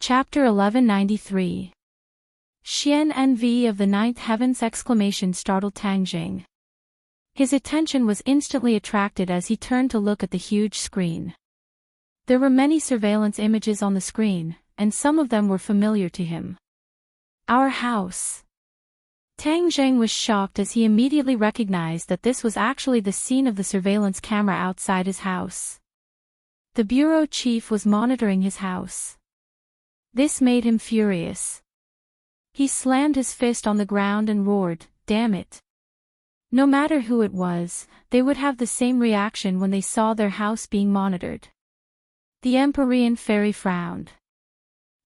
Chapter 1193. Xian Envy of the Ninth Heavens! Exclamation startled Tang Jing. His attention was instantly attracted as he turned to look at the huge screen. There were many surveillance images on the screen, and some of them were familiar to him. Our house. Tang Jing was shocked as he immediately recognized that this was actually the scene of the surveillance camera outside his house. The bureau chief was monitoring his house. This made him furious. He slammed his fist on the ground and roared, "Damn it!" No matter who it was, they would have the same reaction when they saw their house being monitored. The Empyrean fairy frowned.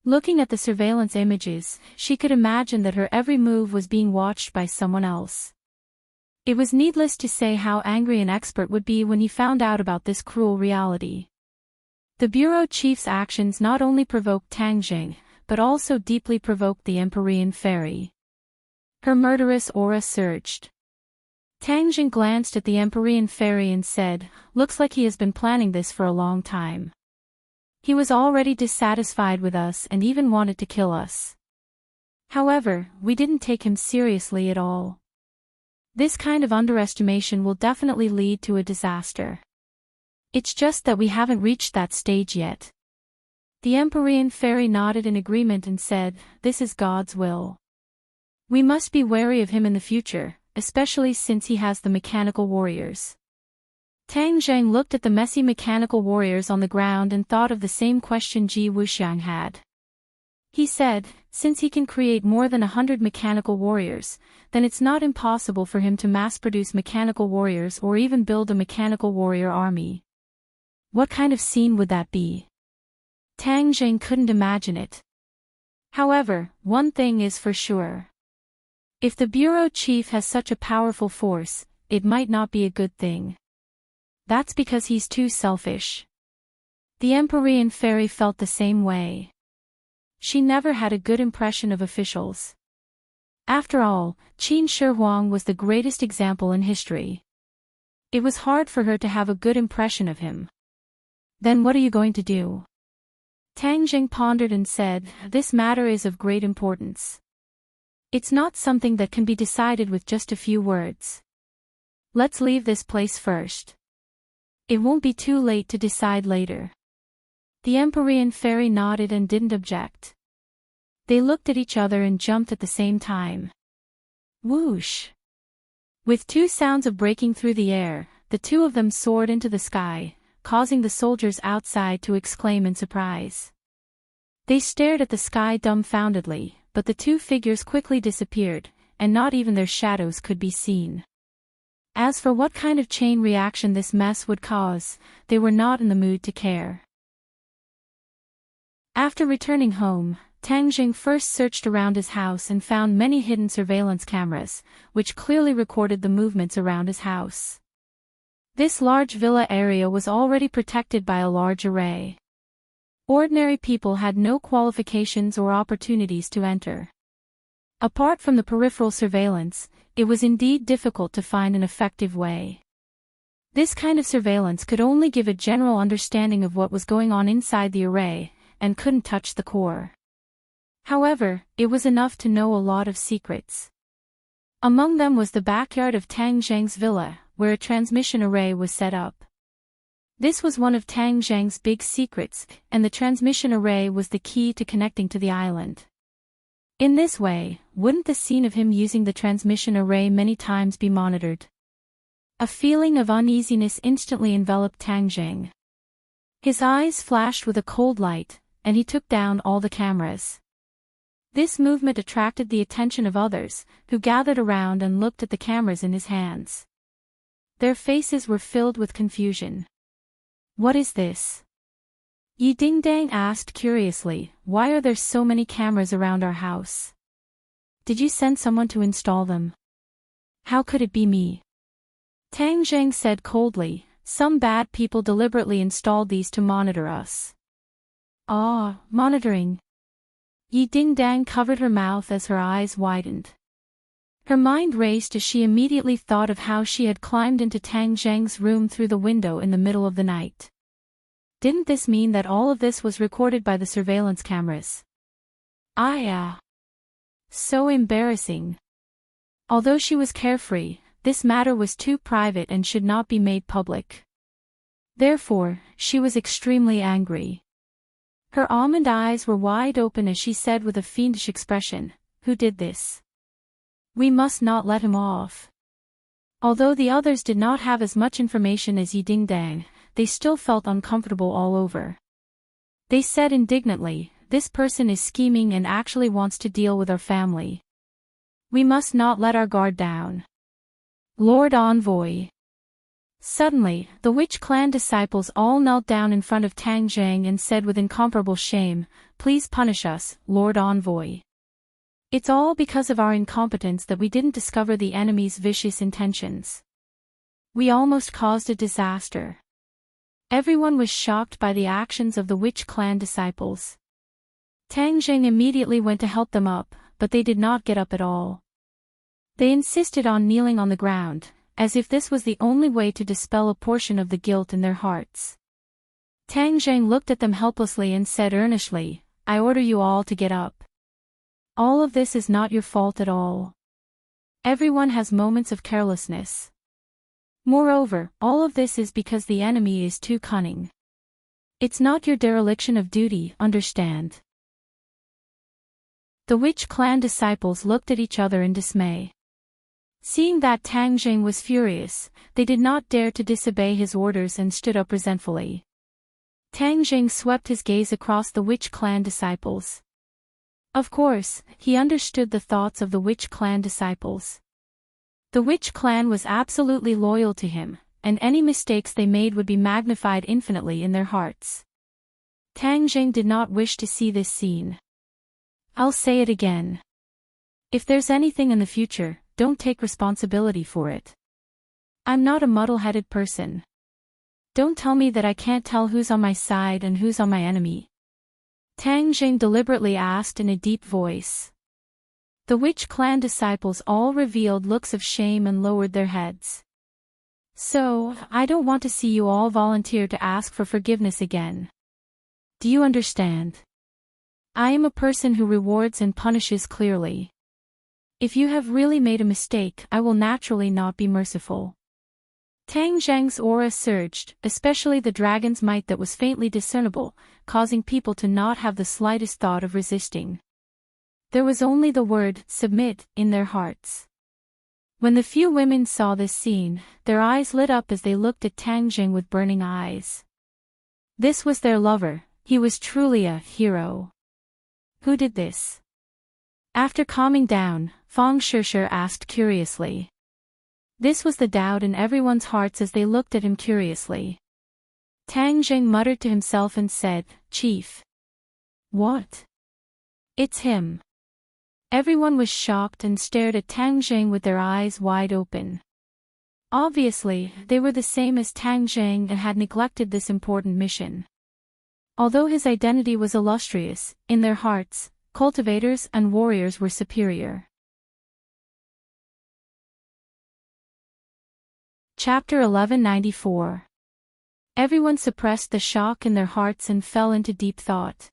Looking at the surveillance images, she could imagine that her every move was being watched by someone else. It was needless to say how angry an expert would be when he found out about this cruel reality. The bureau chief's actions not only provoked Tang Jing, but also deeply provoked the Empyrean fairy. Her murderous aura surged. Tang Jing glanced at the Empyrean fairy and said, "Looks like he has been planning this for a long time. He was already dissatisfied with us and even wanted to kill us. However, we didn't take him seriously at all. This kind of underestimation will definitely lead to a disaster. It's just that we haven't reached that stage yet." The Empyrean fairy nodded in agreement and said, "This is God's will. We must be wary of him in the future, especially since he has the mechanical warriors." Tang Jing looked at the messy mechanical warriors on the ground and thought of the same question Ji Wuxiang had. He said, since he can create more than 100 mechanical warriors, then it's not impossible for him to mass-produce mechanical warriors or even build a mechanical warrior army. What kind of scene would that be? Tang Jing couldn't imagine it. However, one thing is for sure. If the bureau chief has such a powerful force, it might not be a good thing. That's because he's too selfish. The Empyrean fairy felt the same way. She never had a good impression of officials. After all, Qin Shi Huang was the greatest example in history. It was hard for her to have a good impression of him. Then what are you going to do? Tang Jing pondered and said, "This matter is of great importance. It's not something that can be decided with just a few words. Let's leave this place first. It won't be too late to decide later." The Empyrean fairy nodded and didn't object. They looked at each other and jumped at the same time. Whoosh! With two sounds of breaking through the air, the two of them soared into the sky, causing the soldiers outside to exclaim in surprise. They stared at the sky dumbfoundedly, but the two figures quickly disappeared, and not even their shadows could be seen. As for what kind of chain reaction this mess would cause, they were not in the mood to care. After returning home, Tang Jing first searched around his house and found many hidden surveillance cameras, which clearly recorded the movements around his house. This large villa area was already protected by a large array. Ordinary people had no qualifications or opportunities to enter. Apart from the peripheral surveillance, it was indeed difficult to find an effective way. This kind of surveillance could only give a general understanding of what was going on inside the array, and couldn't touch the core. However, it was enough to know a lot of secrets. Among them was the backyard of Tang Jing's villa, where a transmission array was set up. This was one of Tang Jing's big secrets, and the transmission array was the key to connecting to the island. In this way, wouldn't the scene of him using the transmission array many times be monitored? A feeling of uneasiness instantly enveloped Tang Jing. His eyes flashed with a cold light, and he took down all the cameras. This movement attracted the attention of others, who gathered around and looked at the cameras in his hands. Their faces were filled with confusion. "What is this?" Yi Dingdang asked curiously, "Why are there so many cameras around our house? Did you send someone to install them?" "How could it be me?" Tang Jing said coldly, "Some bad people deliberately installed these to monitor us." "Ah, monitoring." Yi Dingdang covered her mouth as her eyes widened. Her mind raced as she immediately thought of how she had climbed into Tang Jing's room through the window in the middle of the night. Didn't this mean that all of this was recorded by the surveillance cameras? So embarrassing. Although she was carefree, this matter was too private and should not be made public. Therefore, she was extremely angry. Her almond eyes were wide open as she said with a fiendish expression, "Who did this? We must not let him off." Although the others did not have as much information as Yi Ding Dang, they still felt uncomfortable all over. They said indignantly, "This person is scheming and actually wants to deal with our family. We must not let our guard down." Lord Envoy. Suddenly, the witch clan disciples all knelt down in front of Tang Zhang and said with incomparable shame, "Please punish us, Lord Envoy. It's all because of our incompetence that we didn't discover the enemy's vicious intentions. We almost caused a disaster." Everyone was shocked by the actions of the witch clan disciples. Tang Zhang immediately went to help them up, but they did not get up at all. They insisted on kneeling on the ground, as if this was the only way to dispel a portion of the guilt in their hearts. Tang Zhang looked at them helplessly and said earnestly, "I order you all to get up. All of this is not your fault at all. Everyone has moments of carelessness. Moreover, all of this is because the enemy is too cunning. It's not your dereliction of duty, understand?" The witch clan disciples looked at each other in dismay. Seeing that Tang Zhang was furious, they did not dare to disobey his orders and stood up resentfully. Tang Zhang swept his gaze across the witch clan disciples. Of course, he understood the thoughts of the witch clan disciples. The witch clan was absolutely loyal to him, and any mistakes they made would be magnified infinitely in their hearts. Tang Zhang did not wish to see this scene. "I'll say it again. If there's anything in the future, don't take responsibility for it. I'm not a muddle-headed person. Don't tell me that I can't tell who's on my side and who's on my enemy," Tang Zhang deliberately asked in a deep voice. The witch clan disciples all revealed looks of shame and lowered their heads. "So, I don't want to see you all volunteer to ask for forgiveness again. Do you understand? I am a person who rewards and punishes clearly. If you have really made a mistake, I will naturally not be merciful." Tang Zhang's aura surged, especially the dragon's might that was faintly discernible, causing people to not have the slightest thought of resisting. There was only the word, "submit," in their hearts. When the few women saw this scene, their eyes lit up as they looked at Tang Zhang with burning eyes. This was their lover, he was truly a hero. Who did this? After calming down, Fang Shishir asked curiously. This was the doubt in everyone's hearts as they looked at him curiously. Tang Zhang muttered to himself and said, "Chief." "What?" "It's him." Everyone was shocked and stared at Tang Zhang with their eyes wide open. Obviously, they were the same as Tang Zhang and had neglected this important mission. Although his identity was illustrious, in their hearts, cultivators and warriors were superior. Chapter 1194. Everyone suppressed the shock in their hearts and fell into deep thought.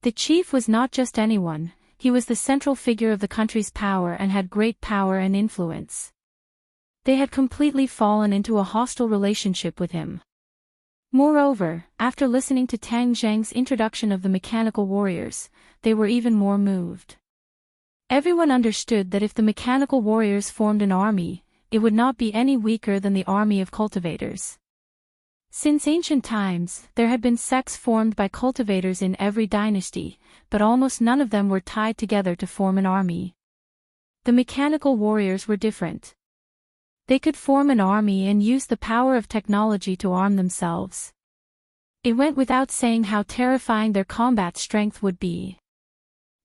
The chief was not just anyone, he was the central figure of the country's power and had great power and influence. They had completely fallen into a hostile relationship with him. Moreover, after listening to Tang Zhang's introduction of the mechanical warriors, they were even more moved. Everyone understood that if the mechanical warriors formed an army, it would not be any weaker than the army of cultivators. Since ancient times, there had been sects formed by cultivators in every dynasty, but almost none of them were tied together to form an army. The mechanical warriors were different. They could form an army and use the power of technology to arm themselves. It went without saying how terrifying their combat strength would be.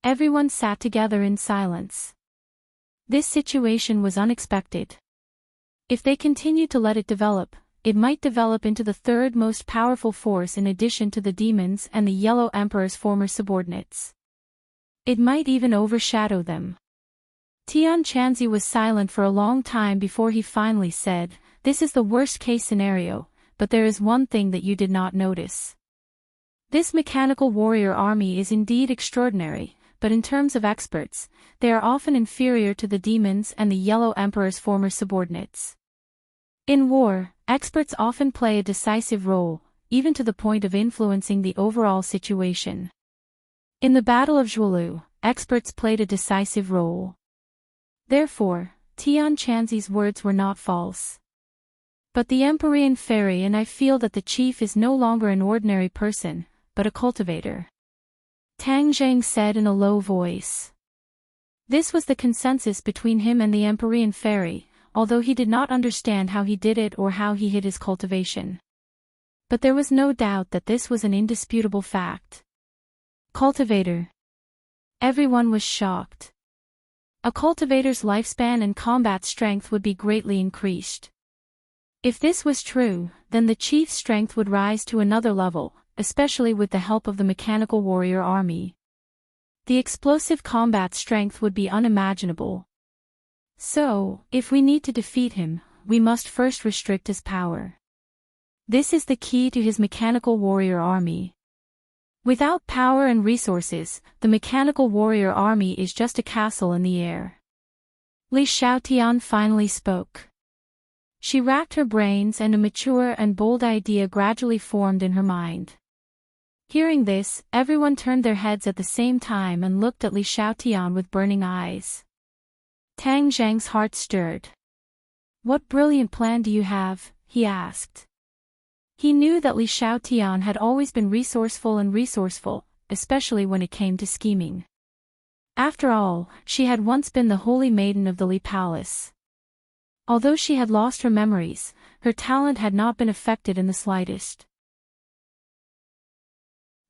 Everyone sat together in silence. This situation was unexpected. If they continued to let it develop, it might develop into the third most powerful force in addition to the demons and the Yellow Emperor's former subordinates. It might even overshadow them. Tian Chanzi was silent for a long time before he finally said, "This is the worst-case scenario, but there is one thing that you did not notice. This mechanical warrior army is indeed extraordinary, but in terms of experts, they are often inferior to the demons and the Yellow Emperor's former subordinates. In war, experts often play a decisive role, even to the point of influencing the overall situation. In the Battle of Zhuolu, experts played a decisive role. Therefore, Tian Chanzi's words were not false. But the Empyrean Fairy and I feel that the chief is no longer an ordinary person, but a cultivator. Tang Zhang said in a low voice. This was the consensus between him and the Empyrean Fairy, although he did not understand how he did it or how he hid his cultivation. But there was no doubt that this was an indisputable fact. Cultivator. Everyone was shocked. A cultivator's lifespan and combat strength would be greatly increased. If this was true, then the chief's strength would rise to another level, especially with the help of the mechanical warrior army. The explosive combat strength would be unimaginable. So, if we need to defeat him, we must first restrict his power. This is the key to his mechanical warrior army. Without power and resources, the mechanical warrior army is just a castle in the air. Li Xiaotian finally spoke. She racked her brains and a mature and bold idea gradually formed in her mind. Hearing this, everyone turned their heads at the same time and looked at Li Xiaotian with burning eyes. Tang Zhang's heart stirred. What brilliant plan do you have? He asked. He knew that Li Xiaotian had always been resourceful, especially when it came to scheming. After all, she had once been the holy maiden of the Li Palace. Although she had lost her memories, her talent had not been affected in the slightest.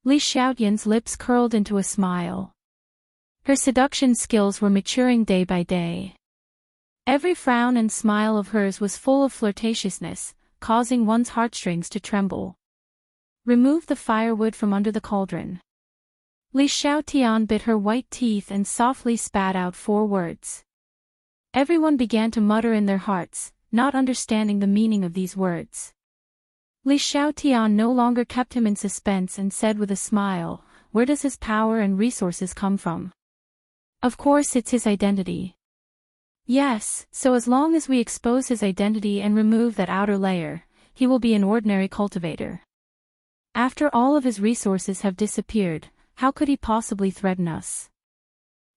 Li Xiaotian's lips curled into a smile. Her seduction skills were maturing day by day. Every frown and smile of hers was full of flirtatiousness, causing one's heartstrings to tremble. Remove the firewood from under the cauldron. Li Xiaotian bit her white teeth and softly spat out 4 words. Everyone began to mutter in their hearts, not understanding the meaning of these words. Li Xiaotian no longer kept him in suspense and said with a smile, "Where does his power and resources come from?" "Of course it's his identity." "Yes, so as long as we expose his identity and remove that outer layer, he will be an ordinary cultivator. After all of his resources have disappeared, how could he possibly threaten us?"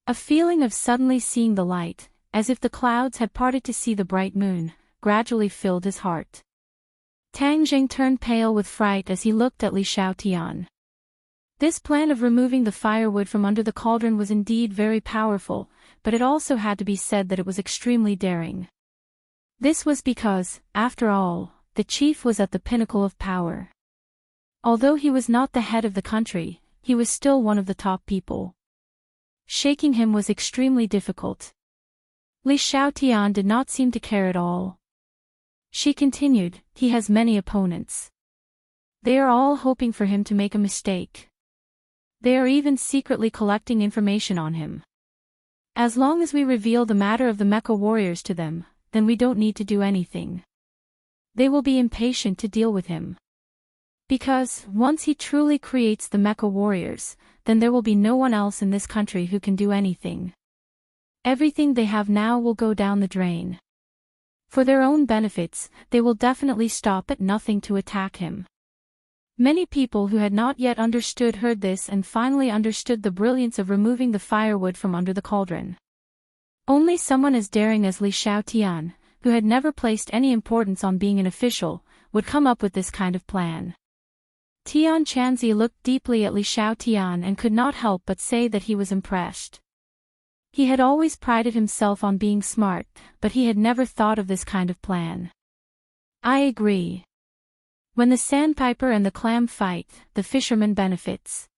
A feeling of suddenly seeing the light, as if the clouds had parted to see the bright moon, gradually filled his heart. Tang Zhang turned pale with fright as he looked at Li Xiaotian. This plan of removing the firewood from under the cauldron was indeed very powerful, but it also had to be said that it was extremely daring. This was because, after all, the chief was at the pinnacle of power. Although he was not the head of the country, he was still one of the top people. Shaking him was extremely difficult. Li Xiaotian did not seem to care at all. She continued, "He has many opponents. They are all hoping for him to make a mistake. They are even secretly collecting information on him. As long as we reveal the matter of the mecha warriors to them, then we don't need to do anything. They will be impatient to deal with him. Because, once he truly creates the mecha warriors, then there will be no one else in this country who can do anything. Everything they have now will go down the drain. For their own benefits, they will definitely stop at nothing to attack him." Many people who had not yet understood heard this and finally understood the brilliance of removing the firewood from under the cauldron. Only someone as daring as Li Xiaotian, who had never placed any importance on being an official, would come up with this kind of plan. Tian Chanzi looked deeply at Li Xiaotian and could not help but say that he was impressed. He had always prided himself on being smart, but he had never thought of this kind of plan. "I agree. When the sandpiper and the clam fight, the fisherman benefits.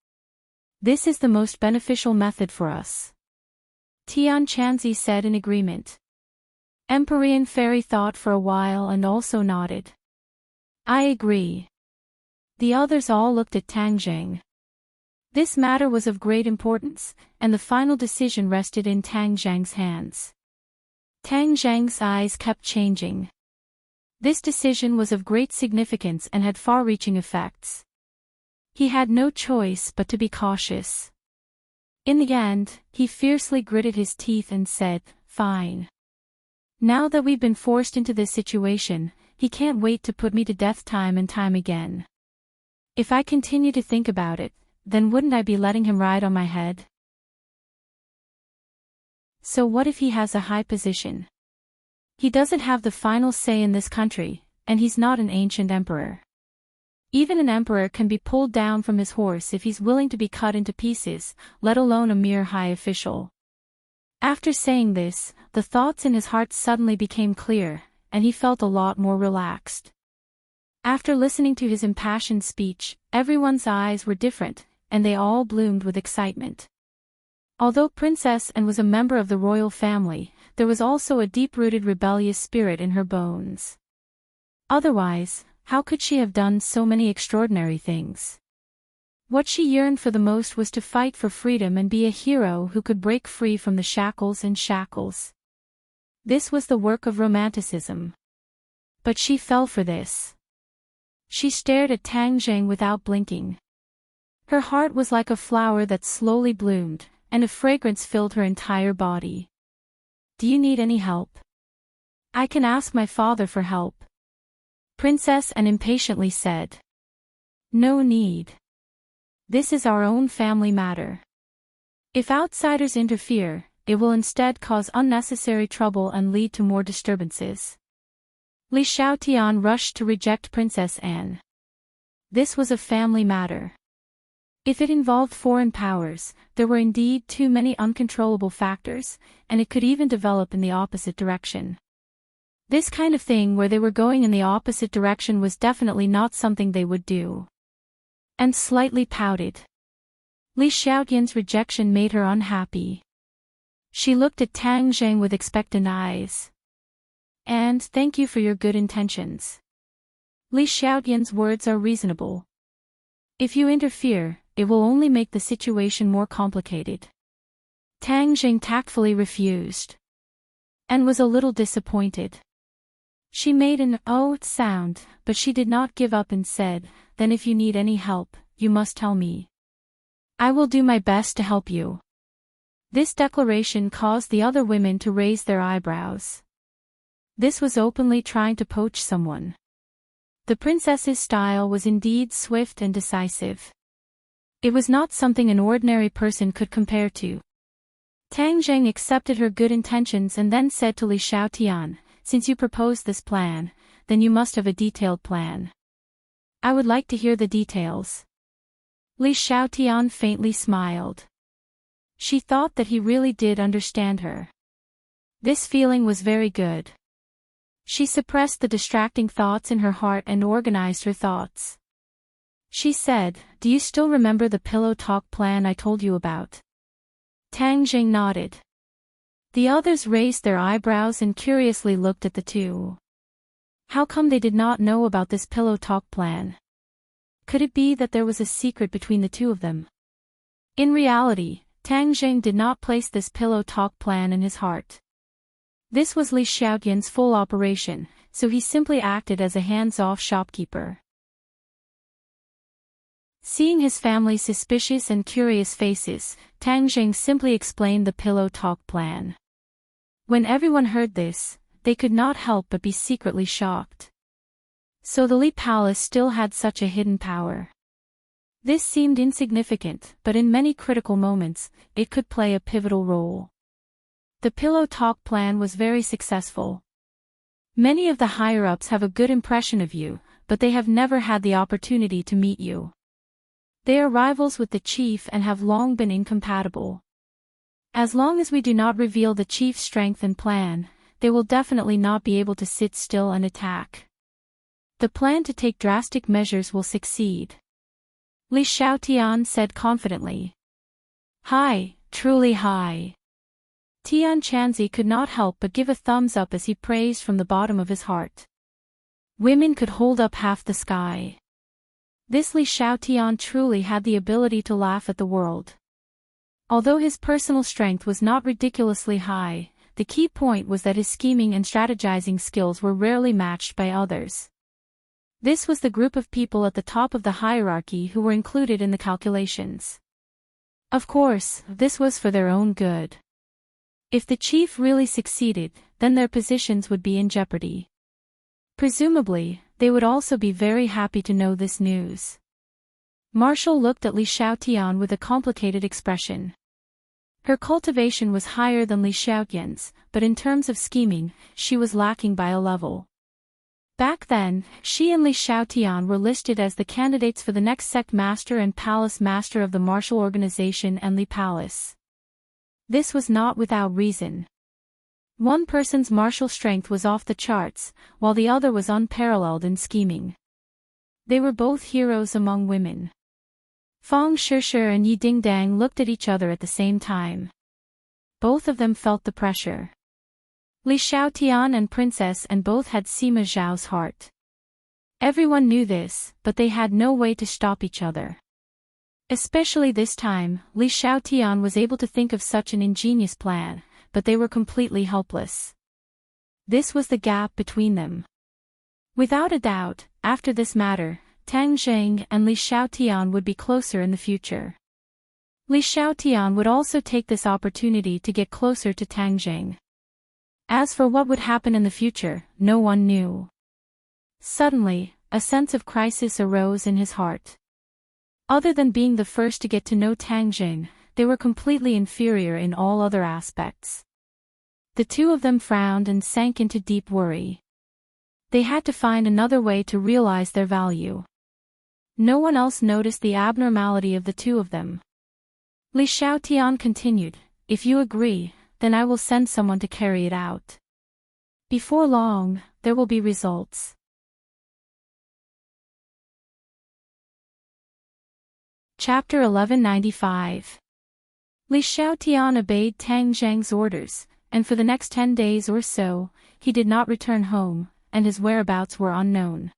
This is the most beneficial method for us." Tian Chanzi said in agreement. Empyrean Fairy thought for a while and also nodded. "I agree." The others all looked at Tang Zhang. This matter was of great importance, and the final decision rested in Tang Zhang's hands. Tang Zhang's eyes kept changing. This decision was of great significance and had far-reaching effects. He had no choice but to be cautious. In the end, he fiercely gritted his teeth and said, "Fine. Now that we've been forced into this situation, he can't wait to put me to death time and time again. If I continue to think about it, then wouldn't I be letting him ride on my head? So what if he has a high position? He doesn't have the final say in this country, and he's not an ancient emperor. Even an emperor can be pulled down from his horse if he's willing to be cut into pieces, let alone a mere high official." After saying this, the thoughts in his heart suddenly became clear, and he felt a lot more relaxed. After listening to his impassioned speech, everyone's eyes were different, and they all bloomed with excitement. Although Princess Anne was a member of the royal family, there was also a deep-rooted rebellious spirit in her bones. Otherwise, how could she have done so many extraordinary things? What she yearned for the most was to fight for freedom and be a hero who could break free from the shackles and shackles. This was the work of romanticism. But she fell for this. She stared at Tang Zheng without blinking. Her heart was like a flower that slowly bloomed, and a fragrance filled her entire body. "Do you need any help?" "I can ask my father for help," Princess Anne impatiently said. "No need. This is our own family matter. If outsiders interfere, it will instead cause unnecessary trouble and lead to more disturbances." Li Xiaotian rushed to reject Princess Anne. This was a family matter. If it involved foreign powers, there were indeed too many uncontrollable factors, and it could even develop in the opposite direction. This kind of thing where they were going in the opposite direction was definitely not something they would do. And slightly pouted. Li Xiaotian's rejection made her unhappy. She looked at Tang Zheng with expectant eyes. "And thank you for your good intentions. Li Xiaotian's words are reasonable. If you interfere, it will only make the situation more complicated." Tang Zheng tactfully refused. And was a little disappointed. She made an "oh" sound, but she did not give up and said, "Then if you need any help, you must tell me. I will do my best to help you." This declaration caused the other women to raise their eyebrows. This was openly trying to poach someone. The princess's style was indeed swift and decisive. It was not something an ordinary person could compare to. Tang Zheng accepted her good intentions and then said to Li Xiaotian, "Since you proposed this plan, then you must have a detailed plan. I would like to hear the details." Li Xiaotian faintly smiled. She thought that he really did understand her. This feeling was very good. She suppressed the distracting thoughts in her heart and organized her thoughts. She said, "Do you still remember the pillow talk plan I told you about?" Tang Zheng nodded. The others raised their eyebrows and curiously looked at the two. How come they did not know about this pillow talk plan? Could it be that there was a secret between the two of them? In reality, Tang Zheng did not place this pillow talk plan in his heart. This was Li Xiaotian's full operation, so he simply acted as a hands-off shopkeeper. Seeing his family's suspicious and curious faces, Tang Zheng simply explained the pillow talk plan. When everyone heard this, they could not help but be secretly shocked. So the Li Palace still had such a hidden power. This seemed insignificant, but in many critical moments, it could play a pivotal role. The pillow talk plan was very successful. Many of the higher-ups have a good impression of you, but they have never had the opportunity to meet you. They are rivals with the chief and have long been incompatible. As long as we do not reveal the chief's strength and plan, they will definitely not be able to sit still and attack. The plan to take drastic measures will succeed. Li Xiaotian said confidently. "Hi, truly hi." Tian Chanzi could not help but give a thumbs up as he praised from the bottom of his heart. Women could hold up half the sky. This Li Xiaotian truly had the ability to laugh at the world. Although his personal strength was not ridiculously high, the key point was that his scheming and strategizing skills were rarely matched by others. This was the group of people at the top of the hierarchy who were included in the calculations. Of course, this was for their own good. If the chief really succeeded, then their positions would be in jeopardy. Presumably, they would also be very happy to know this news. Marshall looked at Li Xiaotian with a complicated expression. Her cultivation was higher than Li Xiaotian's, but in terms of scheming, she was lacking by a level. Back then, she and Li Xiaotian were listed as the candidates for the next sect master and palace master of the martial organization and Li Palace. This was not without reason. One person's martial strength was off the charts, while the other was unparalleled in scheming. They were both heroes among women. Fang Shishir and Yi Dingdang looked at each other at the same time. Both of them felt the pressure. Li Xiaotian and Princess and both had Sima Zhao's heart. Everyone knew this, but they had no way to stop each other. Especially this time, Li Xiaotian was able to think of such an ingenious plan, but they were completely helpless. This was the gap between them. Without a doubt, after this matter, Tang Zheng and Li Xiaotian would be closer in the future. Li Xiaotian would also take this opportunity to get closer to Tang Zheng. As for what would happen in the future, no one knew. Suddenly, a sense of crisis arose in his heart. Other than being the first to get to know Tang Zheng, they were completely inferior in all other aspects. The two of them frowned and sank into deep worry. They had to find another way to realize their value. No one else noticed the abnormality of the two of them. Li Xiaotian continued, "If you agree, then I will send someone to carry it out. Before long, there will be results." Chapter 1195. Li Xiaotian obeyed Tang Zheng's orders, and for the next 10 days or so, he did not return home, and his whereabouts were unknown.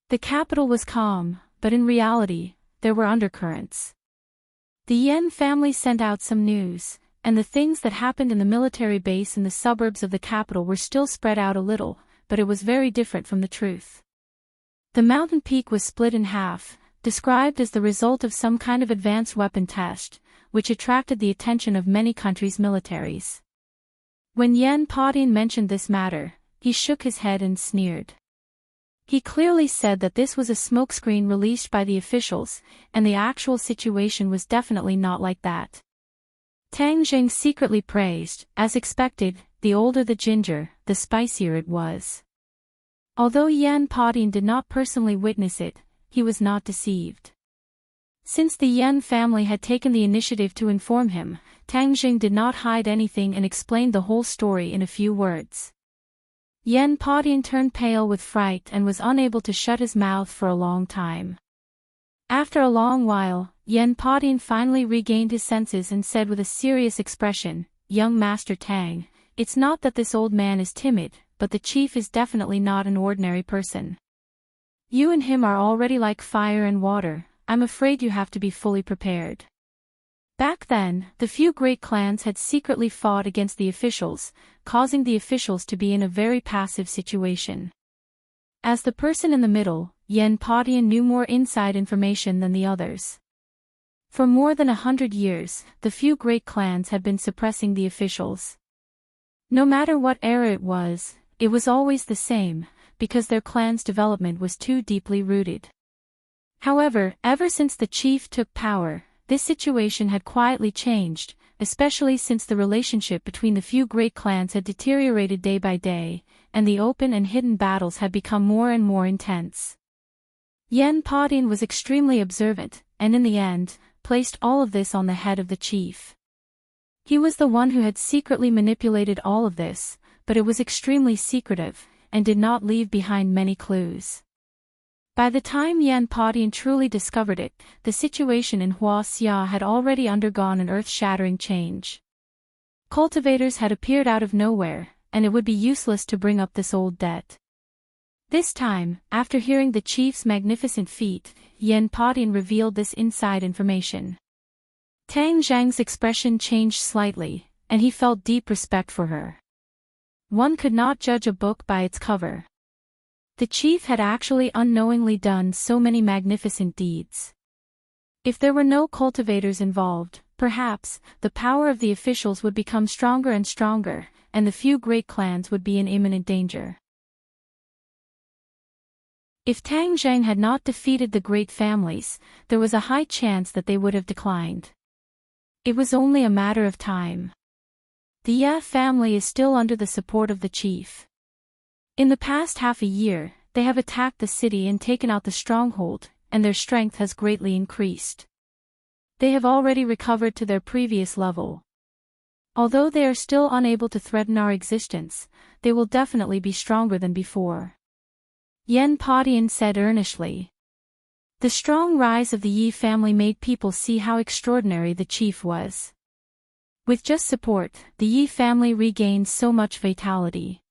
The capital was calm, but in reality, there were undercurrents. The Yan family sent out some news, and the things that happened in the military base in the suburbs of the capital were still spread out a little, but it was very different from the truth. The mountain peak was split in half, described as the result of some kind of advanced weapon test, which attracted the attention of many countries' militaries. When Yan Podin mentioned this matter, he shook his head and sneered. He clearly said that this was a smokescreen released by the officials, and the actual situation was definitely not like that. Tang Zheng secretly praised, as expected, the older the ginger, the spicier it was. Although Yan Podin did not personally witness it, he was not deceived. Since the Yan family had taken the initiative to inform him, Tang Zheng did not hide anything and explained the whole story in a few words. Yan Podin turned pale with fright and was unable to shut his mouth for a long time. After a long while, Yan Podin finally regained his senses and said with a serious expression, "Young Master Tang, it's not that this old man is timid, but the chief is definitely not an ordinary person. You and him are already like fire and water. I'm afraid you have to be fully prepared." Back then, the few great clans had secretly fought against the officials, causing the officials to be in a very passive situation. As the person in the middle, Yan Podin knew more inside information than the others. For more than 100 years, the few great clans had been suppressing the officials. No matter what era it was always the same, because their clan's development was too deeply rooted. However, ever since the chief took power, this situation had quietly changed, especially since the relationship between the few great clans had deteriorated day by day, and the open and hidden battles had become more and more intense. Yan Podin was extremely observant, and in the end, placed all of this on the head of the chief. He was the one who had secretly manipulated all of this, but it was extremely secretive, and did not leave behind many clues. By the time Yan Podin truly discovered it, the situation in Huaxia had already undergone an earth-shattering change. Cultivators had appeared out of nowhere, and it would be useless to bring up this old debt. This time, after hearing the chief's magnificent feat, Yan Podin revealed this inside information. Tang Zheng's expression changed slightly, and he felt deep respect for her. One could not judge a book by its cover. The chief had actually unknowingly done so many magnificent deeds. If there were no cultivators involved, Perhaps, the power of the officials would become stronger and stronger, and the few great clans would be in imminent danger. If Tang Zheng had not defeated the great families, there was a high chance that they would have declined. It was only a matter of time. The Ye family is still under the support of the chief. In the past half a year, they have attacked the city and taken out the stronghold, and their strength has greatly increased. They have already recovered to their previous level. Although they are still unable to threaten our existence, they will definitely be stronger than before. Yen Padian said earnestly. The strong rise of the Yi family made people see how extraordinary the chief was. With just support, the Yi family regained so much vitality.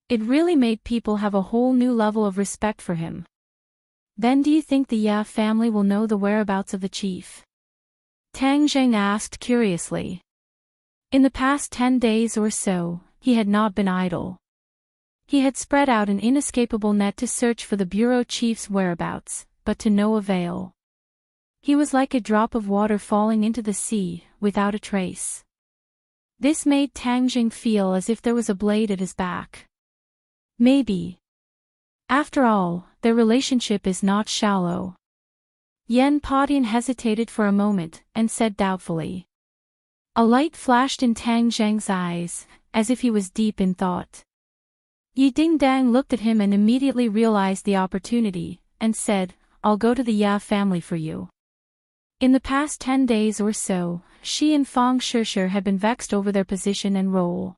It really made people have a whole new level of respect for him. Then do you think the Yi family will know the whereabouts of the chief? Tang Zheng asked curiously. In the past 10 days or so, he had not been idle. He had spread out an inescapable net to search for the bureau chief's whereabouts, but to no avail. He was like a drop of water falling into the sea, without a trace. This made Tang Zheng feel as if there was a blade at his back. Maybe. After all, their relationship is not shallow. Yen Padian hesitated for a moment, and said doubtfully. A light flashed in Tang Zheng's eyes, as if he was deep in thought. Yi Dingdang looked at him and immediately realized the opportunity, and said, I'll go to the Ya family for you. In the past 10 days or so, she and Fang Shishir had been vexed over their position and role.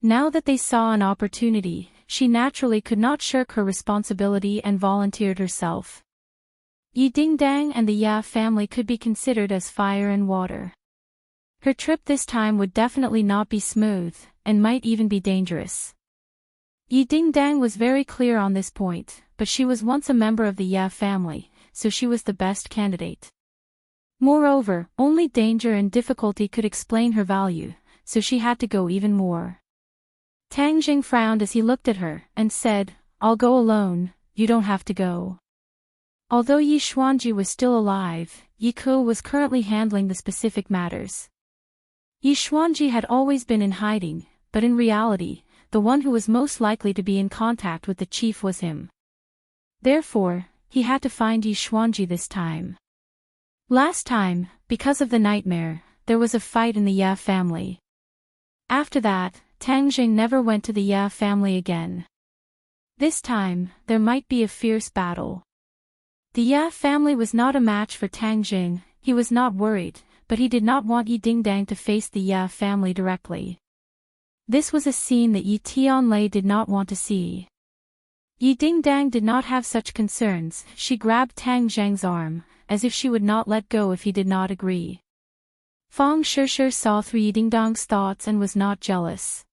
Now that they saw an opportunity, she naturally could not shirk her responsibility and volunteered herself. Yi Dingdang and the Ya family could be considered as fire and water. Her trip this time would definitely not be smooth, and might even be dangerous. Yi Dingdang was very clear on this point, but she was once a member of the Ya family, so she was the best candidate. Moreover, only danger and difficulty could explain her value, so she had to go even more. Tang Zheng frowned as he looked at her, and said, I'll go alone, you don't have to go. Although Yi Xuanji was still alive, Yi Ke was currently handling the specific matters. Yi Xuanji had always been in hiding, but in reality, the one who was most likely to be in contact with the chief was him. Therefore, he had to find Yi Xuanji this time. Last time, because of the nightmare, there was a fight in the Ya family. After that, Tang Zheng never went to the Ya family again. This time, there might be a fierce battle. The Ya family was not a match for Tang Zheng. He was not worried, but he did not want Yi Dingdang to face the Ya family directly. This was a scene that Yi Tianlei did not want to see. Yi Dingdang did not have such concerns. She grabbed Tang Zheng's arm, as if she would not let go if he did not agree. Fang Shishir saw through Yi Dingdang's thoughts and was not jealous.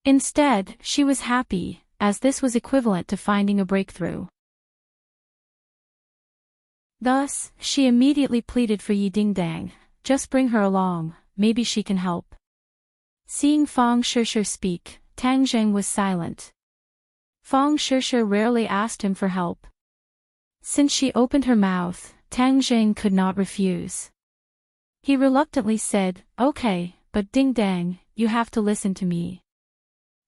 Instead, she was happy, as this was equivalent to finding a breakthrough. Thus, she immediately pleaded for Yi Dingdang, just bring her along, maybe she can help. Seeing Fang Shishir speak, Tang Zheng was silent. Fang Shishir rarely asked him for help. Since she opened her mouth, Tang Zheng could not refuse. He reluctantly said, Okay, but Dingdang, you have to listen to me.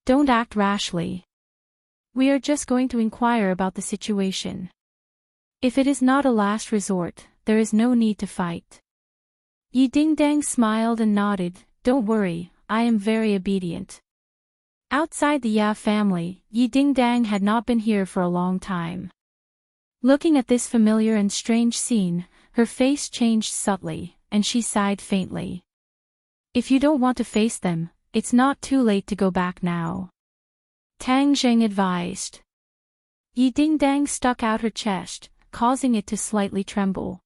Don't act rashly. We are just going to inquire about the situation. If it is not a last resort, there is no need to fight. Yi Dingdang smiled and nodded, Don't worry, I am very obedient. Outside the Ya family, Yi Dingdang had not been here for a long time. Looking at this familiar and strange scene, her face changed subtly, and she sighed faintly. If you don't want to face them, it's not too late to go back now. Tang Zheng advised. Yi Dingdang stuck out her chest, causing it to slightly tremble.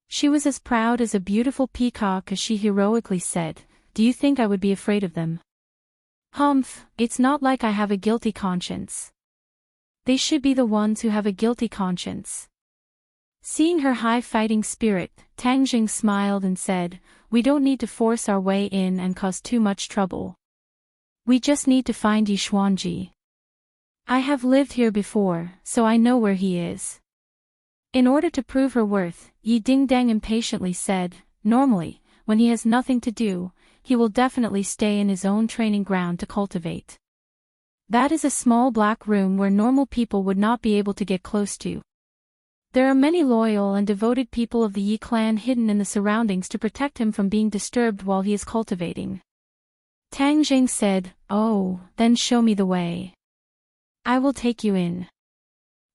She was as proud as a beautiful peacock as she heroically said, Do you think I would be afraid of them? Humph, it's not like I have a guilty conscience. They should be the ones who have a guilty conscience. Seeing her high fighting spirit, Tang Zheng smiled and said, We don't need to force our way in and cause too much trouble. We just need to find Yi Xuanji. I have lived here before, so I know where he is. In order to prove her worth, Yi Dingdang impatiently said, Normally, when he has nothing to do, he will definitely stay in his own training ground to cultivate. That is a small black room where normal people would not be able to get close to. There are many loyal and devoted people of the Yi clan hidden in the surroundings to protect him from being disturbed while he is cultivating. Tang Jing said, "Oh, then show me the way. I will take you in."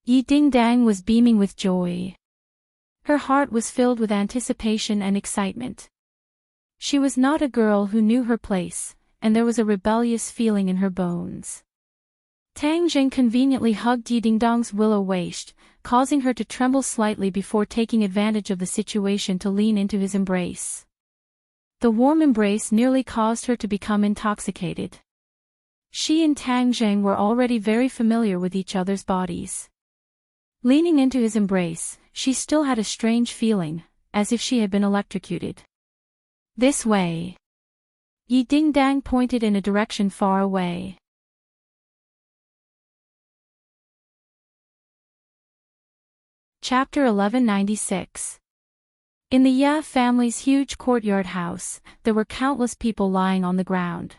Yi Dingdang was beaming with joy. Her heart was filled with anticipation and excitement. She was not a girl who knew her place, and there was a rebellious feeling in her bones. Tang Jing conveniently hugged Yi Dingdang's willow waist, causing her to tremble slightly before taking advantage of the situation to lean into his embrace. The warm embrace nearly caused her to become intoxicated. She and Tang Jing were already very familiar with each other's bodies. Leaning into his embrace, she still had a strange feeling, as if she had been electrocuted. "This way." Yi Dingdang pointed in a direction far away. Chapter 1196. In the Ya family's huge courtyard house, there were countless people lying on the ground.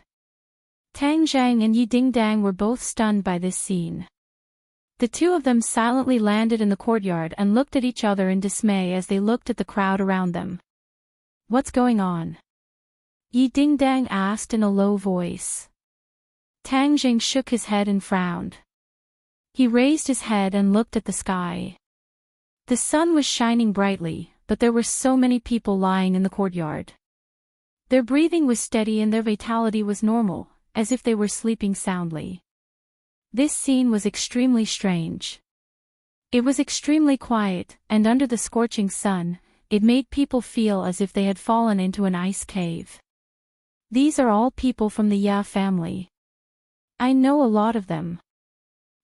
Tang Zhang and Yi Dingdang were both stunned by this scene. The two of them silently landed in the courtyard and looked at each other in dismay as they looked at the crowd around them. "What's going on?" Yi Dingdang asked in a low voice. Tang Jing shook his head and frowned. He raised his head and looked at the sky. The sun was shining brightly, but there were so many people lying in the courtyard. Their breathing was steady and their vitality was normal, as if they were sleeping soundly. This scene was extremely strange. It was extremely quiet, and under the scorching sun, it made people feel as if they had fallen into an ice cave. "These are all people from the Ya family. I know a lot of them."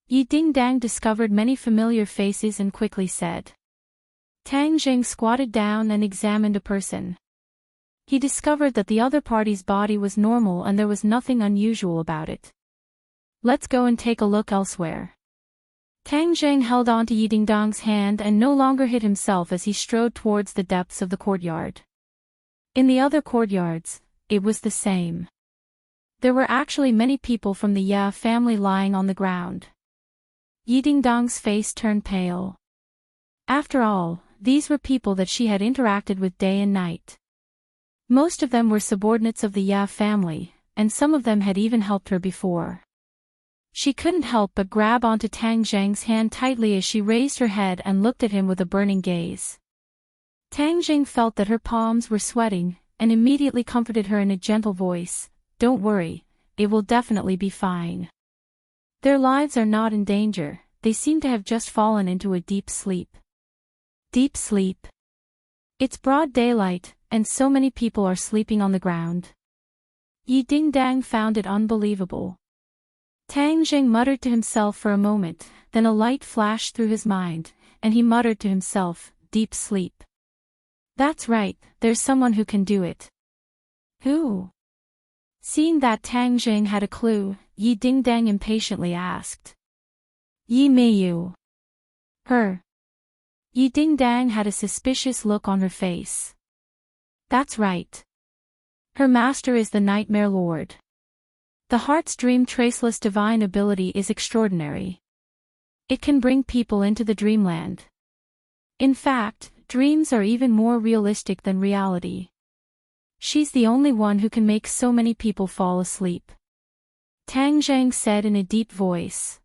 Yi Dingdang discovered many familiar faces and quickly said. Tang Jing squatted down and examined a person. He discovered that the other party's body was normal and there was nothing unusual about it. "Let's go and take a look elsewhere." Tang Jing held on to Yi Dingdang's hand and no longer hid himself as he strode towards the depths of the courtyard. In the other courtyards, it was the same. There were actually many people from the Ya family lying on the ground. Yi Dingdang's face turned pale. After all, these were people that she had interacted with day and night. Most of them were subordinates of the Ya family, and some of them had even helped her before. She couldn't help but grab onto Tang Zhang's hand tightly as she raised her head and looked at him with a burning gaze. Tang Jing felt that her palms were sweating, and immediately comforted her in a gentle voice. "Don't worry, it will definitely be fine. Their lives are not in danger, they seem to have just fallen into a deep sleep." Deep sleep. It's broad daylight, and so many people are sleeping on the ground. Yi Dingdang found it unbelievable. Tang Jing muttered to himself for a moment, then a light flashed through his mind, and he muttered to himself, "Deep sleep. That's right, there's someone who can do it." "Who?" Seeing that Tang Jing had a clue, Yi Dingdang impatiently asked. "Yi Meiyu." "Her." Yi Dingdang had a suspicious look on her face. "That's right. Her master is the Nightmare Lord. The heart's dream traceless divine ability is extraordinary. It can bring people into the dreamland. In fact, dreams are even more realistic than reality. She's the only one who can make so many people fall asleep." Tang Zhang said in a deep voice.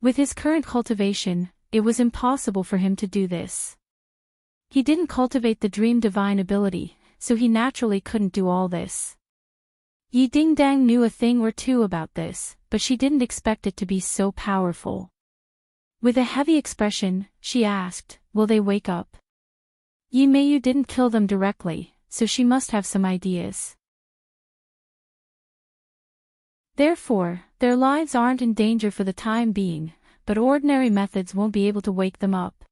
With his current cultivation, it was impossible for him to do this. He didn't cultivate the dream divine ability, so he naturally couldn't do all this. Yi Dingdang knew a thing or two about this, but she didn't expect it to be so powerful. With a heavy expression, she asked, "Will they wake up?" Yi Meiyu didn't kill them directly, so she must have some ideas. Therefore, their lives aren't in danger for the time being, but ordinary methods won't be able to wake them up.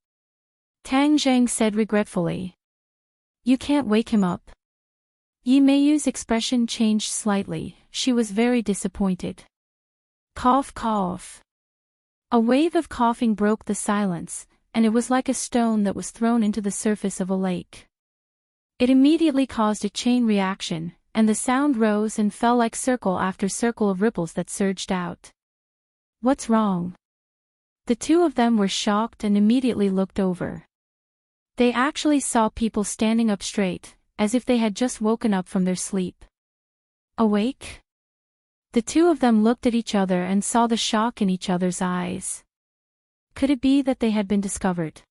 Tang Zhang said regretfully. "You can't wake him up?" Yi Meiyu's expression changed slightly, she was very disappointed. Cough cough. A wave of coughing broke the silence, and it was like a stone that was thrown into the surface of a lake. It immediately caused a chain reaction, and the sound rose and fell like circle after circle of ripples that surged out. What's wrong? The two of them were shocked and immediately looked over. They actually saw people standing up straight, as if they had just woken up from their sleep. Awake? The two of them looked at each other and saw the shock in each other's eyes. Could it be that they had been discovered?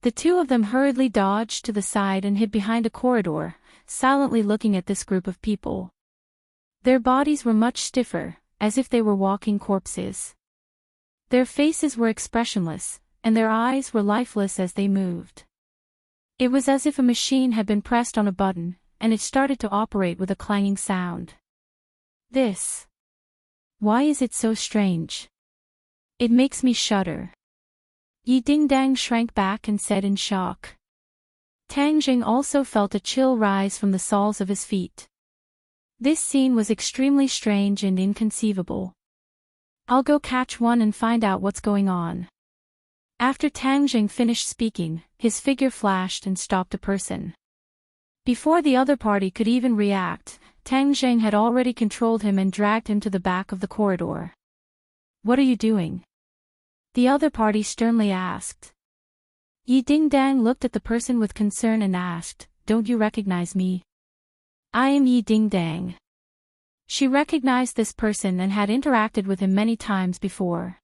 The two of them hurriedly dodged to the side and hid behind a corridor, silently looking at this group of people. Their bodies were much stiffer, as if they were walking corpses. Their faces were expressionless, and their eyes were lifeless as they moved. It was as if a machine had been pressed on a button, and it started to operate with a clanging sound. Why is it so strange? It makes me shudder. Yi Dingdang shrank back and said in shock. Tang Jing also felt a chill rise from the soles of his feet. This scene was extremely strange and inconceivable. I'll go catch one and find out what's going on. After Tang Jing finished speaking, his figure flashed and stopped a person. Before the other party could even react, Tang Jing had already controlled him and dragged him to the back of the corridor. What are you doing? The other party sternly asked. Yi Dingdang looked at the person with concern and asked, Don't you recognize me? I am Yi Dingdang. She recognized this person and had interacted with him many times before.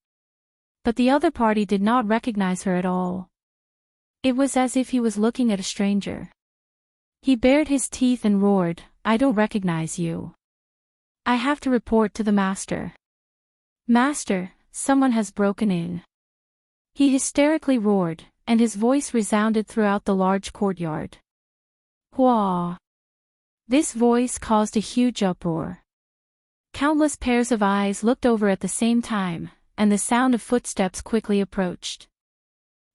But the other party did not recognize her at all. It was as if he was looking at a stranger. He bared his teeth and roared, I don't recognize you. I have to report to the master. Master, someone has broken in. He hysterically roared, and his voice resounded throughout the large courtyard. Hua! This voice caused a huge uproar. Countless pairs of eyes looked over at the same time, and the sound of footsteps quickly approached.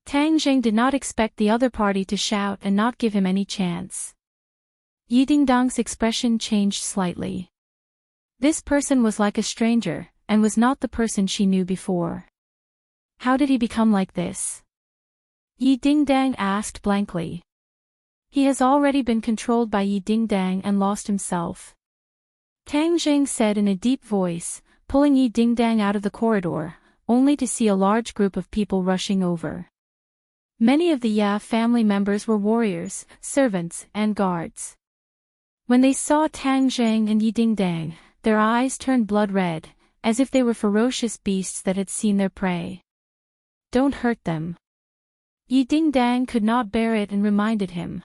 Tang Jing did not expect the other party to shout and not give him any chance. Yi Dingdang's expression changed slightly. This person was like a stranger, and was not the person she knew before. How did he become like this? Yi Dingdang asked blankly. He has already been controlled by Yi Dingdang and lost himself. Tang Jing said in a deep voice, pulling Yi Dingdang out of the corridor, only to see a large group of people rushing over. Many of the Ya family members were warriors, servants, and guards. When they saw Tang Jing and Yi Dingdang, their eyes turned blood red, as if they were ferocious beasts that had seen their prey. Don't hurt them. Yi Dingdang could not bear it and reminded him.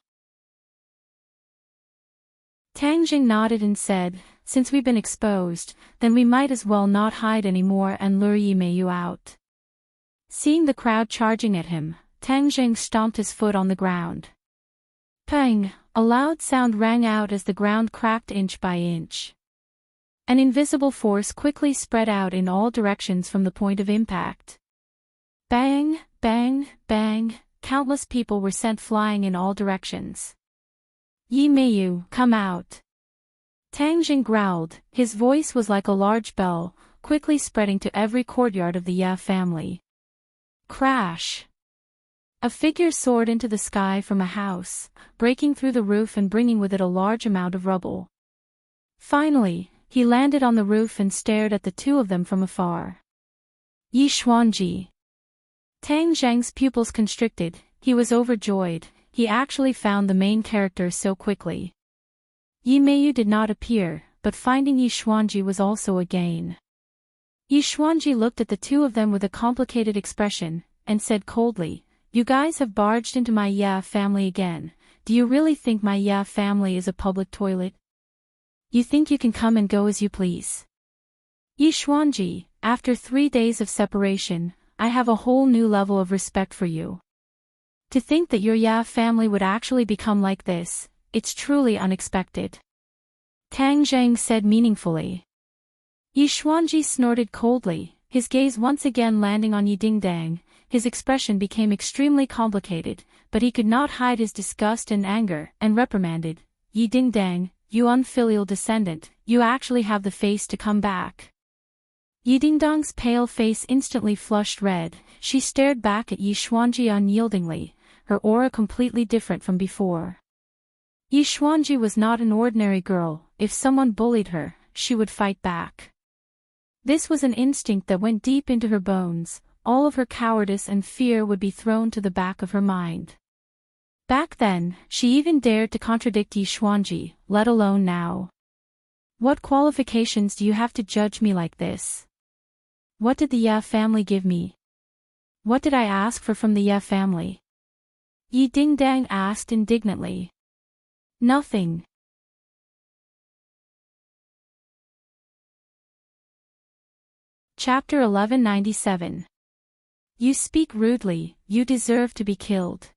Tang Jing nodded and said, Since we've been exposed, then we might as well not hide anymore and lure Yi Meiyu out. Seeing the crowd charging at him, Tang Jing stomped his foot on the ground. Pang! A loud sound rang out as the ground cracked inch by inch. An invisible force quickly spread out in all directions from the point of impact. Bang, bang, bang, countless people were sent flying in all directions. Yi Meiyu, come out. Tang Jing growled, his voice was like a large bell, quickly spreading to every courtyard of the Ya family. Crash! A figure soared into the sky from a house, breaking through the roof and bringing with it a large amount of rubble. Finally, he landed on the roof and stared at the two of them from afar. Yi Xuanji. Tang Zhang's pupils constricted, he was overjoyed, he actually found the main character so quickly. Yi Meiyu did not appear, but finding Yi Xuanji was also a gain. Yi Xuanji looked at the two of them with a complicated expression, and said coldly, You guys have barged into my Ya family again. Do you really think my Ya family is a public toilet? You think you can come and go as you please? Yi Xuanji, after 3 days of separation, I have a whole new level of respect for you. To think that your Ya family would actually become like this, it's truly unexpected. Tang Zhang said meaningfully. Yi Xuanji snorted coldly, his gaze once again landing on Yi Dingdang. His expression became extremely complicated, but he could not hide his disgust and anger, and reprimanded, Yi Dingdang, you unfilial descendant, you actually have the face to come back. Yi Dingdang's pale face instantly flushed red, she stared back at Yi Xuanji unyieldingly, her aura completely different from before. Yi Xuanji was not an ordinary girl. If someone bullied her, she would fight back. This was an instinct that went deep into her bones. All of her cowardice and fear would be thrown to the back of her mind. Back then, she even dared to contradict Yi Xuanji, let alone now. What qualifications do you have to judge me like this? What did the Ye family give me? What did I ask for from the Ye family? Yi Dingdang asked indignantly. Nothing. Chapter 1197. You speak rudely, you deserve to be killed.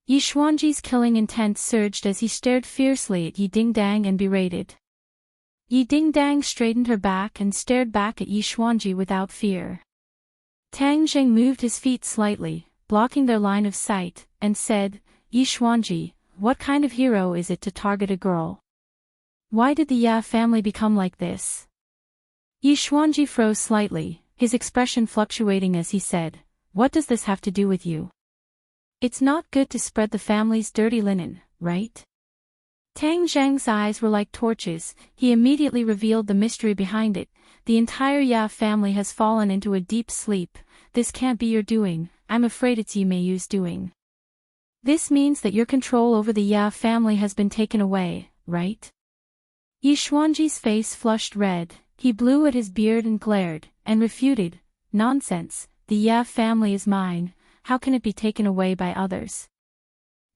Yi Xuanji's killing intent surged as he stared fiercely at Yi Dingdang and berated. Yi Dingdang straightened her back and stared back at Yi Xuanji without fear. Tang Zheng moved his feet slightly, blocking their line of sight, and said, Yi Xuanji, what kind of hero is it to target a girl? Why did the Ye family become like this? Yi Xuanji froze slightly, his expression fluctuating as he said, what does this have to do with you? It's not good to spread the family's dirty linen, right? Tang Zheng's eyes were like torches. He immediately revealed the mystery behind it. The entire Ye family has fallen into a deep sleep. This can't be your doing. I'm afraid it's Yi Meiyu's doing. This means that your control over the Ye family has been taken away, right? Yi Xuanji's face flushed red. He blew at his beard and glared, and refuted, nonsense, the Ye family is mine, how can it be taken away by others?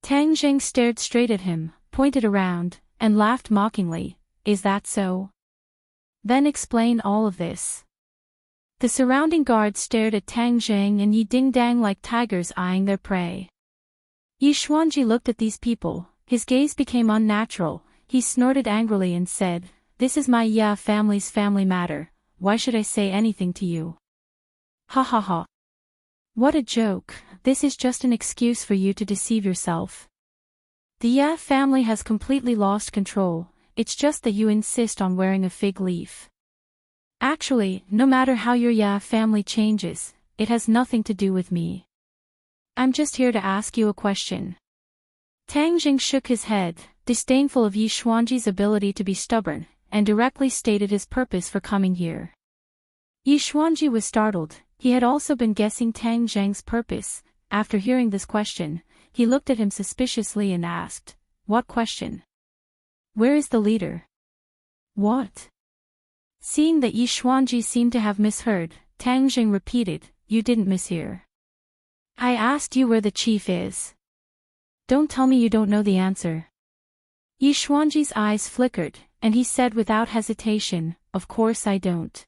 Tang Zheng stared straight at him, pointed around, and laughed mockingly, is that so? Then explain all of this. The surrounding guards stared at Tang Zheng and Yi Dingdang like tigers eyeing their prey. Yi Xuanji looked at these people, his gaze became unnatural, he snorted angrily and said, this is my Ye family's family matter, why should I say anything to you? Ha ha ha. What a joke, this is just an excuse for you to deceive yourself. The Ye family has completely lost control, it's just that you insist on wearing a fig leaf. Actually, no matter how your Ye family changes, it has nothing to do with me. I'm just here to ask you a question. Tang Jing shook his head, disdainful of Yi Xuanji's ability to be stubborn, and directly stated his purpose for coming here. Yi Xuanji was startled, he had also been guessing Tang Zheng's purpose. After hearing this question, he looked at him suspiciously and asked, what question? Where is the leader? What? Seeing that Yi Xuanji seemed to have misheard, Tang Zheng repeated, you didn't mishear. I asked you where the chief is. Don't tell me you don't know the answer. Yi Xuanji's eyes flickered, and he said without hesitation, of course I don't.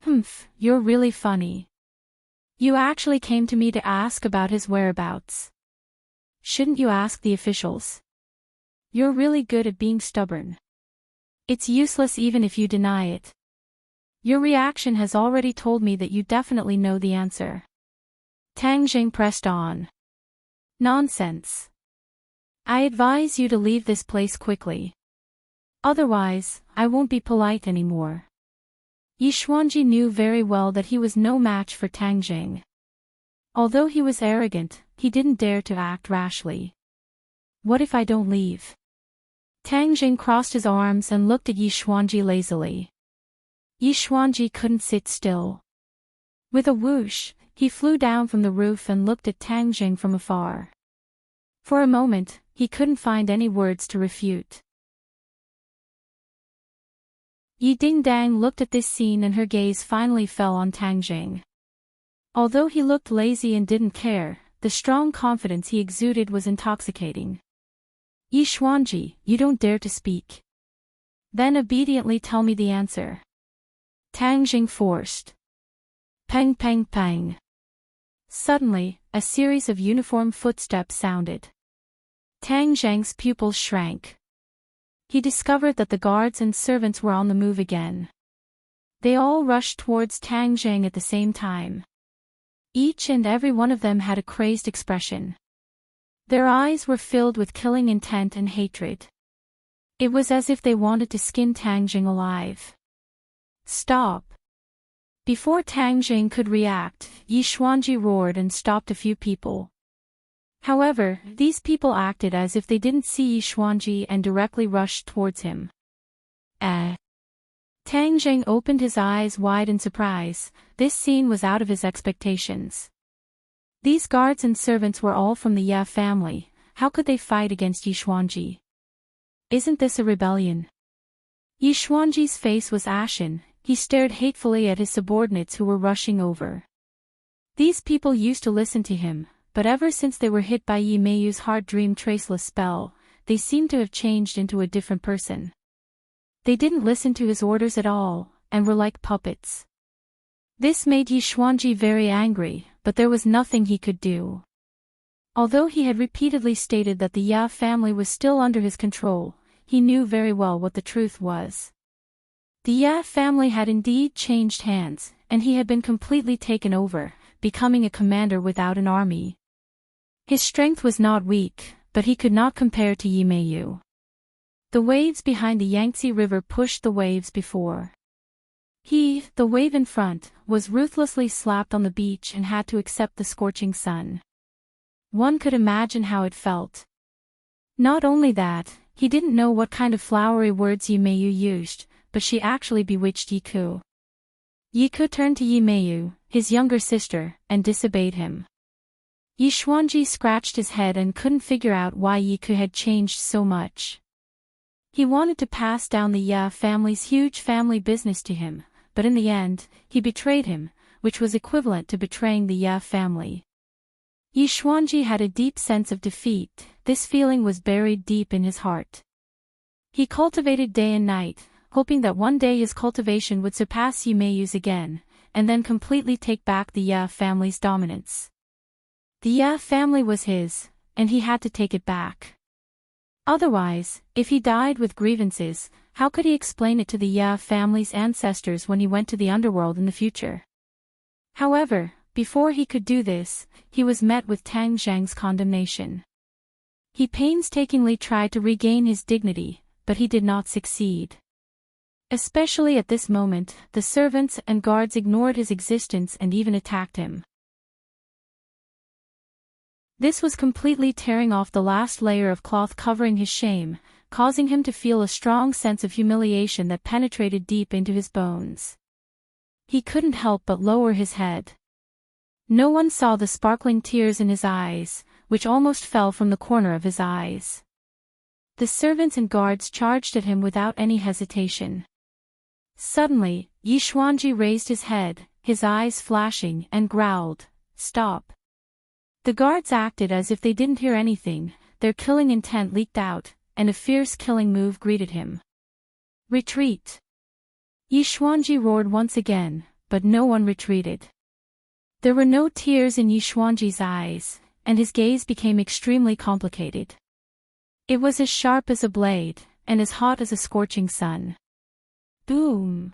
Humph, you're really funny. You actually came to me to ask about his whereabouts. Shouldn't you ask the officials? You're really good at being stubborn. It's useless even if you deny it. Your reaction has already told me that you definitely know the answer. Tang Jing pressed on. Nonsense. I advise you to leave this place quickly. Otherwise, I won't be polite anymore. Yi Xuanji knew very well that he was no match for Tang Jing. Although he was arrogant, he didn't dare to act rashly. What if I don't leave? Tang Jing crossed his arms and looked at Yi Xuanji lazily. Yi Xuanji couldn't sit still. With a whoosh, he flew down from the roof and looked at Tang Jing from afar. For a moment, he couldn't find any words to refute. Yi Dingdang looked at this scene and her gaze finally fell on Tang Jing. Although he looked lazy and didn't care, the strong confidence he exuded was intoxicating. Yi Xuanji, you don't dare to speak. Then obediently tell me the answer. Tang Jing forced. Peng peng peng. Suddenly, a series of uniform footsteps sounded. Tang Zheng's pupils shrank. He discovered that the guards and servants were on the move again. They all rushed towards Tang Zheng at the same time. Each and every one of them had a crazed expression. Their eyes were filled with killing intent and hatred. It was as if they wanted to skin Tang Jing alive. Stop! Before Tang Jing could react, Yi Xuanji roared and stopped a few people. However, these people acted as if they didn't see Yi Xuanji and directly rushed towards him. Tang Zheng opened his eyes wide in surprise. This scene was out of his expectations. These guards and servants were all from the Ye family. How could they fight against Yi Xuanji? Isn't this a rebellion? Yi Xuanji's face was ashen. He stared hatefully at his subordinates who were rushing over. These people used to listen to him, but ever since they were hit by Yi Meiyu's hard dream traceless spell, they seemed to have changed into a different person. They didn't listen to his orders at all, and were like puppets. This made Yi Xuanji very angry, but there was nothing he could do. Although he had repeatedly stated that the Ya family was still under his control, he knew very well what the truth was. The Ya family had indeed changed hands, and he had been completely taken over, becoming a commander without an army. His strength was not weak, but he could not compare to Yi Meiyu. The waves behind the Yangtze River pushed the waves before. He, the wave in front, was ruthlessly slapped on the beach and had to accept the scorching sun. One could imagine how it felt. Not only that, he didn't know what kind of flowery words Yi Meiyu used, but she actually bewitched Yi Ku. Yi Ku turned to Yi Meiyu, his younger sister, and disobeyed him. Yi Xuanji scratched his head and couldn't figure out why Yi Ku had changed so much. He wanted to pass down the Ya family's huge family business to him, but in the end, he betrayed him, which was equivalent to betraying the Ya family. Yi Xuanji had a deep sense of defeat. This feeling was buried deep in his heart. He cultivated day and night, hoping that one day his cultivation would surpass Yi Meiyu's again, and then completely take back the Ya family's dominance. The Ya family was his, and he had to take it back. Otherwise, if he died with grievances, how could he explain it to the Ya family's ancestors when he went to the underworld in the future? However, before he could do this, he was met with Tang Zheng's condemnation. He painstakingly tried to regain his dignity, but he did not succeed. Especially at this moment, the servants and guards ignored his existence and even attacked him. This was completely tearing off the last layer of cloth covering his shame, causing him to feel a strong sense of humiliation that penetrated deep into his bones. He couldn't help but lower his head. No one saw the sparkling tears in his eyes, which almost fell from the corner of his eyes. The servants and guards charged at him without any hesitation. Suddenly, Yi Xuanji raised his head, his eyes flashing, and growled, "Stop." The guards acted as if they didn't hear anything. Their killing intent leaked out, and a fierce killing move greeted him. "Retreat!" Yi Xuanji roared once again, but no one retreated. There were no tears in Yi Xuanji's eyes, and his gaze became extremely complicated. It was as sharp as a blade, and as hot as a scorching sun. Boom!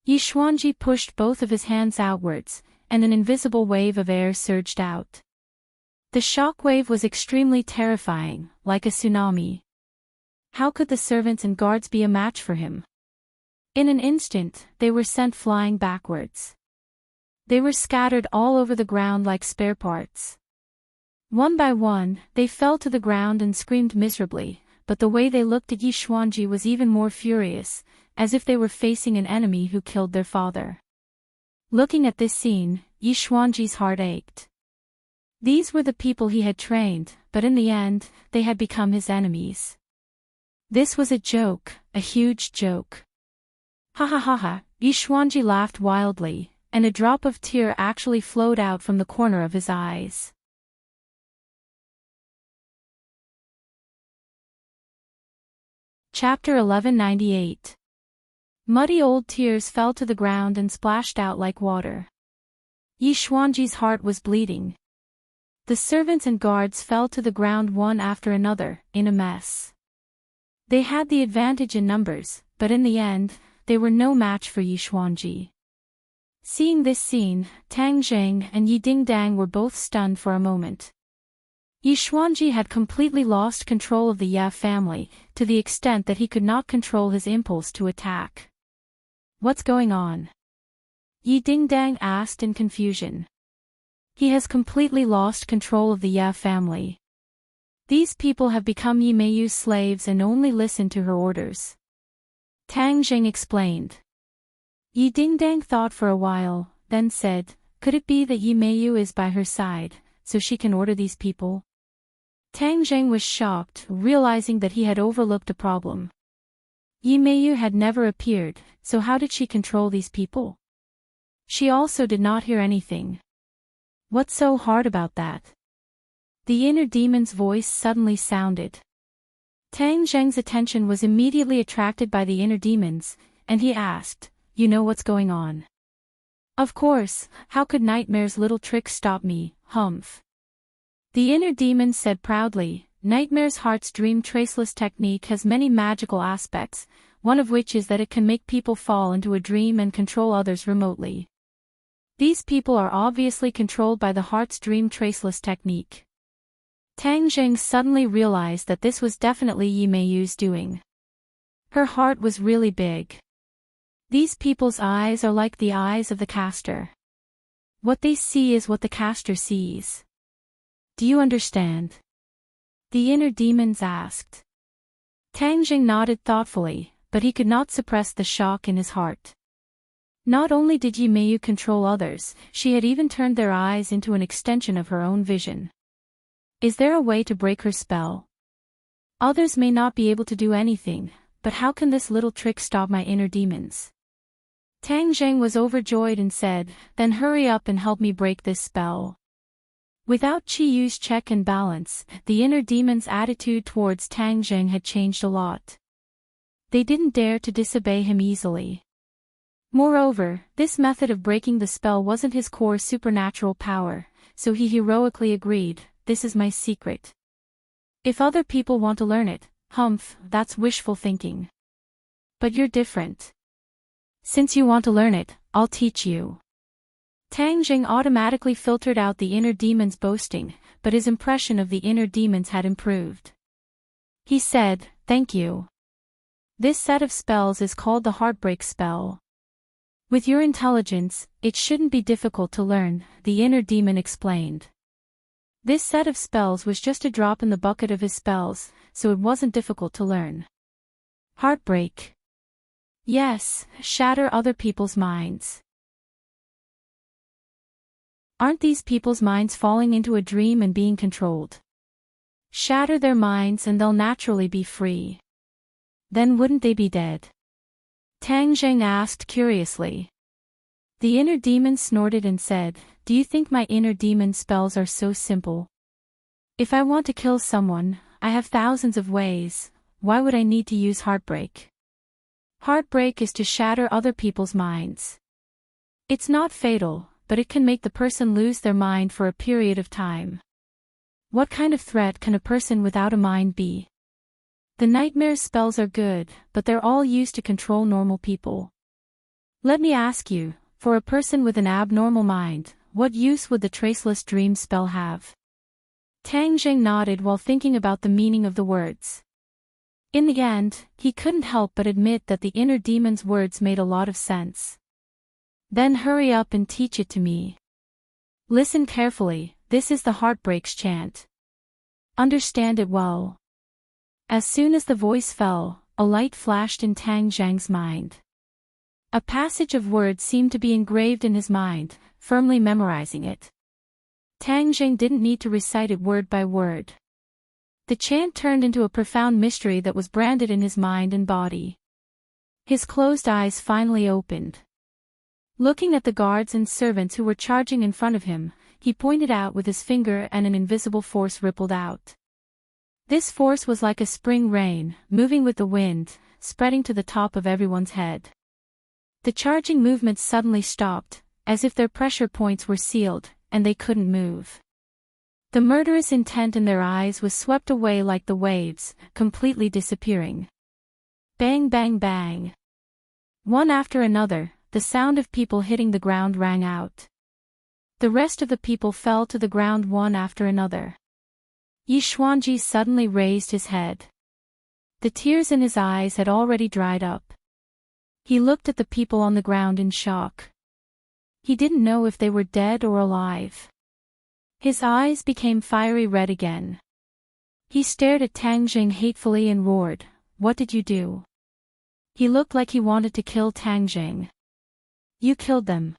Yi Xuanji pushed both of his hands outwards, and an invisible wave of air surged out. The shock wave was extremely terrifying, like a tsunami. How could the servants and guards be a match for him? In an instant, they were sent flying backwards. They were scattered all over the ground like spare parts. One by one, they fell to the ground and screamed miserably, but the way they looked at Yi Xuanji was even more furious, as if they were facing an enemy who killed their father. Looking at this scene, Yi Xuanji's heart ached. These were the people he had trained, but in the end, they had become his enemies. This was a joke, a huge joke. Ha ha ha ha, Yi Xuanji laughed wildly, and a drop of tear actually flowed out from the corner of his eyes. Chapter 1198. Muddy old tears fell to the ground and splashed out like water. Yi Xuanji's heart was bleeding. The servants and guards fell to the ground one after another, in a mess. They had the advantage in numbers, but in the end, they were no match for Yi Xuanji. Seeing this scene, Tang Zheng and Yi Dingdang were both stunned for a moment. Yi Xuanji had completely lost control of the Ya family, to the extent that he could not control his impulse to attack. "What's going on?" Yi Dingdang asked in confusion. He has completely lost control of the Ya family. These people have become Yi Meiyu's slaves and only listen to her orders. Tang Jing explained. Yi Dingdang thought for a while, then said, could it be that Yi Meiyu is by her side, so she can order these people? Tang Jing was shocked, realizing that he had overlooked a problem. Yi Meiyu had never appeared, so how did she control these people? She also did not hear anything. What's so hard about that? The inner demon's voice suddenly sounded. Tang Zheng's attention was immediately attracted by the inner demons, and he asked, you know what's going on? Of course, how could Nightmare's little trick stop me, humph? The inner demon said proudly, Nightmare's heart's dream traceless technique has many magical aspects, one of which is that it can make people fall into a dream and control others remotely. These people are obviously controlled by the heart's dream traceless technique. Tang Jing suddenly realized that this was definitely Yi Meiyu's doing. Her heart was really big. These people's eyes are like the eyes of the caster. What they see is what the caster sees. Do you understand? The inner demons asked. Tang Jing nodded thoughtfully, but he could not suppress the shock in his heart. Not only did Yi Meiyu control others, she had even turned their eyes into an extension of her own vision. Is there a way to break her spell? Others may not be able to do anything, but how can this little trick stop my inner demons? Tang Zheng was overjoyed and said, then hurry up and help me break this spell. Without Qi Yu's check and balance, the inner demon's attitude towards Tang Zheng had changed a lot. They didn't dare to disobey him easily. Moreover, this method of breaking the spell wasn't his core supernatural power, so he heroically agreed, this is my secret. If other people want to learn it, humph, that's wishful thinking. But you're different. Since you want to learn it, I'll teach you. Tang Jing automatically filtered out the inner demon's boasting, but his impression of the inner demons had improved. He said, thank you. This set of spells is called the Heartbreak spell. With your intelligence, it shouldn't be difficult to learn, the inner demon explained. This set of spells was just a drop in the bucket of his spells, so it wasn't difficult to learn. Heartbreak. Yes, shatter other people's minds. Aren't these people's minds falling into a dream and being controlled? Shatter their minds and they'll naturally be free. Then wouldn't they be dead? Tang Zheng asked curiously. The inner demon snorted and said, do you think my inner demon spells are so simple? If I want to kill someone, I have thousands of ways, why would I need to use heartbreak? Heartbreak is to shatter other people's minds. It's not fatal, but it can make the person lose their mind for a period of time. What kind of threat can a person without a mind be? The nightmare spells are good, but they're all used to control normal people. Let me ask you, for a person with an abnormal mind, what use would the traceless dream spell have? Tang Jing nodded while thinking about the meaning of the words. In the end, he couldn't help but admit that the inner demon's words made a lot of sense. Then hurry up and teach it to me. Listen carefully, this is the Heartbreak's chant. Understand it well. As soon as the voice fell, a light flashed in Tang Zheng's mind. A passage of words seemed to be engraved in his mind, firmly memorizing it. Tang Zheng didn't need to recite it word by word. The chant turned into a profound mystery that was branded in his mind and body. His closed eyes finally opened. Looking at the guards and servants who were charging in front of him, he pointed out with his finger and an invisible force rippled out. This force was like a spring rain, moving with the wind, spreading to the top of everyone's head. The charging movements suddenly stopped, as if their pressure points were sealed, and they couldn't move. The murderous intent in their eyes was swept away like the waves, completely disappearing. Bang bang bang. One after another, the sound of people hitting the ground rang out. The rest of the people fell to the ground one after another. Yi Xuanji suddenly raised his head. The tears in his eyes had already dried up. He looked at the people on the ground in shock. He didn't know if they were dead or alive. His eyes became fiery red again. He stared at Tang Jing hatefully and roared, "What did you do?" He looked like he wanted to kill Tang Jing. "You killed them.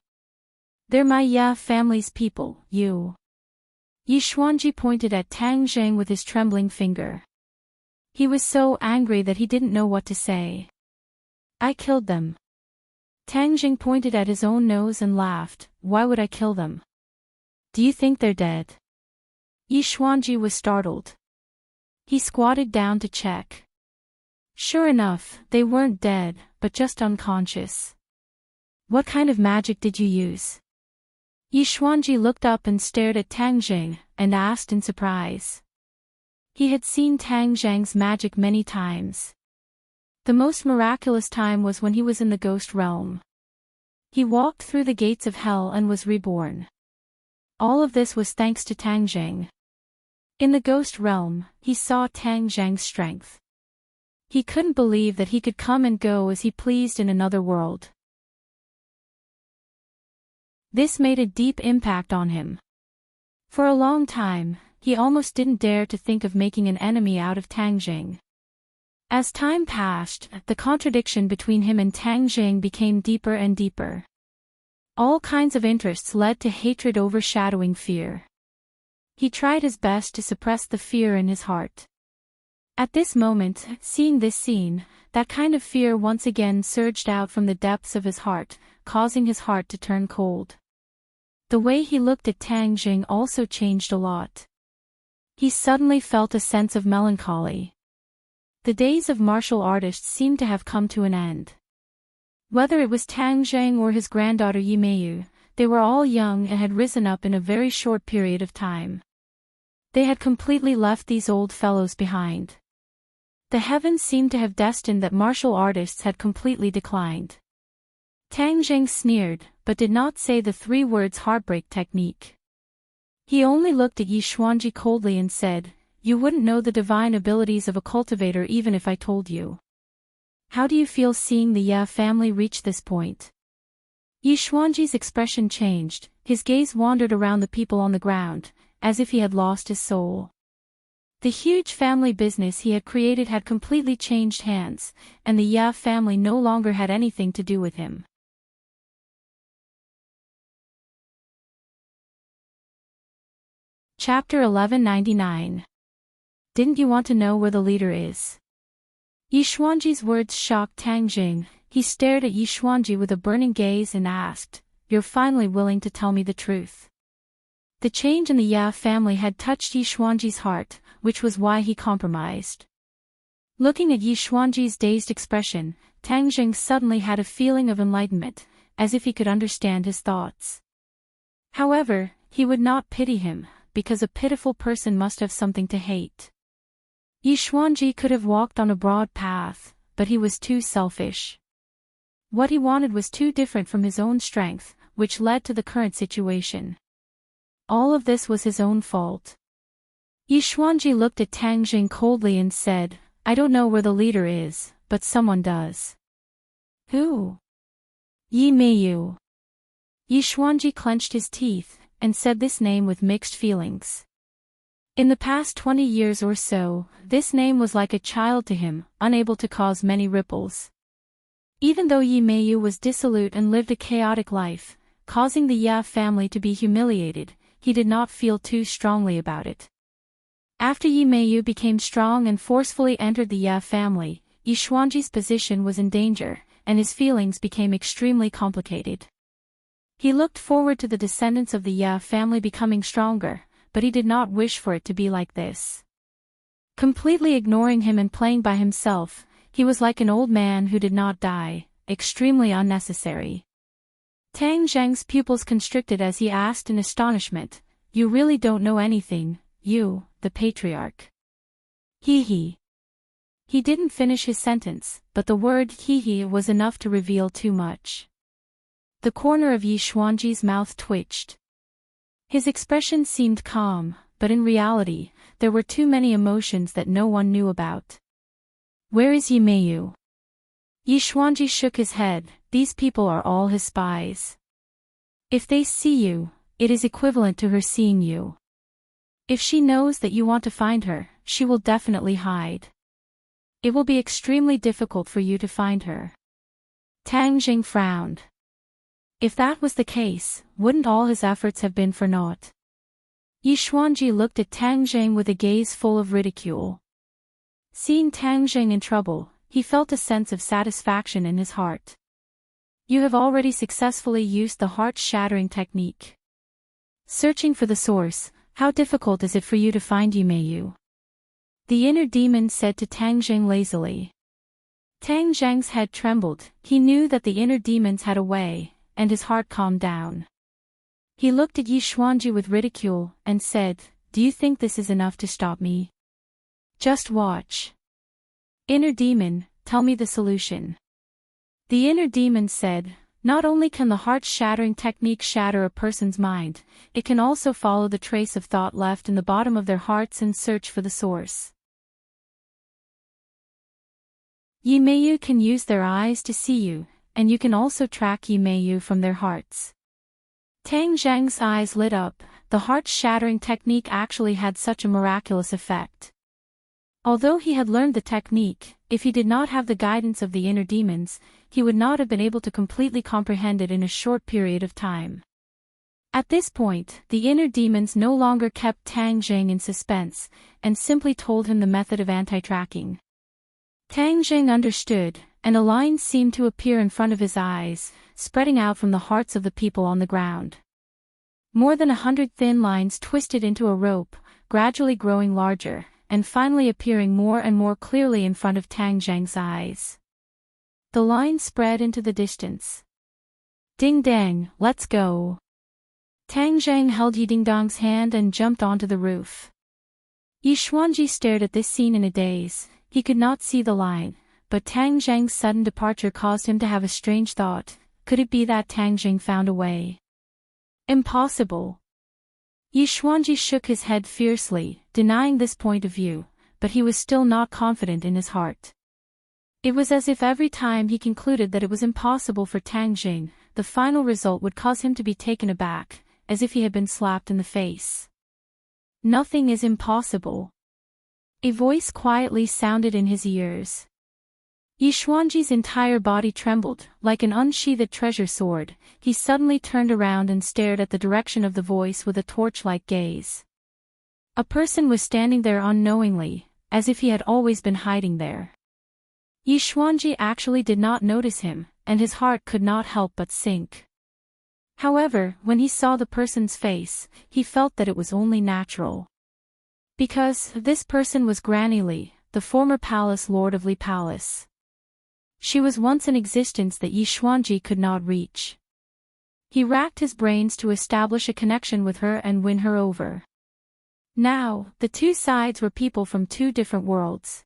They're my family's people, you." Yi Xuanji pointed at Tang Jing with his trembling finger. He was so angry that he didn't know what to say. "I killed them." Tang Jing pointed at his own nose and laughed, "Why would I kill them? Do you think they're dead?" Yi Xuanji was startled. He squatted down to check. Sure enough, they weren't dead, but just unconscious. "What kind of magic did you use?" Yi Xuanji looked up and stared at Tang Jing, and asked in surprise. He had seen Tang Jing's magic many times. The most miraculous time was when he was in the ghost realm. He walked through the gates of hell and was reborn. All of this was thanks to Tang Jing. In the ghost realm, he saw Tang Jing's strength. He couldn't believe that he could come and go as he pleased in another world. This made a deep impact on him. For a long time, he almost didn't dare to think of making an enemy out of Tang Jing. As time passed, the contradiction between him and Tang Jing became deeper and deeper. All kinds of interests led to hatred overshadowing fear. He tried his best to suppress the fear in his heart. At this moment, seeing this scene, that kind of fear once again surged out from the depths of his heart, causing his heart to turn cold. The way he looked at Tang Jing also changed a lot. He suddenly felt a sense of melancholy. The days of martial artists seemed to have come to an end. Whether it was Tang Jing or his granddaughter Yi Meiyu, they were all young and had risen up in a very short period of time. They had completely left these old fellows behind. The heavens seemed to have destined that martial artists had completely declined. Tang Jing sneered, but did not say the 3 words heartbreak technique. He only looked at Yi Xuanji coldly and said, "You wouldn't know the divine abilities of a cultivator even if I told you. How do you feel seeing the family reach this point?" Yi Xuanji's expression changed, his gaze wandered around the people on the ground, as if he had lost his soul. The huge family business he had created had completely changed hands, and the family no longer had anything to do with him. Chapter 1199. Didn't you want to know where the leader is? Yi Xuanji's words shocked Tang Jing. He stared at Yi Xuanji with a burning gaze and asked, "You're finally willing to tell me the truth?" The change in the family had touched Yi Xuanji's heart, which was why he compromised. Looking at Yi Xuanji's dazed expression, Tang Jing suddenly had a feeling of enlightenment, as if he could understand his thoughts. However, he would not pity him, because a pitiful person must have something to hate. Yi Xuanji could have walked on a broad path, but he was too selfish. What he wanted was too different from his own strength, which led to the current situation. All of this was his own fault. Yi Xuanji looked at Tang Jing coldly and said, "I don't know where the leader is, but someone does." "Who?" "Yi Meiyu." Yi Xuanji clenched his teeth, and said this name with mixed feelings. In the past 20 years or so, this name was like a child to him, unable to cause many ripples. Even though Yi Meiyu was dissolute and lived a chaotic life, causing the family to be humiliated, he did not feel too strongly about it. After Yi Meiyu became strong and forcefully entered the family, Yi Xuanji's position was in danger, and his feelings became extremely complicated. He looked forward to the descendants of the family becoming stronger, but he did not wish for it to be like this. Completely ignoring him and playing by himself, he was like an old man who did not die, extremely unnecessary. Tang Jing's pupils constricted as he asked in astonishment, "You really don't know anything, you, the patriarch?" He didn't finish his sentence, but the word he was enough to reveal too much. The corner of Yi Xuanji's mouth twitched. His expression seemed calm, but in reality, there were too many emotions that no one knew about. "Where is Yi Meiyu?" Yi Xuanji shook his head. "These people are all his spies. If they see you, it is equivalent to her seeing you." If she knows that you want to find her, she will definitely hide. It will be extremely difficult for you to find her. Tang Jing frowned. If that was the case, wouldn't all his efforts have been for naught? Yi Xuanji looked at Tang Jing with a gaze full of ridicule. Seeing Tang Jing in trouble, he felt a sense of satisfaction in his heart. You have already successfully used the heart-shattering technique. Searching for the source, how difficult is it for you to find Yimeyu? The inner demon said to Tang Jing lazily. Tang Jing's head trembled. He knew that the inner demons had a way, and his heart calmed down. He looked at Yi Xuanji with ridicule, and said, "Do you think this is enough to stop me? Just watch. Inner demon, tell me the solution." The inner demon said, "Not only can the heart-shattering technique shatter a person's mind, it can also follow the trace of thought left in the bottom of their hearts and search for the source. Yimeyu can use their eyes to see you, and you can also track Yimeyu from their hearts." Tang Zheng's eyes lit up. The heart-shattering technique actually had such a miraculous effect. Although he had learned the technique, if he did not have the guidance of the inner demons, he would not have been able to completely comprehend it in a short period of time. At this point, the inner demons no longer kept Tang Jing in suspense, and simply told him the method of anti-tracking. Tang Jing understood, and a line seemed to appear in front of his eyes, spreading out from the hearts of the people on the ground. More than 100 thin lines twisted into a rope, gradually growing larger, and finally appearing more and more clearly in front of Tang Jing's eyes. The line spread into the distance. "Ding dang, let's go." Tang Jing held Yi Dingdong's hand and jumped onto the roof. Yi Xuanji stared at this scene in a daze. He could not see the line, but Tang Jing's sudden departure caused him to have a strange thought. Could it be that Tang Jing found a way? Impossible. Yi Xuanji shook his head fiercely, denying this point of view, but he was still not confident in his heart. It was as if every time he concluded that it was impossible for Tang Jing, the final result would cause him to be taken aback, as if he had been slapped in the face. "Nothing is impossible." A voice quietly sounded in his ears. Yi Xuanji's entire body trembled, like an unsheathed treasure sword. He suddenly turned around and stared at the direction of the voice with a torch-like gaze. A person was standing there unknowingly, as if he had always been hiding there. Yi Xuanji actually did not notice him, and his heart could not help but sink. However, when he saw the person's face, he felt that it was only natural. Because this person was Granny Li, the former palace lord of Li Palace. She was once in existence that Yi Xuanji could not reach. He racked his brains to establish a connection with her and win her over. Now, the two sides were people from two different worlds.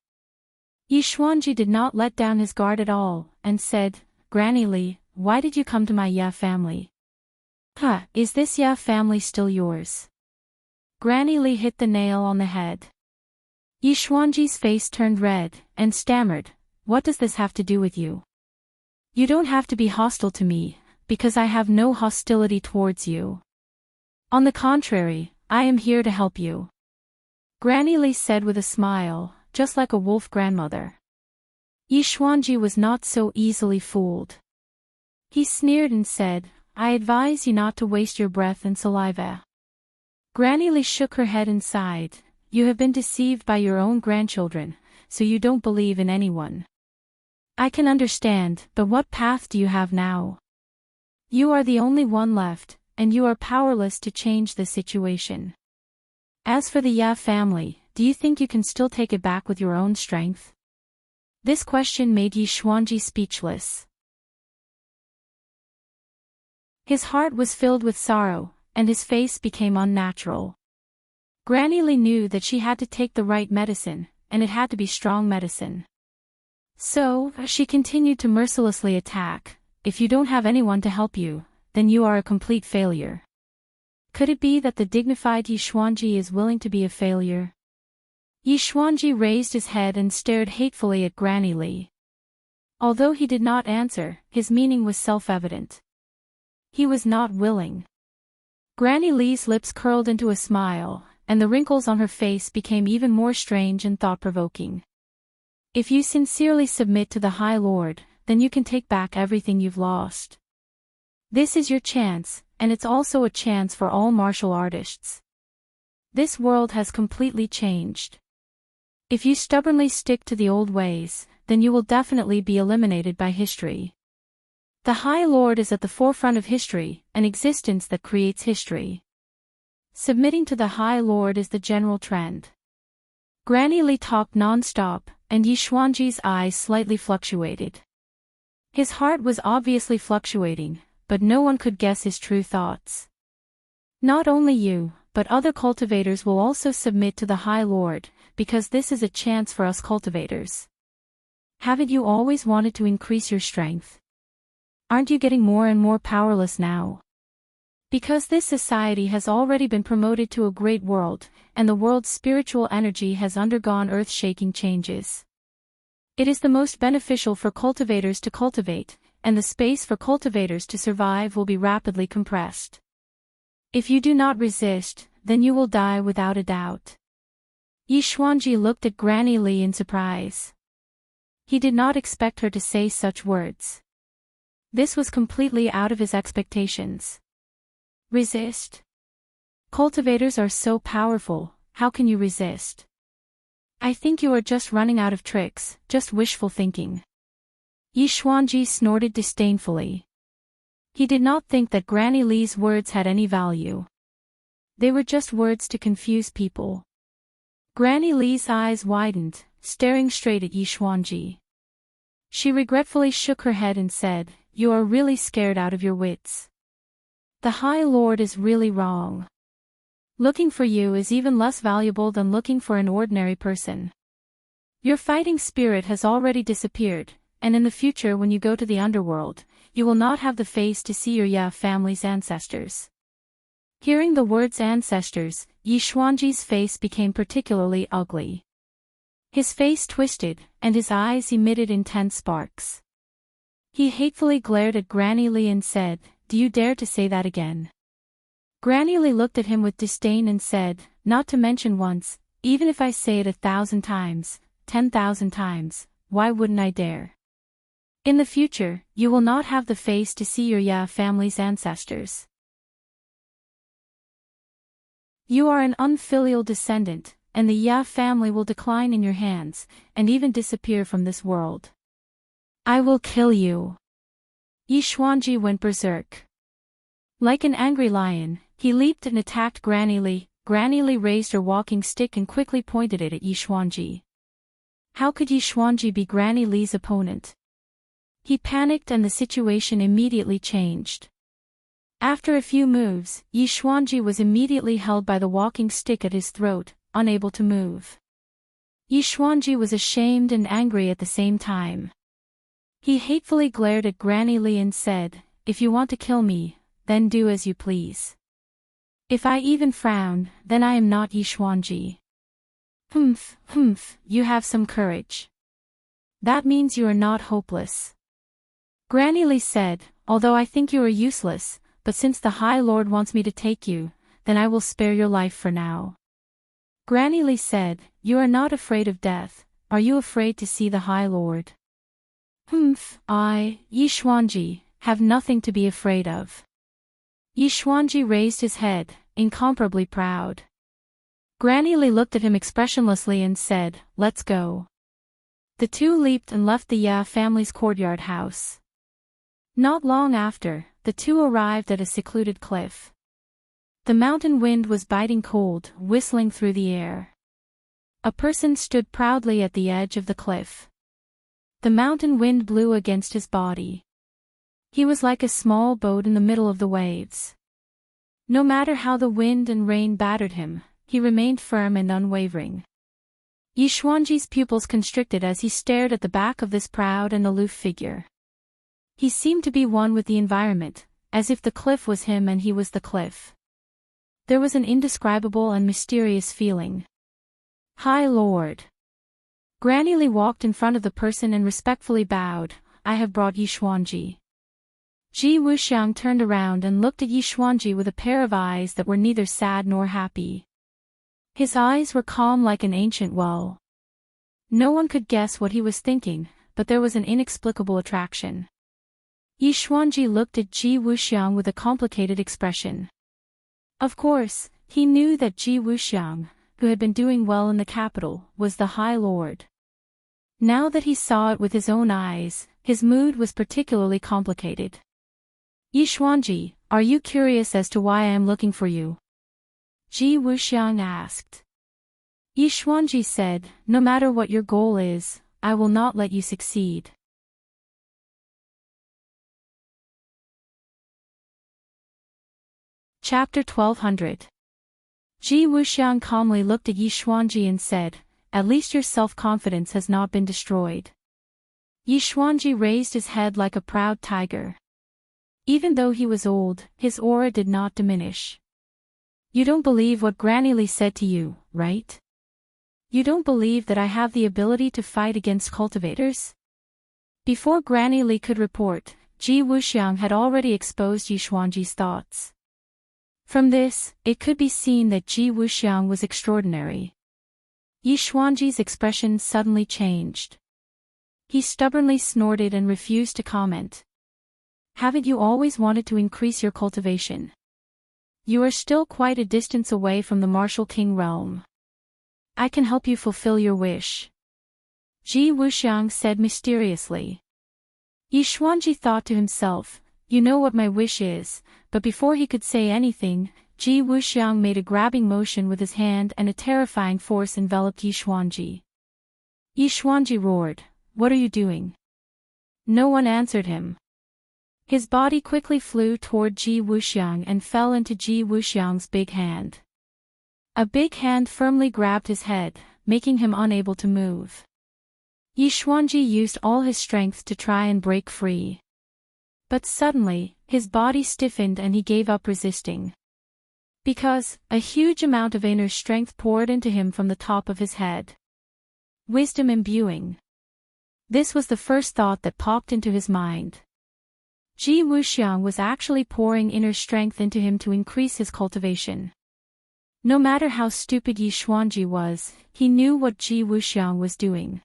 Yi Xuanji did not let down his guard at all, and said, "Granny Li, why did you come to my Ye family? Is this Ye family still yours?" Granny Li hit the nail on the head. Yi Xuanji's face turned red, and stammered, "What does this have to do with you? You don't have to be hostile to me, because I have no hostility towards you. On the contrary, I am here to help you." Granny Li said with a smile, just like a wolf grandmother. Yi Xuanji was not so easily fooled. He sneered and said, "I advise you not to waste your breath and saliva." Granny Li shook her head and sighed. "You have been deceived by your own grandchildren, so you don't believe in anyone. I can understand, but what path do you have now? You are the only one left, and you are powerless to change the situation. As for the Ye family, do you think you can still take it back with your own strength?" This question made Yi Xuanji speechless. His heart was filled with sorrow, and his face became unnatural. Granny Li knew that she had to take the right medicine, and it had to be strong medicine. So, she continued to mercilessly attack. "If you don't have anyone to help you, then you are a complete failure." Could it be that the dignified Yi Xuanji is willing to be a failure? Yi Xuanji raised his head and stared hatefully at Granny Li. Although he did not answer, his meaning was self-evident. He was not willing. Granny Li's lips curled into a smile, and the wrinkles on her face became even more strange and thought-provoking. If you sincerely submit to the High Lord, then you can take back everything you've lost. This is your chance, and it's also a chance for all martial artists. This world has completely changed. If you stubbornly stick to the old ways, then you will definitely be eliminated by history. The High Lord is at the forefront of history, an existence that creates history. Submitting to the High Lord is the general trend. Granny Li talked non-stop, and Yi Xuanji's eyes slightly fluctuated. His heart was obviously fluctuating, but no one could guess his true thoughts. Not only you, but other cultivators will also submit to the High Lord, because this is a chance for us cultivators. Haven't you always wanted to increase your strength? Aren't you getting more and more powerless now? Because this society has already been promoted to a great world, and the world's spiritual energy has undergone earth-shaking changes. It is the most beneficial for cultivators to cultivate, and the space for cultivators to survive will be rapidly compressed. If you do not resist, then you will die without a doubt. Yi Xuanji looked at Granny Li in surprise. He did not expect her to say such words. This was completely out of his expectations. Resist? Cultivators are so powerful, how can you resist? I think you are just running out of tricks, just wishful thinking. Yi Xuanji snorted disdainfully. He did not think that Granny Li's words had any value. They were just words to confuse people. Granny Li's eyes widened, staring straight at Yi Xuanji. She regretfully shook her head and said, "You are really scared out of your wits. The High Lord is really wrong. Looking for you is even less valuable than looking for an ordinary person. Your fighting spirit has already disappeared, and in the future when you go to the underworld, you will not have the face to see your Ya family's ancestors." Hearing the words ancestors, Yi Xuanji's face became particularly ugly. His face twisted, and his eyes emitted intense sparks. He hatefully glared at Granny Li and said, "Do you dare to say that again?" Granny Li looked at him with disdain and said, "Not to mention once, even if I say it 1,000 times, 10,000 times, why wouldn't I dare? In the future, you will not have the face to see your Ya family's ancestors. You are an unfilial descendant, and the Ya family will decline in your hands, and even disappear from this world. I will kill you." Yi Xuanji went berserk. Like an angry lion, he leaped and attacked Granny Li. Granny Li raised her walking stick and quickly pointed it at Yi Xuanji. How could Yi Xuanji be Granny Li's opponent? He panicked and the situation immediately changed. After a few moves, Yi Xuanji was immediately held by the walking stick at his throat, unable to move. Yi Xuanji was ashamed and angry at the same time. He hatefully glared at Granny Li and said, "If you want to kill me, then do as you please. If I even frown, then I am not Yi Xuanji." Humph, you have some courage. That means you are not hopeless. Granny Li said, "Although I think you are useless, but since the High Lord wants me to take you, then I will spare your life for now." Granny Li said, "You are not afraid of death, are you afraid to see the High Lord?" I, Yi Xuanji, have nothing to be afraid of." Yi Xuanji raised his head, incomparably proud. Granny Li looked at him expressionlessly and said, "Let's go." The two leaped and left the Ya family's courtyard house. Not long after, the two arrived at a secluded cliff. The mountain wind was biting cold, whistling through the air. A person stood proudly at the edge of the cliff. The mountain wind blew against his body. He was like a small boat in the middle of the waves. No matter how the wind and rain battered him, he remained firm and unwavering. Yi Xuanji's pupils constricted as he stared at the back of this proud and aloof figure. He seemed to be one with the environment, as if the cliff was him and he was the cliff. There was an indescribable and mysterious feeling. High Lord. Granny Li walked in front of the person and respectfully bowed, "I have brought Yi Xuanji." Ji Wuxiang turned around and looked at Yi Xuanji with a pair of eyes that were neither sad nor happy. His eyes were calm like an ancient well. No one could guess what he was thinking, but there was an inexplicable attraction. Yi Xuanji looked at Ji Wuxiang with a complicated expression. Of course, he knew that Ji Wuxiang, who had been doing well in the capital, was the High Lord. Now that he saw it with his own eyes, his mood was particularly complicated. Yi Xuanji, are you curious as to why I am looking for you? Ji Wuxiang asked. Yi Xuanji said, no matter what your goal is, I will not let you succeed. Chapter 1200. Ji Wuxiang calmly looked at Yi Xuanji and said, at least your self-confidence has not been destroyed. Yi Xuanji raised his head like a proud tiger. Even though he was old, his aura did not diminish. You don't believe what Granny Li said to you, right? You don't believe that I have the ability to fight against cultivators? Before Granny Li could report, Ji Wuxiang had already exposed Yi Xuanji's thoughts. From this, it could be seen that Ji Wuxiang was extraordinary. Yi Xuanji's expression suddenly changed. He stubbornly snorted and refused to comment. Haven't you always wanted to increase your cultivation? You are still quite a distance away from the martial king realm. I can help you fulfill your wish. Ji Wuxiang said mysteriously. Yi Xuanji thought to himself, you know what my wish is, but before he could say anything, Ji Wuxiang made a grabbing motion with his hand and a terrifying force enveloped Yi Xuanji. Yi Xuanji roared, what are you doing? No one answered him. His body quickly flew toward Ji Wuxiang and fell into Ji Wuxiang's big hand. A big hand firmly grabbed his head, making him unable to move. Yi Xuanji used all his strength to try and break free. But suddenly, his body stiffened and he gave up resisting. Because, a huge amount of inner strength poured into him from the top of his head. Wisdom imbuing. This was the first thought that popped into his mind. Ji Wuxiang was actually pouring inner strength into him to increase his cultivation. No matter how stupid Yi Xuanji was, he knew what Ji Wuxiang was doing.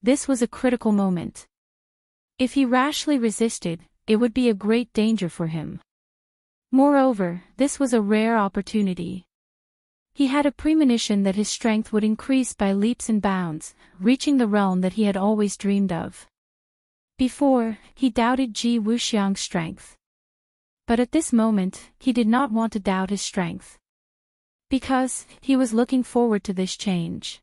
This was a critical moment. If he rashly resisted, it would be a great danger for him. Moreover, this was a rare opportunity. He had a premonition that his strength would increase by leaps and bounds, reaching the realm that he had always dreamed of. Before, he doubted Ji Wuxiang's strength. But at this moment, he did not want to doubt his strength. Because, he was looking forward to this change.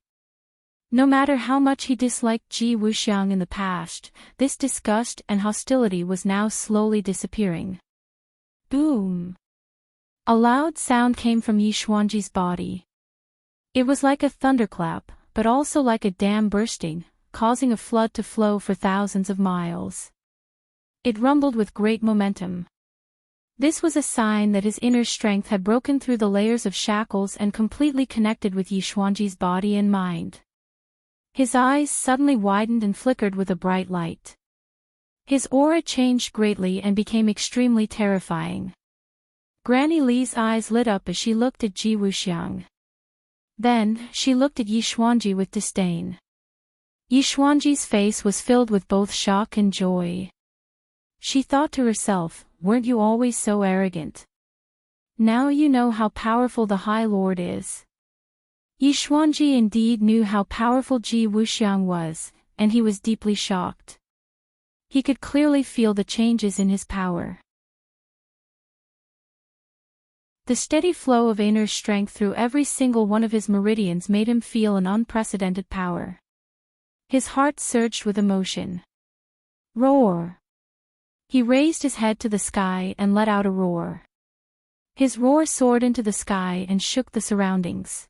No matter how much he disliked Ji Wuxiang in the past, this disgust and hostility was now slowly disappearing. Boom! A loud sound came from Yi Xuanji's body. It was like a thunderclap, but also like a dam bursting, causing a flood to flow for thousands of miles. It rumbled with great momentum. This was a sign that his inner strength had broken through the layers of shackles and completely connected with Yi Xuanji's body and mind. His eyes suddenly widened and flickered with a bright light. His aura changed greatly and became extremely terrifying. Granny Li's eyes lit up as she looked at Ji Wuxiang. Then, she looked at Yi Xuanji with disdain. Yi Xuanji's face was filled with both shock and joy. She thought to herself, weren't you always so arrogant? Now you know how powerful the High Lord is. Yi Xuanji indeed knew how powerful Ji Wuxiang was, and he was deeply shocked. He could clearly feel the changes in his power. The steady flow of inner strength through every single one of his meridians made him feel an unprecedented power. His heart surged with emotion. Roar! He raised his head to the sky and let out a roar. His roar soared into the sky and shook the surroundings.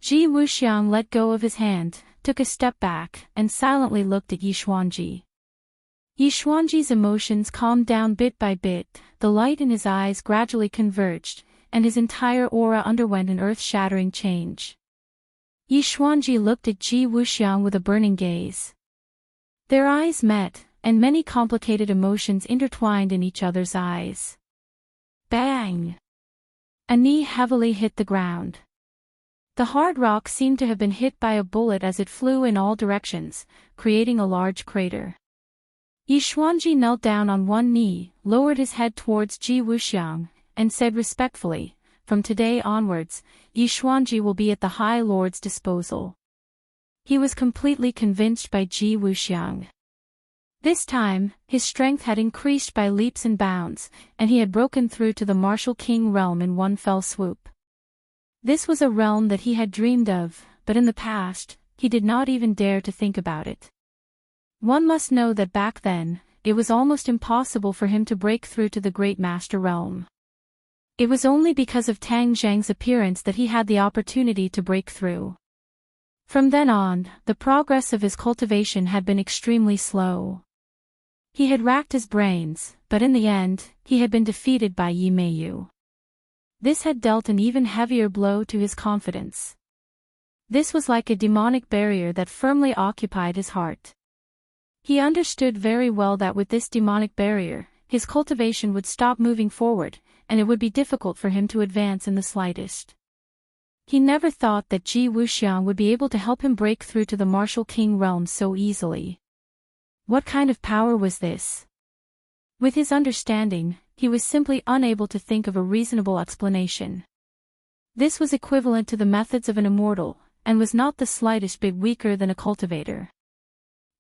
Ji Wuxiang let go of his hand, took a step back, and silently looked at Yi Xuanji. Yi Xuanji's emotions calmed down bit by bit, the light in his eyes gradually converged, and his entire aura underwent an earth-shattering change. Yi Xuanji looked at Ji Wuxiang with a burning gaze. Their eyes met, and many complicated emotions intertwined in each other's eyes. Bang! A knee heavily hit the ground. The hard rock seemed to have been hit by a bullet as it flew in all directions, creating a large crater. Yi Xuanji knelt down on one knee, lowered his head towards Ji Wuxiang, and said respectfully, "From today onwards, Yi Xuanji will be at the High Lord's disposal." He was completely convinced by Ji Wuxiang. This time, his strength had increased by leaps and bounds, and he had broken through to the martial king realm in one fell swoop. This was a realm that he had dreamed of, but in the past, he did not even dare to think about it. One must know that back then, it was almost impossible for him to break through to the Great Master Realm. It was only because of Tang Zhang's appearance that he had the opportunity to break through. From then on, the progress of his cultivation had been extremely slow. He had racked his brains, but in the end, he had been defeated by Yi Meiyu. This had dealt an even heavier blow to his confidence. This was like a demonic barrier that firmly occupied his heart. He understood very well that with this demonic barrier, his cultivation would stop moving forward, and it would be difficult for him to advance in the slightest. He never thought that Ji Wuxiang would be able to help him break through to the martial king realm so easily. What kind of power was this? With his understanding, he was simply unable to think of a reasonable explanation. This was equivalent to the methods of an immortal, and was not the slightest bit weaker than a cultivator.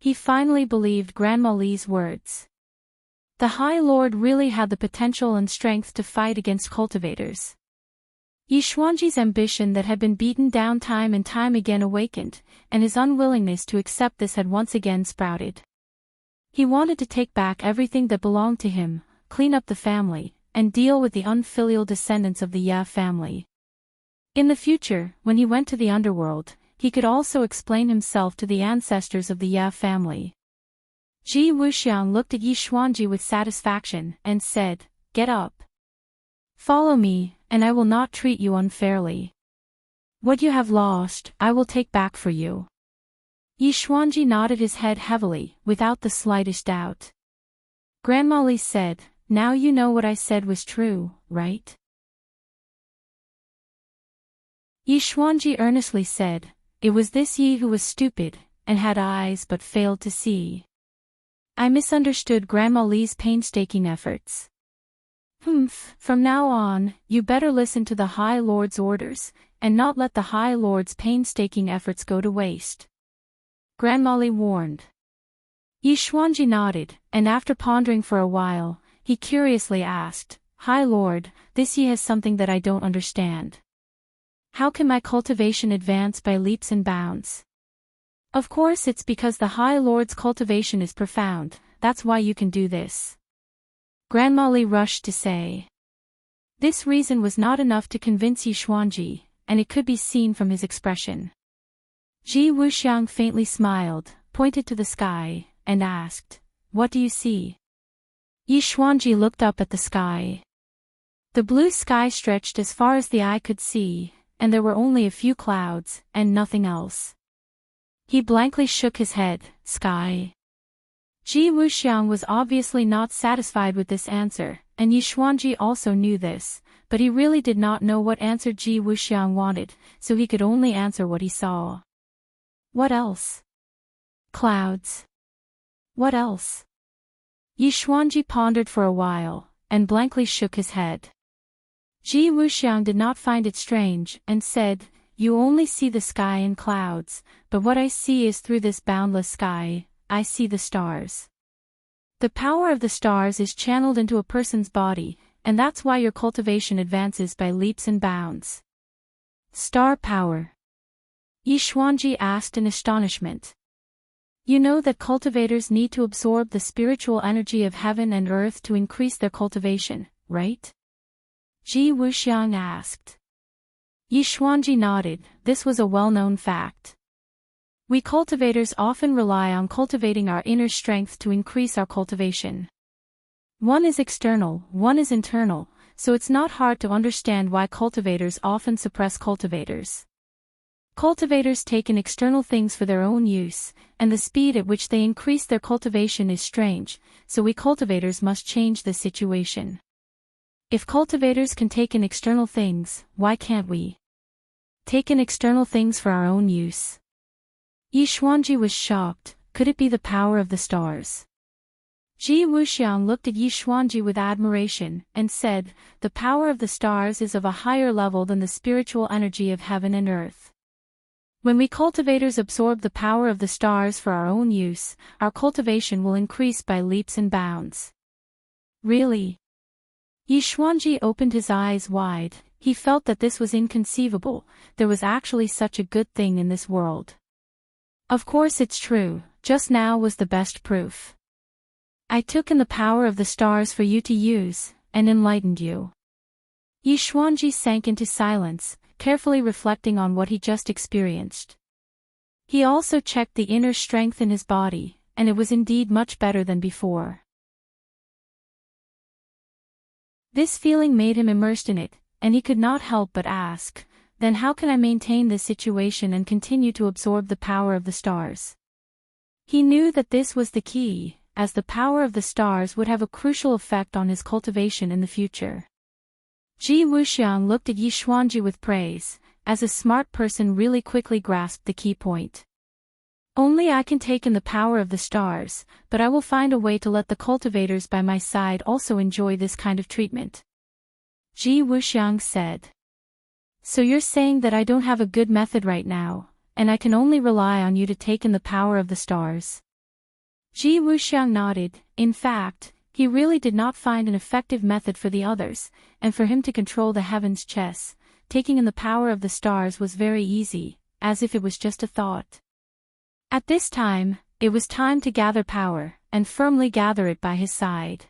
He finally believed Grandma Li's words. The High Lord really had the potential and strength to fight against cultivators. Yi Xuanji's ambition that had been beaten down time and time again awakened, and his unwillingness to accept this had once again sprouted. He wanted to take back everything that belonged to him, clean up the family, and deal with the unfilial descendants of the Ye family. In the future, when he went to the underworld, he could also explain himself to the ancestors of the Ye family. Ji Wuxiang looked at Yi Xuanji with satisfaction and said, "Get up. Follow me, and I will not treat you unfairly. What you have lost, I will take back for you." Yi Xuanji nodded his head heavily, without the slightest doubt. Grandma Li said, "Now you know what I said was true, right?" Yi Xuanji earnestly said, "It was this Yi who was stupid, and had eyes but failed to see. I misunderstood Grandma Li's painstaking efforts. From now on, you better listen to the High Lord's orders, and not let the High Lord's painstaking efforts go to waste," Grandma Li warned. Yi Xuanji nodded, and after pondering for a while, he curiously asked, "High Lord, this Yi has something that I don't understand. How can my cultivation advance by leaps and bounds?" "Of course it's because the High Lord's cultivation is profound, that's why you can do this," Grandma Li rushed to say. This reason was not enough to convince Yi Xuanji, and it could be seen from his expression. Ji Wuxiang faintly smiled, pointed to the sky, and asked, "What do you see?" Yi Xuanji looked up at the sky. The blue sky stretched as far as the eye could see, and there were only a few clouds, and nothing else. He blankly shook his head. "Sky." Ji Wuxiang was obviously not satisfied with this answer, and Yi Xuanji also knew this, but he really did not know what answer Ji Wuxiang wanted, so he could only answer what he saw. "What else?" "Clouds." "What else?" Yi Xuanji pondered for a while, and blankly shook his head. Ji Wuxiang did not find it strange, and said, "You only see the sky and clouds, but what I see is through this boundless sky, I see the stars. The power of the stars is channeled into a person's body, and that's why your cultivation advances by leaps and bounds." "Star power?" Yi Xuanji asked in astonishment. "You know that cultivators need to absorb the spiritual energy of heaven and earth to increase their cultivation, right?" Ji Wuxiang asked. Yi Xuanji nodded. This was a well-known fact. We cultivators often rely on cultivating our inner strength to increase our cultivation. One is external, one is internal, so it's not hard to understand why cultivators often suppress cultivators. Cultivators take in external things for their own use, and the speed at which they increase their cultivation is strange, so we cultivators must change the situation. If cultivators can take in external things, why can't we? taken external things for our own use. Yi Xuanji was shocked. Could it be the power of the stars? Ji Wuxiang looked at Yi Xuanji with admiration, and said, "The power of the stars is of a higher level than the spiritual energy of heaven and earth. When we cultivators absorb the power of the stars for our own use, our cultivation will increase by leaps and bounds." Really? Yi Xuanji opened his eyes wide. He felt that this was inconceivable. There was actually such a good thing in this world. Of course it's true, just now was the best proof. I took in the power of the stars for you to use, and enlightened you. Yi Xuanji sank into silence, carefully reflecting on what he just experienced. He also checked the inner strength in his body, and it was indeed much better than before. This feeling made him immersed in it, and he could not help but ask, "Then how can I maintain this situation and continue to absorb the power of the stars?" He knew that this was the key, as the power of the stars would have a crucial effect on his cultivation in the future. Ji Wuxiang looked at Yi Xuanji with praise, as a smart person really quickly grasped the key point. "Only I can take in the power of the stars, but I will find a way to let the cultivators by my side also enjoy this kind of treatment," Ji Wuxiang said. "So you're saying that I don't have a good method right now, and I can only rely on you to take in the power of the stars?" Ji Wuxiang nodded. In fact, he really did not find an effective method for the others, and for him to control the heavens chess, taking in the power of the stars was very easy, as if it was just a thought. At this time, it was time to gather power, and firmly gather it by his side.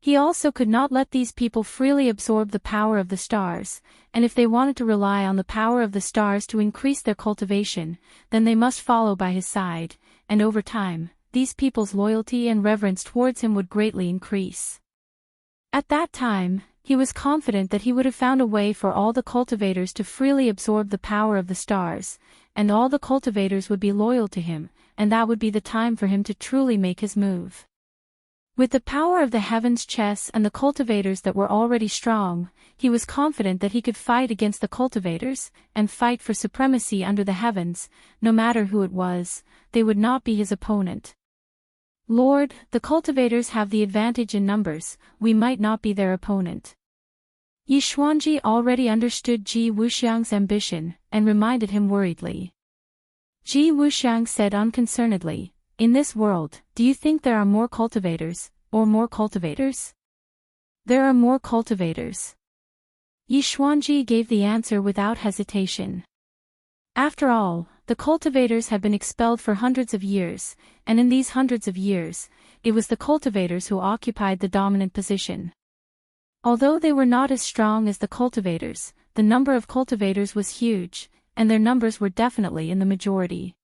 He also could not let these people freely absorb the power of the stars, and if they wanted to rely on the power of the stars to increase their cultivation, then they must follow by his side, and over time, these people's loyalty and reverence towards him would greatly increase. At that time, he was confident that he would have found a way for all the cultivators to freely absorb the power of the stars, and all the cultivators would be loyal to him, and that would be the time for him to truly make his move. With the power of the heavens chess and the cultivators that were already strong, he was confident that he could fight against the cultivators, and fight for supremacy under the heavens. No matter who it was, they would not be his opponent. "Lord, the cultivators have the advantage in numbers, we might not be their opponent." Yi Xuanji already understood Ji Wuxiang's ambition, and reminded him worriedly. Ji Wuxiang said unconcernedly, "In this world, do you think there are more cultivators, or more cultivators?" "There are more cultivators." Yi Xuanji gave the answer without hesitation. After all, the cultivators had been expelled for hundreds of years, and in these hundreds of years, it was the cultivators who occupied the dominant position. Although they were not as strong as the cultivators, the number of cultivators was huge, and their numbers were definitely in the majority.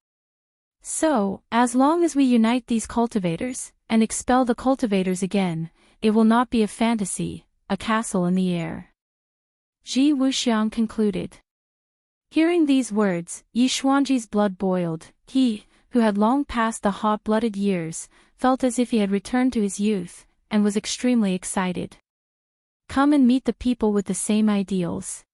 So, as long as we unite these cultivators, and expel the cultivators again, it will not be a fantasy, a castle in the air," Ji Wuxiang concluded. Hearing these words, Yi Xuanji's blood boiled. He, who had long passed the hot-blooded years, felt as if he had returned to his youth, and was extremely excited. "Come and meet the people with the same ideals."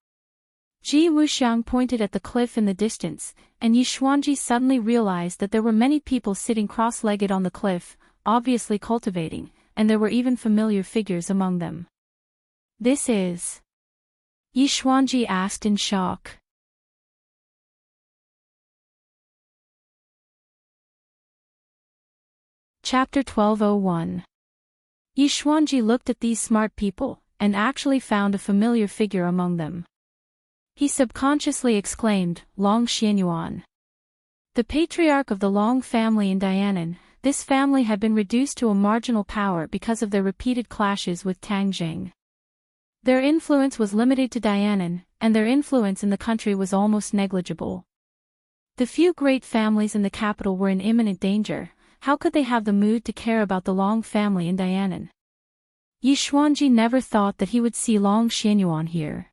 Ji Wuxiang pointed at the cliff in the distance, and Yi Xuanji suddenly realized that there were many people sitting cross-legged on the cliff, obviously cultivating, and there were even familiar figures among them. "This is..." Yi Xuanji asked in shock. Chapter 12:01. Yi Xuanji looked at these smart people, and actually found a familiar figure among them. He subconsciously exclaimed, "Long Xianyuan." The patriarch of the Long family in Dianan, this family had been reduced to a marginal power because of their repeated clashes with Tangjing. Their influence was limited to Dianan, and their influence in the country was almost negligible. The few great families in the capital were in imminent danger. How could they have the mood to care about the Long family in Dianan? Yi Xuanji never thought that he would see Long Xianyuan here.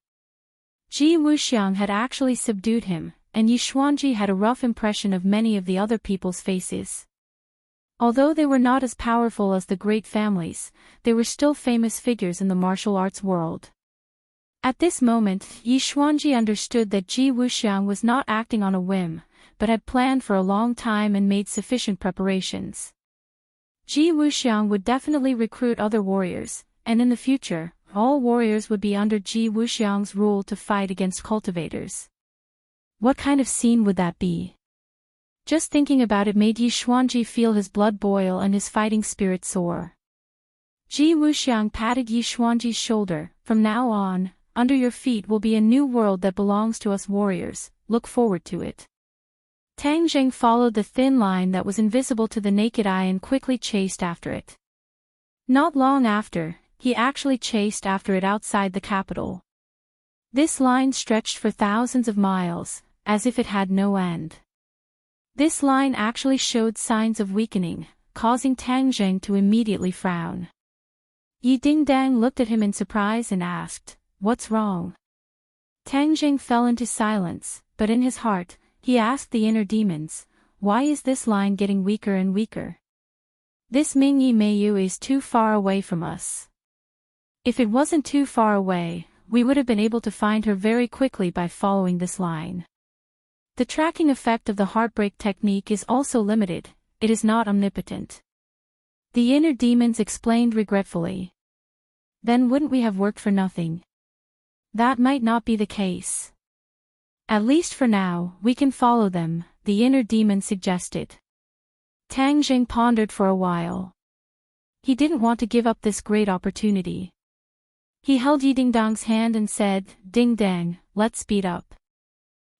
Ji Wuxiang had actually subdued him, and Yi Xuanji had a rough impression of many of the other people's faces. Although they were not as powerful as the great families, they were still famous figures in the martial arts world. At this moment, Yi Xuanji understood that Ji Wuxiang was not acting on a whim, but had planned for a long time and made sufficient preparations. Ji Wuxiang would definitely recruit other warriors, and in the future, all warriors would be under Ji Wuxiang's rule to fight against cultivators. What kind of scene would that be? Just thinking about it made Yi Xuanji feel his blood boil and his fighting spirit soar. Ji Wuxiang patted Yi Xuanji's shoulder. From now on, under your feet will be a new world that belongs to us warriors, look forward to it. Tang Zheng followed the thin line that was invisible to the naked eye and quickly chased after it. Not long after, he actually chased after it outside the capital. This line stretched for thousands of miles, as if it had no end. This line actually showed signs of weakening, causing Tang Zheng to immediately frown. Yi Dingdang looked at him in surprise and asked, "What's wrong?" Tang Zheng fell into silence, but in his heart, he asked the inner demons, "Why is this line getting weaker and weaker? This Mingyi Meiyu is too far away from us. If it wasn't too far away, we would have been able to find her very quickly by following this line." The tracking effect of the heartbreak technique is also limited, it is not omnipotent. The inner demons explained regretfully. Then wouldn't we have worked for nothing? That might not be the case. At least for now, we can follow them, the inner demon suggested. Tang Zheng pondered for a while. He didn't want to give up this great opportunity. He held Yi Dingdang's hand and said, "Ding Dang, let's speed up."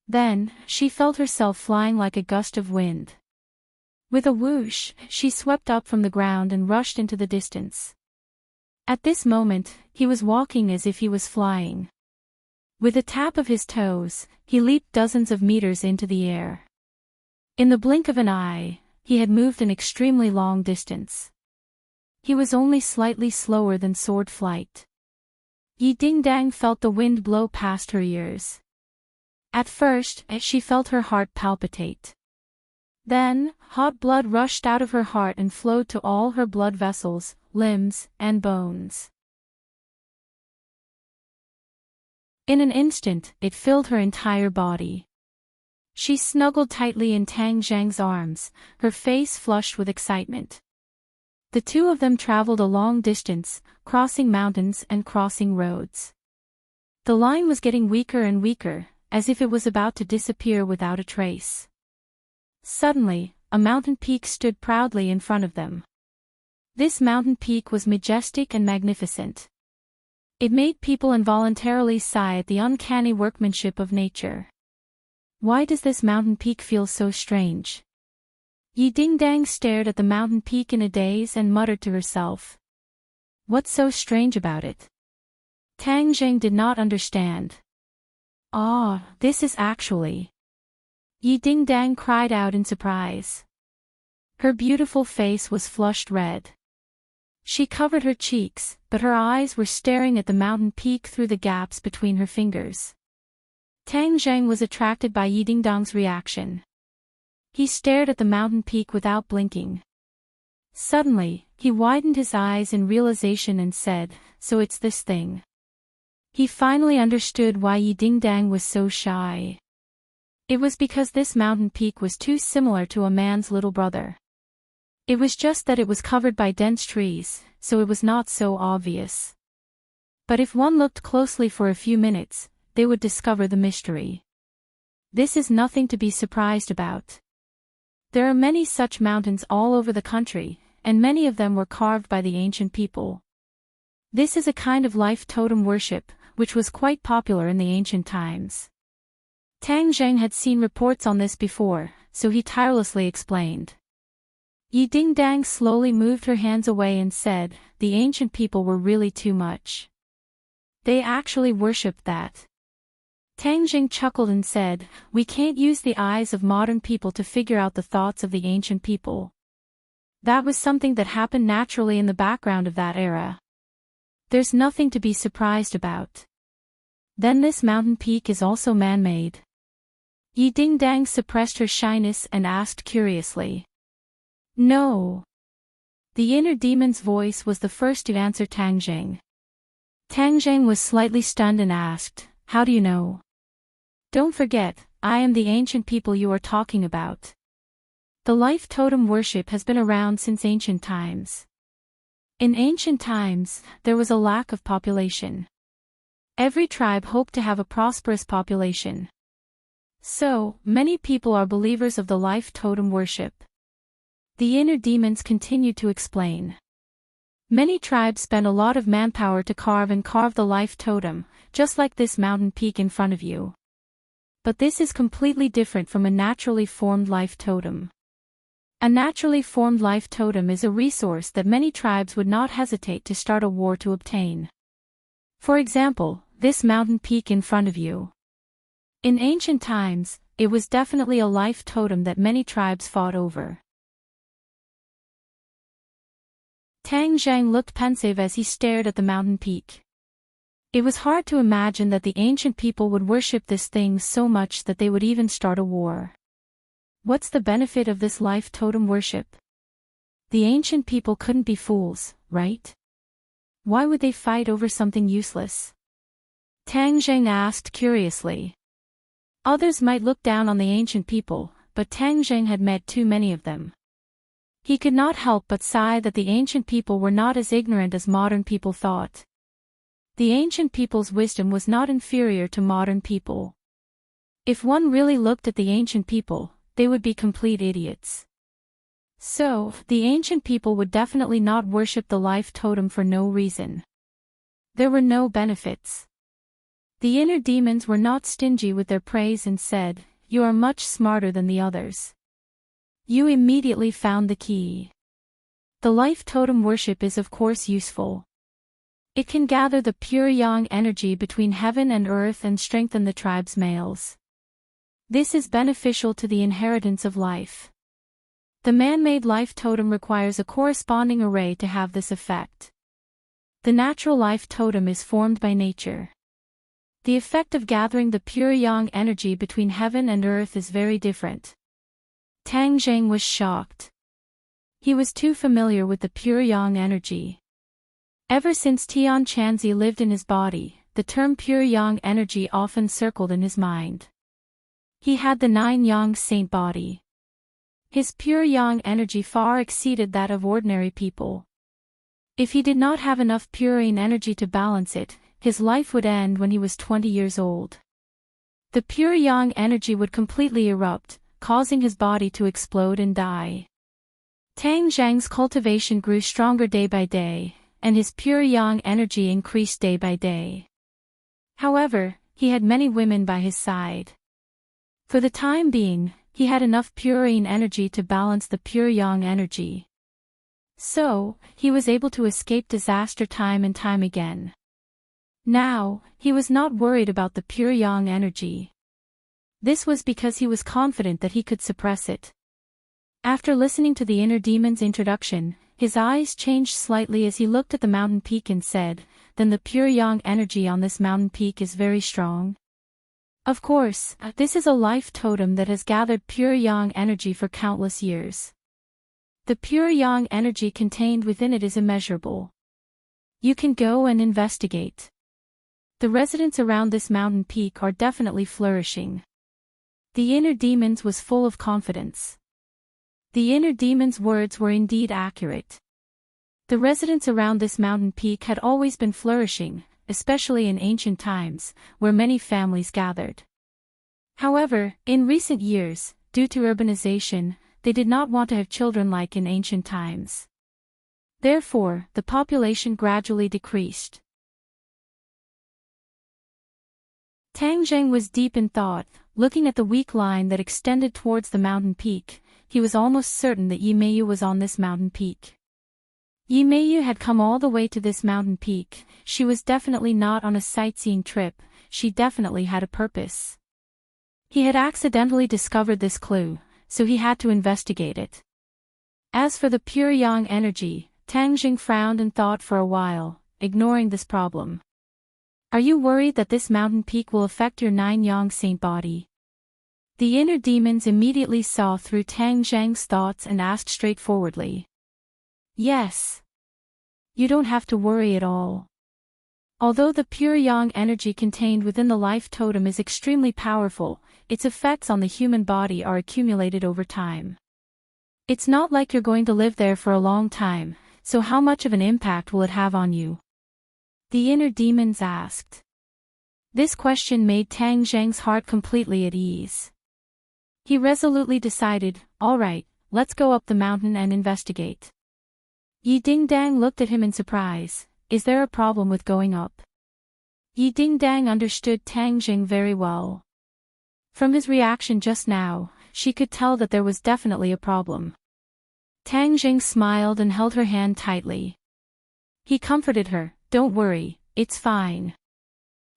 Then, she felt herself flying like a gust of wind. With a whoosh, she swept up from the ground and rushed into the distance. At this moment, he was walking as if he was flying. With a tap of his toes, he leaped dozens of meters into the air. In the blink of an eye, he had moved an extremely long distance. He was only slightly slower than sword flight. Yi Dingdang felt the wind blow past her ears. At first, she felt her heart palpitate. Then, hot blood rushed out of her heart and flowed to all her blood vessels, limbs, and bones. In an instant, it filled her entire body. She snuggled tightly in Tang Zheng's arms, her face flushed with excitement. The two of them traveled a long distance, crossing mountains and crossing roads. The line was getting weaker and weaker, as if it was about to disappear without a trace. Suddenly, a mountain peak stood proudly in front of them. This mountain peak was majestic and magnificent. It made people involuntarily sigh at the uncanny workmanship of nature. Why does this mountain peak feel so strange? Yi Dingdang stared at the mountain peak in a daze and muttered to herself. What's so strange about it? Tang Zheng did not understand. Ah, this is actually... Yi Dingdang cried out in surprise. Her beautiful face was flushed red. She covered her cheeks, but her eyes were staring at the mountain peak through the gaps between her fingers. Tang Zheng was attracted by Yi Dingdang's reaction. He stared at the mountain peak without blinking. Suddenly, he widened his eyes in realization and said, "So it's this thing." He finally understood why Yi Dingdang was so shy. It was because this mountain peak was too similar to a man's little brother. It was just that it was covered by dense trees, so it was not so obvious. But if one looked closely for a few minutes, they would discover the mystery. This is nothing to be surprised about. There are many such mountains all over the country, and many of them were carved by the ancient people. This is a kind of life totem worship, which was quite popular in the ancient times. Tang Zheng had seen reports on this before, so he tirelessly explained. Yi Dingdang slowly moved her hands away and said, "The ancient people were really too much. They actually worshipped that." Tang Zheng chuckled and said, "We can't use the eyes of modern people to figure out the thoughts of the ancient people. That was something that happened naturally in the background of that era. There's nothing to be surprised about. Then this mountain peak is also man-made." Yi Dingdang suppressed her shyness and asked curiously. "No." The inner demon's voice was the first to answer Tang Zheng. Tang Zheng was slightly stunned and asked, "How do you know?" "Don't forget, I am the ancient people you are talking about. The life totem worship has been around since ancient times. In ancient times, there was a lack of population. Every tribe hoped to have a prosperous population. So, many people are believers of the life totem worship." The inner demons continued to explain. Many tribes spend a lot of manpower to carve the life totem, just like this mountain peak in front of you. But this is completely different from a naturally formed life totem. A naturally formed life totem is a resource that many tribes would not hesitate to start a war to obtain. For example, this mountain peak in front of you. In ancient times, it was definitely a life totem that many tribes fought over. Tang Zheng looked pensive as he stared at the mountain peak. It was hard to imagine that the ancient people would worship this thing so much that they would even start a war. What's the benefit of this life totem worship? The ancient people couldn't be fools, right? Why would they fight over something useless? Tang Zheng asked curiously. Others might look down on the ancient people, but Tang Zheng had met too many of them. He could not help but sigh that the ancient people were not as ignorant as modern people thought. The ancient people's wisdom was not inferior to modern people. If one really looked at the ancient people, they would be complete idiots. So, the ancient people would definitely not worship the life totem for no reason. There were no benefits. The inner demons were not stingy with their praise and said, "You are much smarter than the others. You immediately found the key. The life totem worship is of course useful. It can gather the pure yang energy between heaven and earth and strengthen the tribe's males. This is beneficial to the inheritance of life. The man-made life totem requires a corresponding array to have this effect. The natural life totem is formed by nature. The effect of gathering the pure yang energy between heaven and earth is very different." Tang Zheng was shocked. He was too familiar with the pure yang energy. Ever since Tian Chanzi lived in his body, the term pure yang energy often circled in his mind. He had the 9 yang saint body. His pure yang energy far exceeded that of ordinary people. If he did not have enough pure yang energy to balance it, his life would end when he was 20 years old. The pure yang energy would completely erupt, causing his body to explode and die. Tang Zheng's cultivation grew stronger day by day, and his pure yang energy increased day by day. However, he had many women by his side. For the time being, he had enough pure yang energy to balance the pure yang energy. So, he was able to escape disaster time and time again. Now, he was not worried about the pure yang energy. This was because he was confident that he could suppress it. After listening to the inner demon's introduction, his eyes changed slightly as he looked at the mountain peak and said, "Then the pure yang energy on this mountain peak is very strong?" Of course, this is a life totem that has gathered pure yang energy for countless years. The pure yang energy contained within it is immeasurable. You can go and investigate. The residents around this mountain peak are definitely flourishing. The inner demons was full of confidence. The inner demon's words were indeed accurate. The residents around this mountain peak had always been flourishing, especially in ancient times, where many families gathered. However, in recent years, due to urbanization, they did not want to have children like in ancient times. Therefore, the population gradually decreased. Tang Zheng was deep in thought, looking at the weak line that extended towards the mountain peak. He was almost certain that Yi Meiyu was on this mountain peak. Yi Meiyu had come all the way to this mountain peak. She was definitely not on a sightseeing trip, she definitely had a purpose. He had accidentally discovered this clue, so he had to investigate it. As for the pure yang energy, Tang Zheng frowned and thought for a while, ignoring this problem. Are you worried that this mountain peak will affect your 9 yang saint body? The inner demons immediately saw through Tang Zheng's thoughts and asked straightforwardly. Yes. You don't have to worry at all. Although the pure yang energy contained within the life totem is extremely powerful, its effects on the human body are accumulated over time. It's not like you're going to live there for a long time, so how much of an impact will it have on you? The inner demons asked. This question made Tang Zheng's heart completely at ease. He resolutely decided, all right, let's go up the mountain and investigate. Yi Dingdang looked at him in surprise. Is there a problem with going up? Yi Dingdang understood Tang Zheng very well. From his reaction just now, she could tell that there was definitely a problem. Tang Zheng smiled and held her hand tightly. He comforted her, don't worry, it's fine.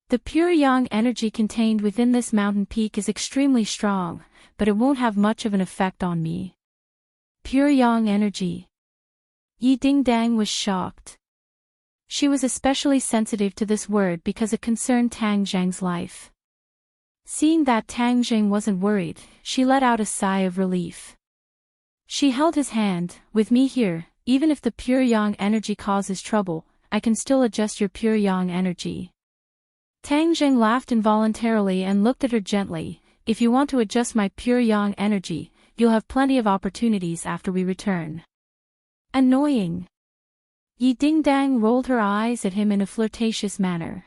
The pure yang energy contained within this mountain peak is extremely strong, but it won't have much of an effect on me. Pure yang energy. Yi Dingdang was shocked. She was especially sensitive to this word because it concerned Tang Zheng's life. Seeing that Tang Zheng wasn't worried, she let out a sigh of relief. She held his hand. With me here, even if the pure yang energy causes trouble, I can still adjust your pure yang energy. Tang Zheng laughed involuntarily and looked at her gently. If you want to adjust my pure yang energy, you'll have plenty of opportunities after we return. Annoying. Yi Dingdang rolled her eyes at him in a flirtatious manner.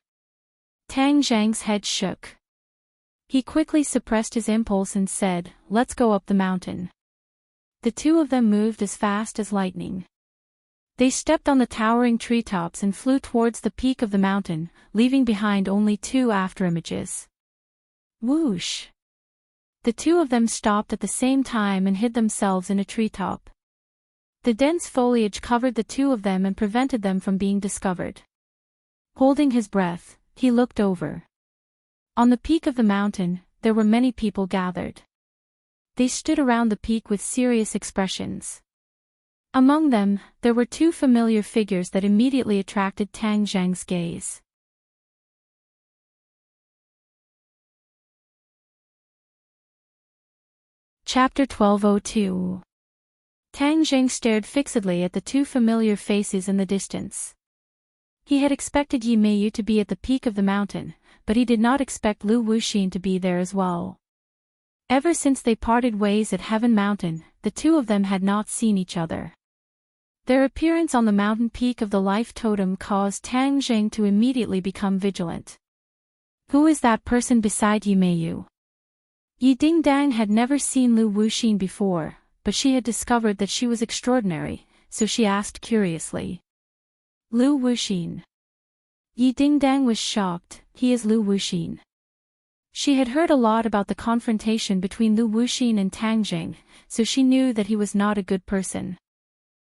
Tang Zheng's head shook. He quickly suppressed his impulse and said, let's go up the mountain. The two of them moved as fast as lightning. They stepped on the towering treetops and flew towards the peak of the mountain, leaving behind only two afterimages. Whoosh! The two of them stopped at the same time and hid themselves in a treetop. The dense foliage covered the two of them and prevented them from being discovered. Holding his breath, he looked over. On the peak of the mountain, there were many people gathered. They stood around the peak with serious expressions. Among them, there were two familiar figures that immediately attracted Tang Zheng's gaze. Chapter 1202. Tang Zheng stared fixedly at the two familiar faces in the distance. He had expected Yi Meiyu to be at the peak of the mountain, but he did not expect Lu Wuxin to be there as well. Ever since they parted ways at Heaven Mountain, the two of them had not seen each other. Their appearance on the mountain peak of the life totem caused Tang Zheng to immediately become vigilant. Who is that person beside Yi Meiyu? Yi Dingdang had never seen Lu Wuxin before, but she had discovered that she was extraordinary, so she asked curiously. Lu Wuxin. Yi Dingdang was shocked. He is Lu Wuxin. She had heard a lot about the confrontation between Lu Wuxin and Tang Zheng, so she knew that he was not a good person.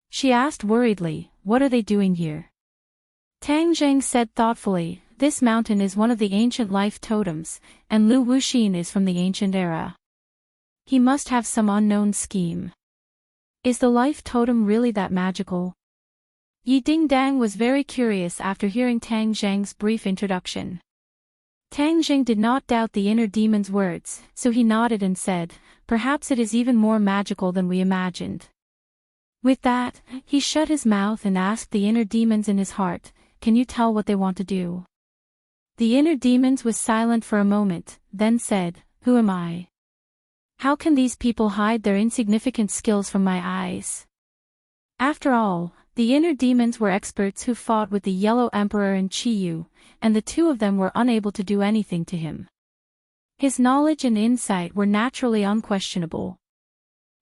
She asked worriedly, what are they doing here? Tang Zheng said thoughtfully, this mountain is one of the ancient life totems, and Lu Wuxin is from the ancient era. He must have some unknown scheme. Is the life totem really that magical? Yi Dingdang was very curious after hearing Tang Zheng's brief introduction. Tang Zheng did not doubt the inner demon's words, so he nodded and said, perhaps it is even more magical than we imagined. With that, he shut his mouth and asked the inner demons in his heart, can you tell what they want to do? The inner demons was silent for a moment, then said, who am I? How can these people hide their insignificant skills from my eyes? After all, the inner demons were experts who fought with the Yellow Emperor and Qiyu, and the two of them were unable to do anything to him. His knowledge and insight were naturally unquestionable.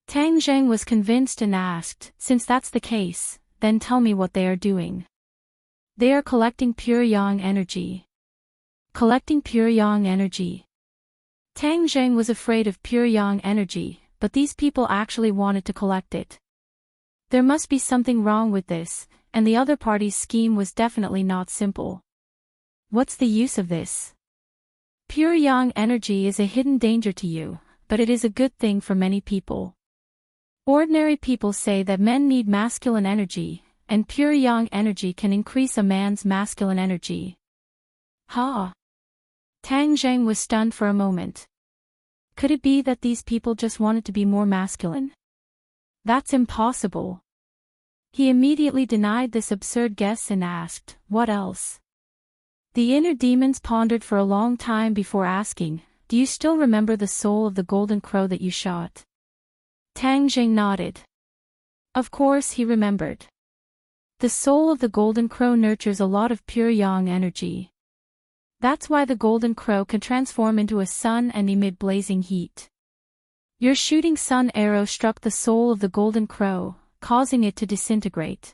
Tang Zheng was convinced and asked, since that's the case, then tell me what they are doing. They are collecting pure yang energy. Collecting pure yang energy. Tang Zheng was afraid of pure yang energy, but these people actually wanted to collect it. There must be something wrong with this, and the other party's scheme was definitely not simple. What's the use of this? Pure yang energy is a hidden danger to you, but it is a good thing for many people. Ordinary people say that men need masculine energy, and pure yang energy can increase a man's masculine energy. Ha! Tang Zheng was stunned for a moment. Could it be that these people just wanted to be more masculine? That's impossible. He immediately denied this absurd guess and asked, what else? The inner demons pondered for a long time before asking, "Do you still remember the soul of the golden crow that you shot?" Tang Jing nodded. Of course he remembered. The soul of the golden crow nurtures a lot of pure yang energy. That's why the golden crow can transform into a sun and emit blazing heat. Your shooting sun arrow struck the soul of the golden crow, causing it to disintegrate.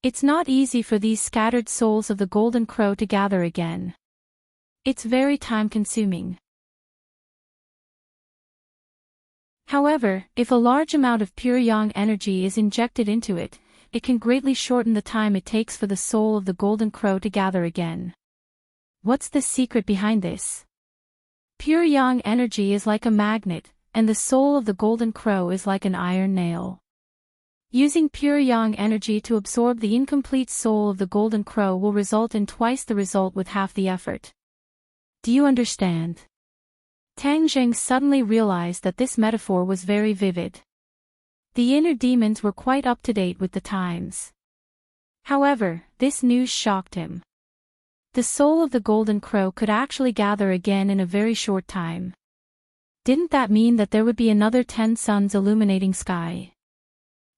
It's not easy for these scattered souls of the golden crow to gather again. It's very time-consuming. However, if a large amount of pure yang energy is injected into it, it can greatly shorten the time it takes for the soul of the golden crow to gather again. What's the secret behind this? Pure yang energy is like a magnet, and the soul of the golden crow is like an iron nail. Using pure yang energy to absorb the incomplete soul of the golden crow will result in twice the result with half the effort. Do you understand? Tang Jing suddenly realized that this metaphor was very vivid. The inner demons were quite up to date with the times. However, this news shocked him. The soul of the golden crow could actually gather again in a very short time. Didn't that mean that there would be another 10 suns illuminating sky?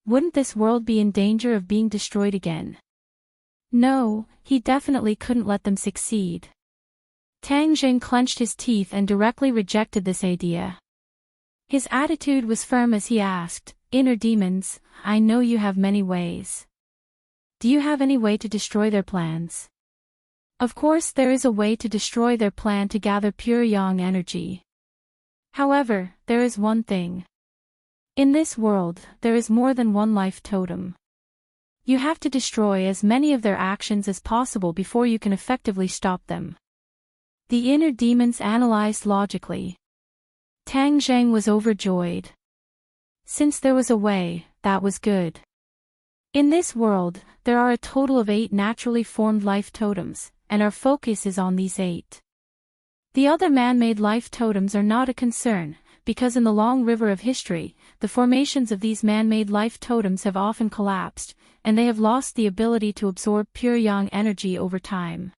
Wouldn't this world be in danger of being destroyed again? No, he definitely couldn't let them succeed. Tang Jing clenched his teeth and directly rejected this idea. His attitude was firm as he asked, "Inner demons, I know you have many ways. Do you have any way to destroy their plans?" Of course there is a way to destroy their plan to gather pure yang energy. However, there is one thing. In this world, there is more than one life totem. You have to destroy as many of their actions as possible before you can effectively stop them. The inner demons analyzed logically. Tang Jing was overjoyed. Since there was a way, that was good. In this world, there are a total of 8 naturally formed life totems, and our focus is on these 8. The other man-made life totems are not a concern, because in the long river of history, the formations of these man-made life totems have often collapsed, and they have lost the ability to absorb pure yang energy over time.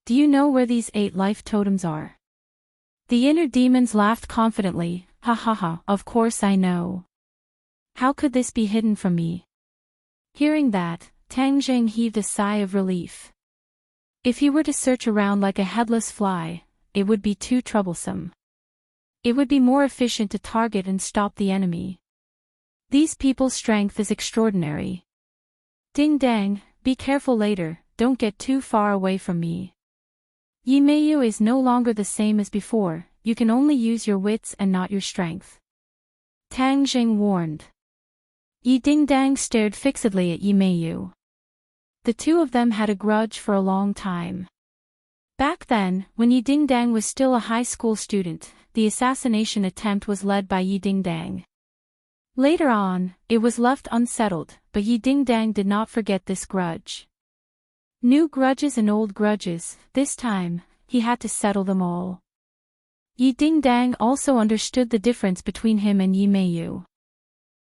Do you know where these 8 life totems are? The inner demons laughed confidently. Ha ha ha, of course I know. How could this be hidden from me? Hearing that, Tang Jing heaved a sigh of relief. If he were to search around like a headless fly, it would be too troublesome. It would be more efficient to target and stop the enemy. These people's strength is extraordinary. Ding dang, be careful later, don't get too far away from me. Yi Meiyu is no longer the same as before, you can only use your wits and not your strength. Tang Jing warned. Yi Dingdang stared fixedly at Yi Meiyu. The two of them had a grudge for a long time. Back then, when Yi Dingdang was still a high school student, the assassination attempt was led by Yi Dingdang. Later on, it was left unsettled, but Yi Dingdang did not forget this grudge. New grudges and old grudges, this time, he had to settle them all. Yi Dingdang also understood the difference between him and Yi Meiyu.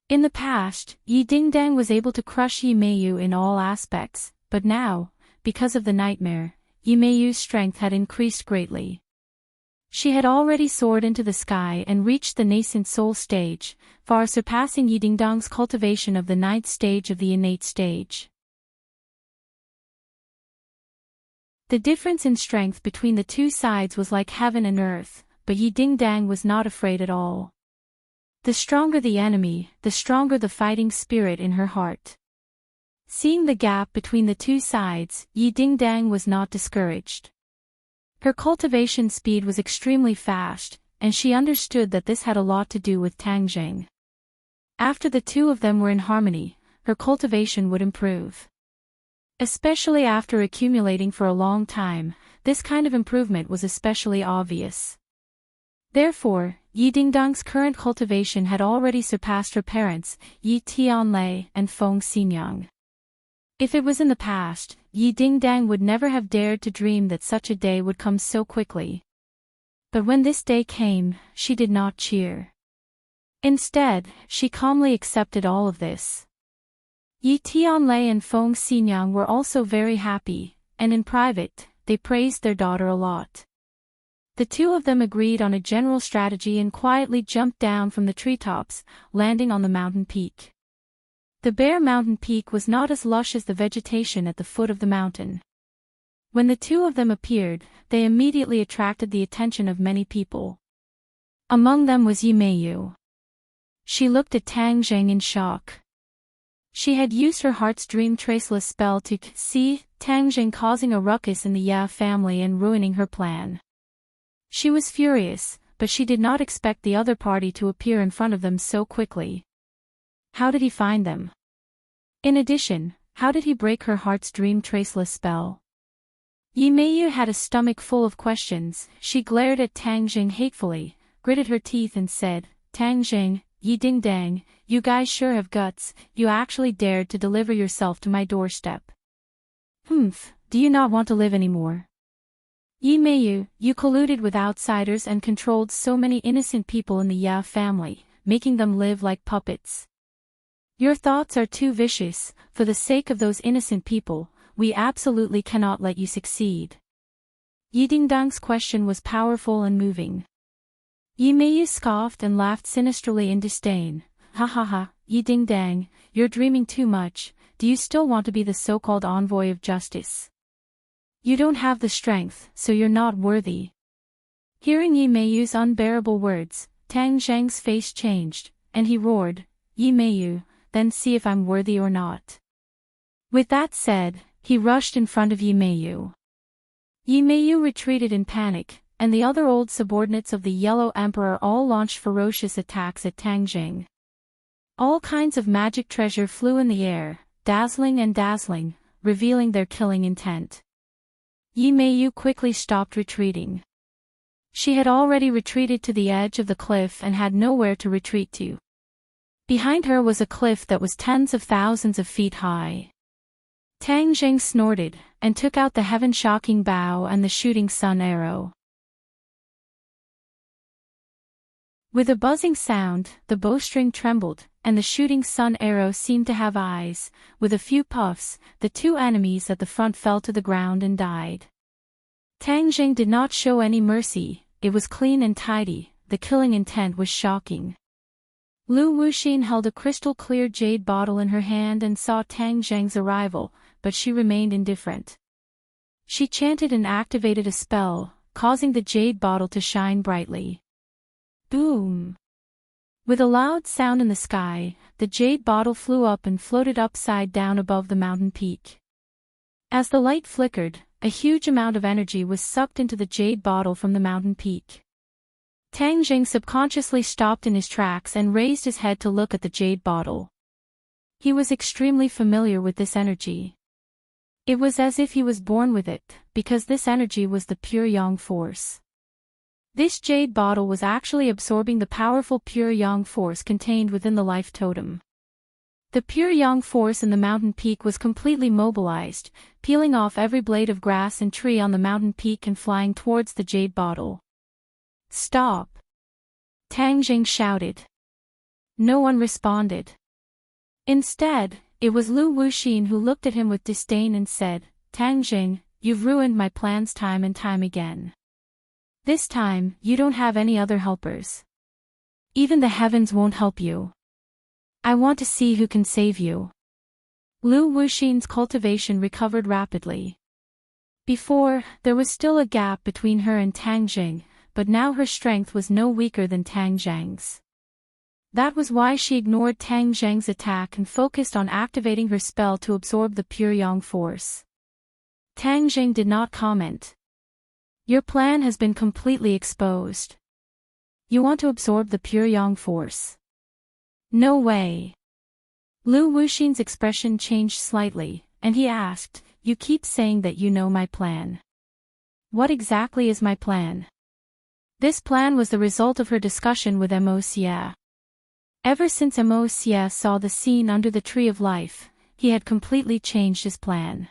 In the past, Yi Dingdang was able to crush Yi Meiyu in all aspects, but now, because of the nightmare, Yi Meiyu's strength had increased greatly. She had already soared into the sky and reached the nascent soul stage, far surpassing Yi Dingdang's cultivation of the 9th stage of the innate stage. The difference in strength between the two sides was like heaven and earth, but Yi Dingdang was not afraid at all. The stronger the enemy, the stronger the fighting spirit in her heart. Seeing the gap between the two sides, Yi Dingdang was not discouraged. Her cultivation speed was extremely fast, and she understood that this had a lot to do with Tang Jing. After the two of them were in harmony, her cultivation would improve. Especially after accumulating for a long time, this kind of improvement was especially obvious. Therefore, Yi Dingdang's current cultivation had already surpassed her parents, Yi Tianlei and Feng Xinyang. If it was in the past, Yi Dingdang would never have dared to dream that such a day would come so quickly. But when this day came, she did not cheer. Instead, she calmly accepted all of this. Yi Tianlei and Feng Xinyang were also very happy, and in private, they praised their daughter a lot. The two of them agreed on a general strategy and quietly jumped down from the treetops, landing on the mountain peak. The bare mountain peak was not as lush as the vegetation at the foot of the mountain. When the two of them appeared, they immediately attracted the attention of many people. Among them was Yimeyu. She looked at Tang Zheng in shock. She had used her heart's dream traceless spell to see Tang Zheng causing a ruckus in the Ya family and ruining her plan. She was furious, but she did not expect the other party to appear in front of them so quickly. How did he find them? In addition, how did he break her heart's dream traceless spell? Yimeyu had a stomach full of questions. She glared at Tang Zheng hatefully, gritted her teeth and said, "Tang Zheng, Yi Ding Dang, you guys sure have guts, you actually dared to deliver yourself to my doorstep. Humph, do you not want to live anymore? Yimeyu, you colluded with outsiders and controlled so many innocent people in the Ya family, making them live like puppets. Your thoughts are too vicious. For the sake of those innocent people, we absolutely cannot let you succeed." Yidingdang's question was powerful and moving. Yimeyu scoffed and laughed sinisterly in disdain. "Ha ha ha, Yidingdang, you're dreaming too much. Do you still want to be the so-called envoy of justice? You don't have the strength, so you're not worthy." Hearing Yimeyu's unbearable words, Tang Zheng's face changed, and he roared, "Yimeyu, then see if I'm worthy or not." With that said, he rushed in front of Yimeyu. Yimeyu retreated in panic, and the other old subordinates of the Yellow Emperor all launched ferocious attacks at Tang Zheng. All kinds of magic treasure flew in the air, dazzling, revealing their killing intent. Yimeyu quickly stopped retreating. She had already retreated to the edge of the cliff and had nowhere to retreat to. Behind her was a cliff that was tens of thousands of feet high. Tang Zheng snorted, and took out the heaven-shocking bow and the shooting sun arrow. With a buzzing sound, the bowstring trembled, and the shooting sun arrow seemed to have eyes. With a few puffs, the two enemies at the front fell to the ground and died. Tang Zheng did not show any mercy. It was clean and tidy. The killing intent was shocking. Lu Wuxin held a crystal-clear jade bottle in her hand and saw Tang Zheng's arrival, but she remained indifferent. She chanted and activated a spell, causing the jade bottle to shine brightly. Boom! With a loud sound in the sky, the jade bottle flew up and floated upside down above the mountain peak. As the light flickered, a huge amount of energy was sucked into the jade bottle from the mountain peak. Tang Zheng subconsciously stopped in his tracks and raised his head to look at the jade bottle. He was extremely familiar with this energy. It was as if he was born with it, because this energy was the pure yang force. This jade bottle was actually absorbing the powerful pure yang force contained within the life totem. The pure yang force in the mountain peak was completely mobilized, peeling off every blade of grass and tree on the mountain peak and flying towards the jade bottle. "Stop!" Tang Zheng shouted. No one responded. Instead, it was Lu Wuxin who looked at him with disdain and said, "Tang Zheng, you've ruined my plans time and time again. This time, you don't have any other helpers. Even the heavens won't help you. I want to see who can save you." Lu Wuxin's cultivation recovered rapidly. Before, there was still a gap between her and Tang Zheng, but now her strength was no weaker than Tang Zheng's. That was why she ignored Tang Zheng's attack and focused on activating her spell to absorb the pure yang force. Tang Zheng did not comment. "Your plan has been completely exposed. You want to absorb the pure yang force? No way." Lu Wuxin's expression changed slightly, and he asked, "You keep saying that you know my plan. What exactly is my plan?" This plan was the result of her discussion with Mo Xie. Ever since Mo Xie saw the scene under the Tree of Life, he had completely changed his plan.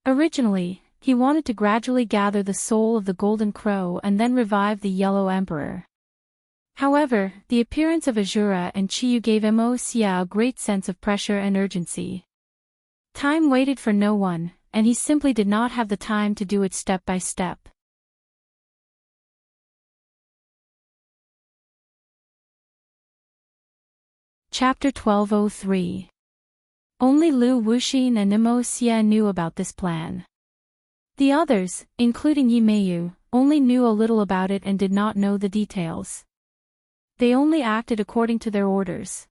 Originally, he wanted to gradually gather the soul of the Golden Crow and then revive the Yellow Emperor. However, the appearance of Azura and Chiyu gave Mo Xie a great sense of pressure and urgency. Time waited for no one, and he simply did not have the time to do it step by step. Chapter 1203. Only Lu Wuxin and Immerse knew about this plan. The others, including Yi Meiyu, only knew a little about it and did not know the details. They only acted according to their orders.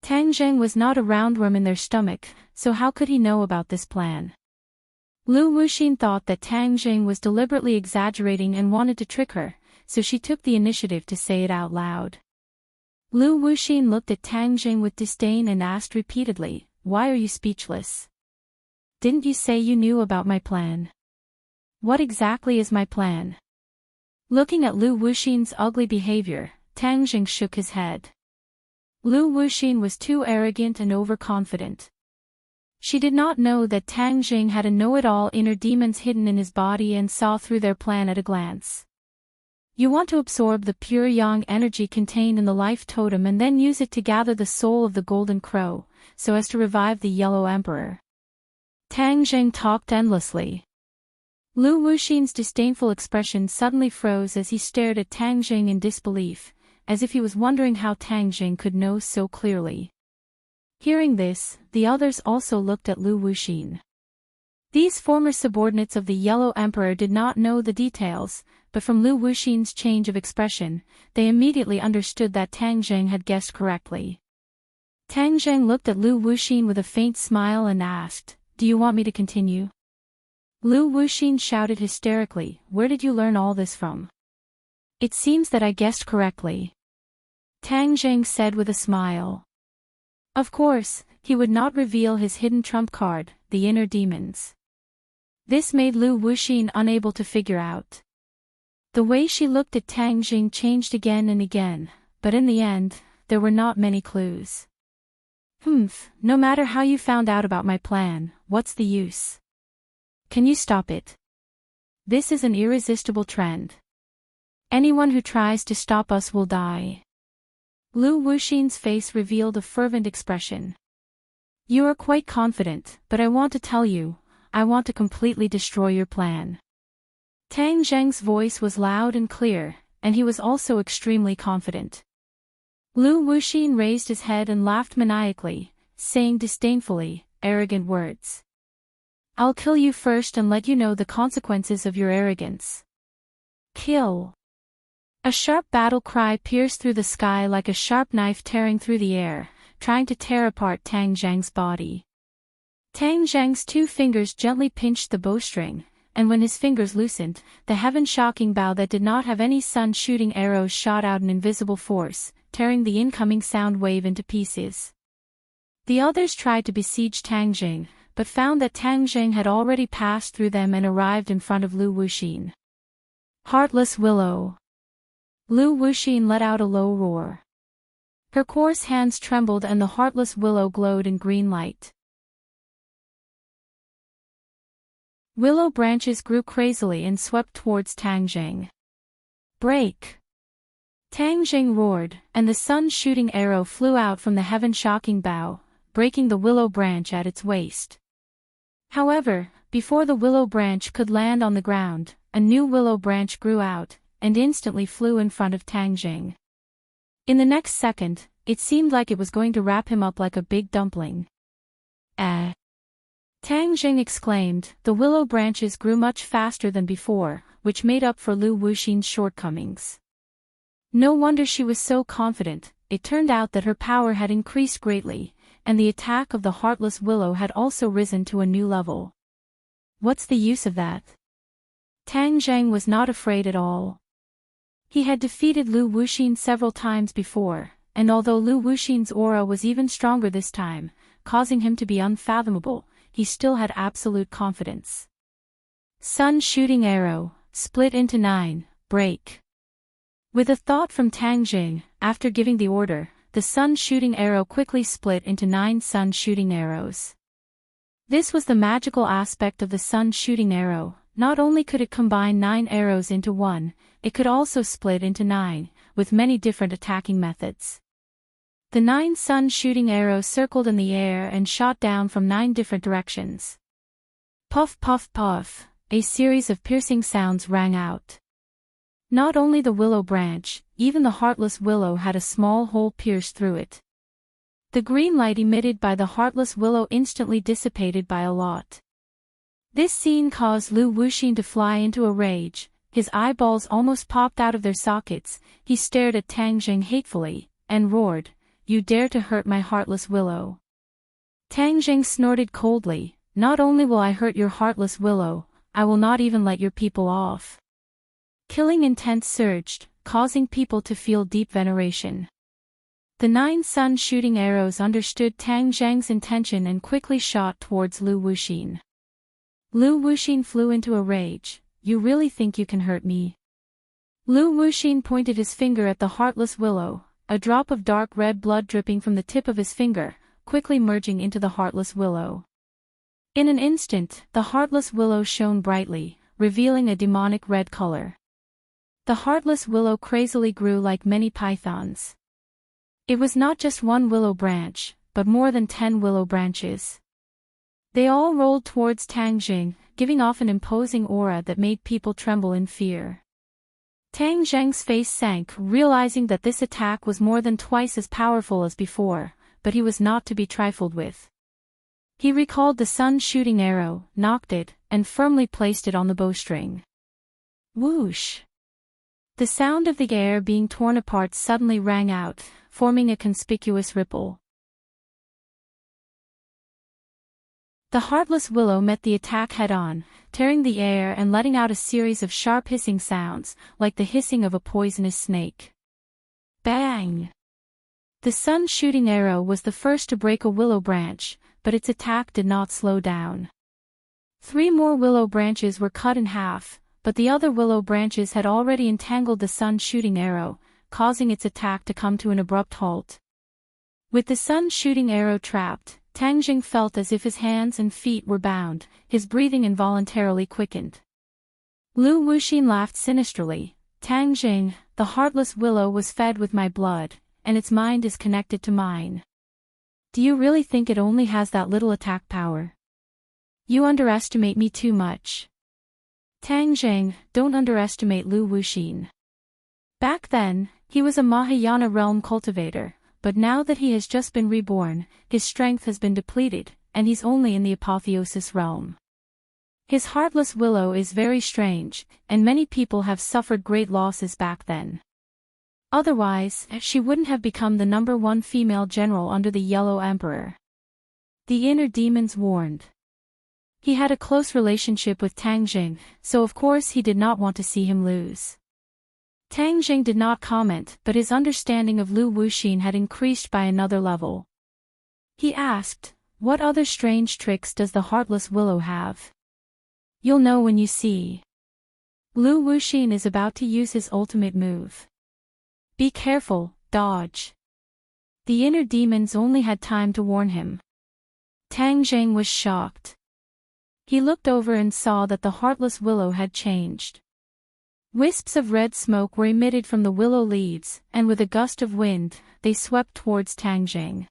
Tang Zheng was not a roundworm in their stomach, so how could he know about this plan? Lu Wuxin thought that Tang Zheng was deliberately exaggerating and wanted to trick her, so she took the initiative to say it out loud. Lu Wuxin looked at Tang Zheng with disdain and asked repeatedly, "Why are you speechless? Didn't you say you knew about my plan? What exactly is my plan?" Looking at Lu Wuxin's ugly behavior, Tang Zheng shook his head. Lu Wuxin was too arrogant and overconfident. She did not know that Tang Zheng had a know-it-all inner demons hidden in his body and saw through their plan at a glance. You want to absorb the pure yang energy contained in the life totem and then use it to gather the soul of the golden crow, so as to revive the yellow emperor. Tang Zheng talked endlessly. Lu Wuxin's disdainful expression suddenly froze as he stared at Tang Zheng in disbelief, as if he was wondering how Tang Zheng could know so clearly. Hearing this, the others also looked at Lu Wuxin. These former subordinates of the Yellow Emperor did not know the details, but from Lu Wuxin's change of expression, they immediately understood that Tang Zheng had guessed correctly. Tang Zheng looked at Lu Wuxin with a faint smile and asked, "Do you want me to continue?" Lu Wuxin shouted hysterically, "Where did you learn all this from?" "It seems that I guessed correctly," Tang Zheng said with a smile. Of course, he would not reveal his hidden trump card, the inner demons. This made Lu Wuxin unable to figure out. The way she looked at Tang Zheng changed again and again, but in the end, there were not many clues. No matter how you found out about my plan, what's the use? Can you stop it? This is an irresistible trend. Anyone who tries to stop us will die. Lu Wuxin's face revealed a fervent expression. You are quite confident, but I want to tell you, I want to completely destroy your plan. Tang Zheng's voice was loud and clear, and he was also extremely confident. Lu Wuxin raised his head and laughed maniacally, saying disdainfully, "Arrogant words. I'll kill you first and let you know the consequences of your arrogance." Kill. A sharp battle cry pierced through the sky like a sharp knife tearing through the air, trying to tear apart Tang Zheng's body. Tang Zheng's 2 fingers gently pinched the bowstring, and when his fingers loosened, the heaven-shocking bow that did not have any sun-shooting arrows shot out an invisible force, tearing the incoming sound wave into pieces. The others tried to besiege Tang Zheng, but found that Tang Zheng had already passed through them and arrived in front of Lu Wuxin. Heartless Willow. Lu Wuxin let out a low roar. Her coarse hands trembled and the heartless willow glowed in green light. Willow branches grew crazily and swept towards Tang Zheng. Break! Tang Zheng roared, and the sun-shooting arrow flew out from the heaven-shocking bow, breaking the willow branch at its waist. However, before the willow branch could land on the ground, a new willow branch grew out, and instantly flew in front of Tang Zheng. In the next second, it seemed like it was going to wrap him up like a big dumpling. Tang Zheng exclaimed. The willow branches grew much faster than before, which made up for Lu Wuxin's shortcomings. No wonder she was so confident. It turned out that her power had increased greatly, and the attack of the heartless willow had also risen to a new level. What's the use of that? Tang Zheng was not afraid at all. He had defeated Lu Wuxin several times before, and although Lu Wuxin's aura was even stronger this time, causing him to be unfathomable, he still had absolute confidence. Sun-shooting arrow, split into 9, break. With a thought from Tang Zheng, after giving the order, the sun-shooting arrow quickly split into 9 sun-shooting arrows. This was the magical aspect of the sun-shooting arrow. Not only could it combine 9 arrows into one, it could also split into 9, with many different attacking methods. The 9 sun-shooting arrows circled in the air and shot down from 9 different directions. Puff puff puff, a series of piercing sounds rang out. Not only the willow branch, even the heartless willow had a small hole pierced through it. The green light emitted by the heartless willow instantly dissipated by a lot. This scene caused Lu Wuxin to fly into a rage. His eyeballs almost popped out of their sockets. He stared at Tang Jing hatefully, and roared, "You dare to hurt my heartless willow." Tang Jing snorted coldly, "Not only will I hurt your heartless willow, I will not even let your people off." Killing intent surged, causing people to feel deep veneration. The 9 sun shooting arrows understood Tang Zhang's intention and quickly shot towards Lu Wuxin. Lu Wuxin flew into a rage. "You really think you can hurt me?" Lu Wuxin pointed his finger at the heartless willow, a drop of dark red blood dripping from the tip of his finger, quickly merging into the heartless willow. In an instant, the heartless willow shone brightly, revealing a demonic red color. The heartless willow crazily grew like many pythons. It was not just one willow branch, but more than 10 willow branches. They all rolled towards Tang Jing, giving off an imposing aura that made people tremble in fear. Tang Zheng's face sank, realizing that this attack was more than twice as powerful as before, but he was not to be trifled with. He recalled the sun shooting arrow, knocked it, and firmly placed it on the bowstring. Whoosh! The sound of the air being torn apart suddenly rang out, forming a conspicuous ripple. The heartless willow met the attack head-on, tearing the air and letting out a series of sharp hissing sounds, like the hissing of a poisonous snake. Bang! The sun-shooting arrow was the first to break a willow branch, but its attack did not slow down. 3 more willow branches were cut in half, but the other willow branches had already entangled the sun-shooting arrow, causing its attack to come to an abrupt halt. With the sun-shooting arrow trapped, Tang Jing felt as if his hands and feet were bound, his breathing involuntarily quickened. Lu Wuxin laughed sinisterly. "Tang Jing, the heartless willow was fed with my blood, and its mind is connected to mine. Do you really think it only has that little attack power? You underestimate me too much." "Tang Jing, don't underestimate Lu Wuxin. Back then, he was a Mahayana realm cultivator, but now that he has just been reborn, his strength has been depleted, and he's only in the apotheosis realm. His heartless willow is very strange, and many people have suffered great losses back then. Otherwise, she wouldn't have become the #1 female general under the Yellow Emperor." The inner demons warned. He had a close relationship with Tang Jing, so of course he did not want to see him lose. Tang Jing did not comment, but his understanding of Lu Wuxin had increased by another level. He asked, "What other strange tricks does the heartless willow have?" "You'll know when you see. Lu Wuxin is about to use his ultimate move. Be careful, dodge." The inner demons only had time to warn him. Tang Jing was shocked. He looked over and saw that the heartless willow had changed. Wisps of red smoke were emitted from the willow leaves, and with a gust of wind, they swept towards Tang Jing.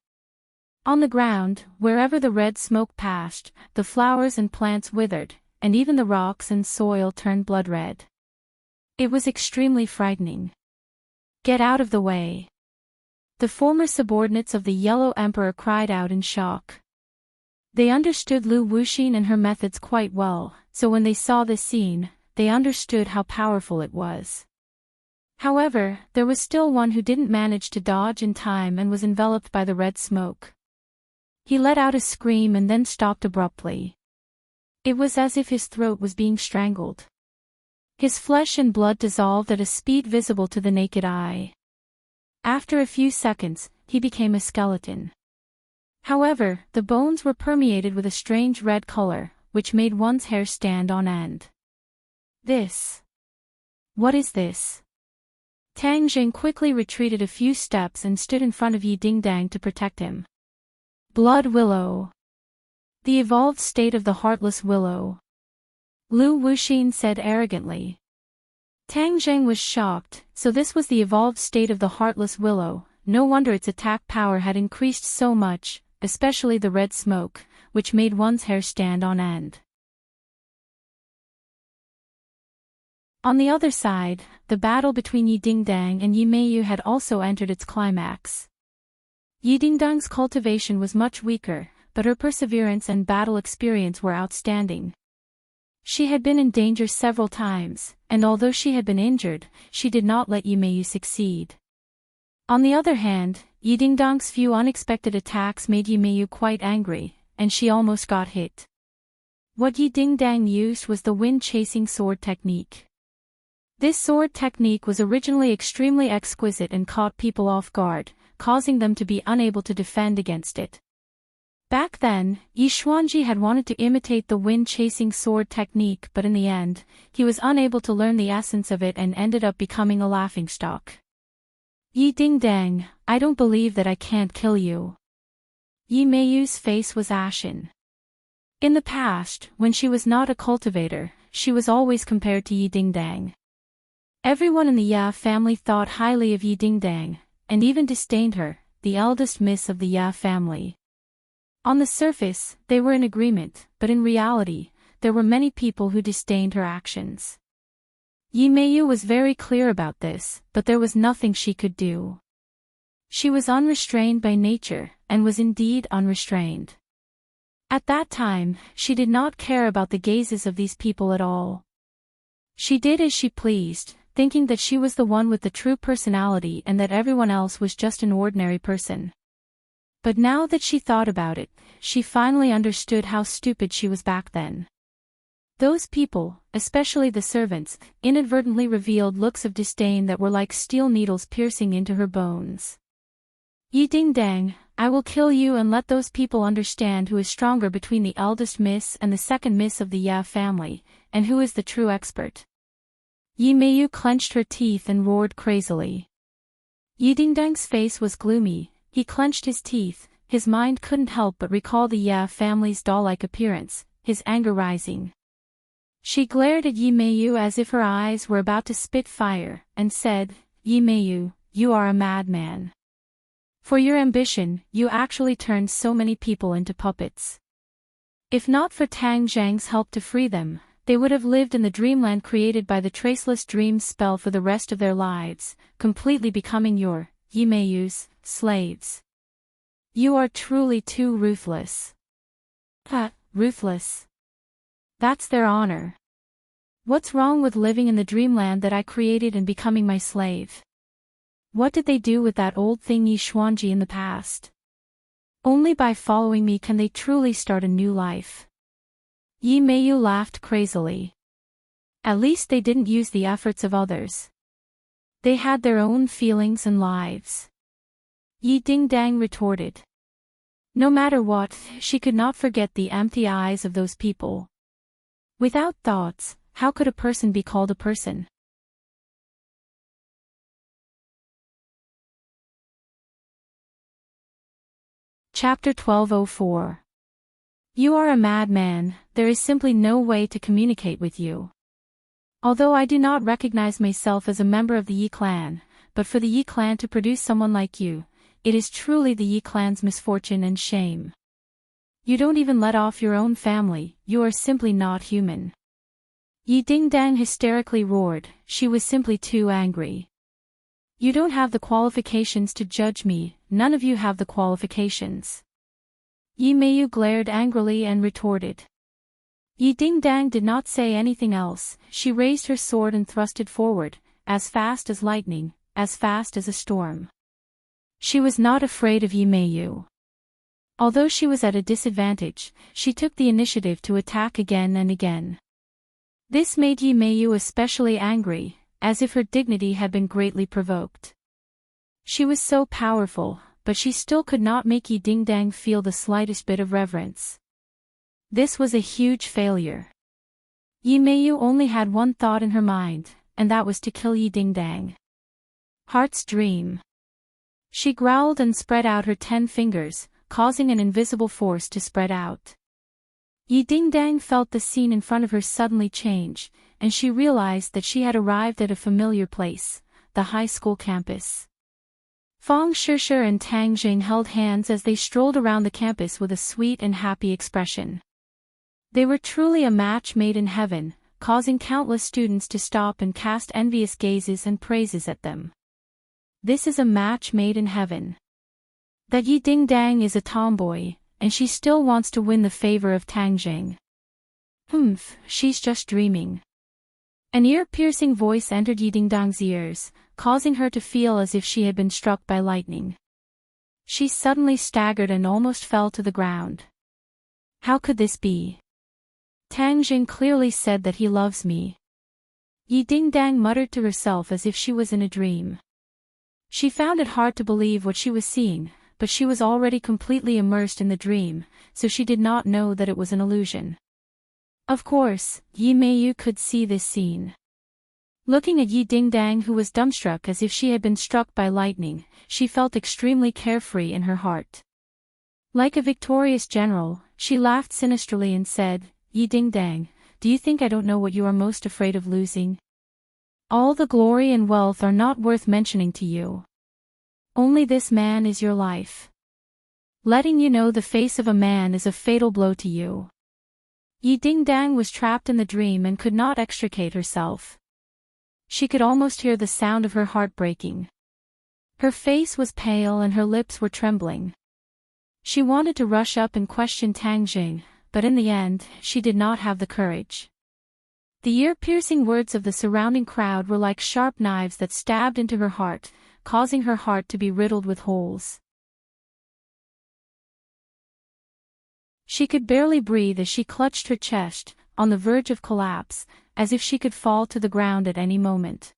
On the ground, wherever the red smoke passed, the flowers and plants withered, and even the rocks and soil turned blood red. It was extremely frightening. "Get out of the way!" The former subordinates of the Yellow Emperor cried out in shock. They understood Lu Wuxin and her methods quite well, so when they saw this scene, they understood how powerful it was. However, there was still one who didn't manage to dodge in time and was enveloped by the red smoke. He let out a scream and then stopped abruptly. It was as if his throat was being strangled. His flesh and blood dissolved at a speed visible to the naked eye. After a few seconds, he became a skeleton. However, the bones were permeated with a strange red color, which made one's hair stand on end. What is this? Tang Jing quickly retreated a few steps and stood in front of Yi Dingdang to protect him. Blood willow. The evolved state of the heartless willow. Lu Wuxin said arrogantly. Tang Jing was shocked, so this was the evolved state of the heartless willow, no wonder its attack power had increased so much, especially the red smoke, which made one's hair stand on end. On the other side, the battle between Yi Dingdang and Yi Meiyu had also entered its climax. Yi Dingdang's cultivation was much weaker, but her perseverance and battle experience were outstanding. She had been in danger several times, and although she had been injured, she did not let Yi Meiyu succeed. On the other hand, Yi Dingdang's few unexpected attacks made Yi Meiyu quite angry, and she almost got hit. What Yi Dingdang used was the wind-chasing sword technique. This sword technique was originally extremely exquisite and caught people off guard, causing them to be unable to defend against it. Back then, Yi Xuanji had wanted to imitate the wind-chasing sword technique, but in the end, he was unable to learn the essence of it and ended up becoming a laughingstock. Yi Dingdang, I don't believe that I can't kill you. Yi Meiyu's face was ashen. In the past, when she was not a cultivator, she was always compared to Yi Dingdang. Everyone in the Ya family thought highly of Yi Dingdang, and even disdained her, the eldest miss of the Ya family. On the surface, they were in agreement, but in reality, there were many people who disdained her actions. Yi Meiyu was very clear about this, but there was nothing she could do. She was unrestrained by nature, and was indeed unrestrained. At that time, she did not care about the gazes of these people at all. She did as she pleased, thinking that she was the one with the true personality and that everyone else was just an ordinary person. But now that she thought about it, she finally understood how stupid she was back then. Those people, especially the servants, inadvertently revealed looks of disdain that were like steel needles piercing into her bones. Yi Dingdang, I will kill you and let those people understand who is stronger between the eldest miss and the second miss of the Ya family, and who is the true expert. Yi Meiyu clenched her teeth and roared crazily. Yi Dingdang's face was gloomy, he clenched his teeth, his mind couldn't help but recall the Ya family's doll-like appearance, his anger rising. She glared at Yi Meiyu as if her eyes were about to spit fire, and said, Yi Meiyu, you are a madman. For your ambition, you actually turned so many people into puppets. If not for Tang Zhang's help to free them, they would have lived in the dreamland created by the traceless dream spell for the rest of their lives, completely becoming your, Yi Meiyu's, slaves. You are truly too ruthless. Ruthless. That's their honor. What's wrong with living in the dreamland that I created and becoming my slave? What did they do with that old thing Yi Xuanji in the past? Only by following me can they truly start a new life. Yi Meiyu laughed crazily. At least they didn't use the efforts of others. They had their own feelings and lives. Yi Dingdang retorted. No matter what, she could not forget the empty eyes of those people. Without thoughts, how could a person be called a person? Chapter 1204. You are a madman, there is simply no way to communicate with you. Although I do not recognize myself as a member of the Yi clan, but for the Yi clan to produce someone like you, it is truly the Yi clan's misfortune and shame. You don't even let off your own family, you are simply not human. Yi Dingdang hysterically roared, she was simply too angry. You don't have the qualifications to judge me, none of you have the qualifications. Yi Meiyu glared angrily and retorted. Yi Dingdang did not say anything else, she raised her sword and thrust it forward, as fast as lightning, as fast as a storm. She was not afraid of Yi Meiyu. Although she was at a disadvantage, she took the initiative to attack again and again. This made Yi Meiyu especially angry, as if her dignity had been greatly provoked. She was so powerful, but she still could not make Yi Dingdang feel the slightest bit of reverence. This was a huge failure. Yi Meiyu only had one thought in her mind, and that was to kill Yi Dingdang. Heart's dream. She growled and spread out her 10 fingers, causing an invisible force to spread out. Yi Dingdang felt the scene in front of her suddenly change, and she realized that she had arrived at a familiar place, the high school campus. Fang Shishir and Tang Jing held hands as they strolled around the campus with a sweet and happy expression. They were truly a match made in heaven, causing countless students to stop and cast envious gazes and praises at them. This is a match made in heaven. That Yi Dingdang is a tomboy, and she still wants to win the favor of Tang Jing. She's just dreaming. An ear-piercing voice entered Yi Dingdang's ears, causing her to feel as if she had been struck by lightning. She suddenly staggered and almost fell to the ground. How could this be? Tang Jing clearly said that he loves me. Yi Dingdang muttered to herself as if she was in a dream. She found it hard to believe what she was seeing, but she was already completely immersed in the dream, so she did not know that it was an illusion. Of course, Yi Meiyu could see this scene. Looking at Yi Dingdang, who was dumbstruck as if she had been struck by lightning, she felt extremely carefree in her heart. Like a victorious general, she laughed sinisterly and said, Yi Dingdang, do you think I don't know what you are most afraid of losing? All the glory and wealth are not worth mentioning to you. Only this man is your life. Letting you know the face of a man is a fatal blow to you. Yi Dingdang was trapped in the dream and could not extricate herself. She could almost hear the sound of her heart breaking. Her face was pale and her lips were trembling. She wanted to rush up and question Tang Jing, but in the end, she did not have the courage. The ear-piercing words of the surrounding crowd were like sharp knives that stabbed into her heart, causing her heart to be riddled with holes. She could barely breathe as she clutched her chest, on the verge of collapse, as if she could fall to the ground at any moment.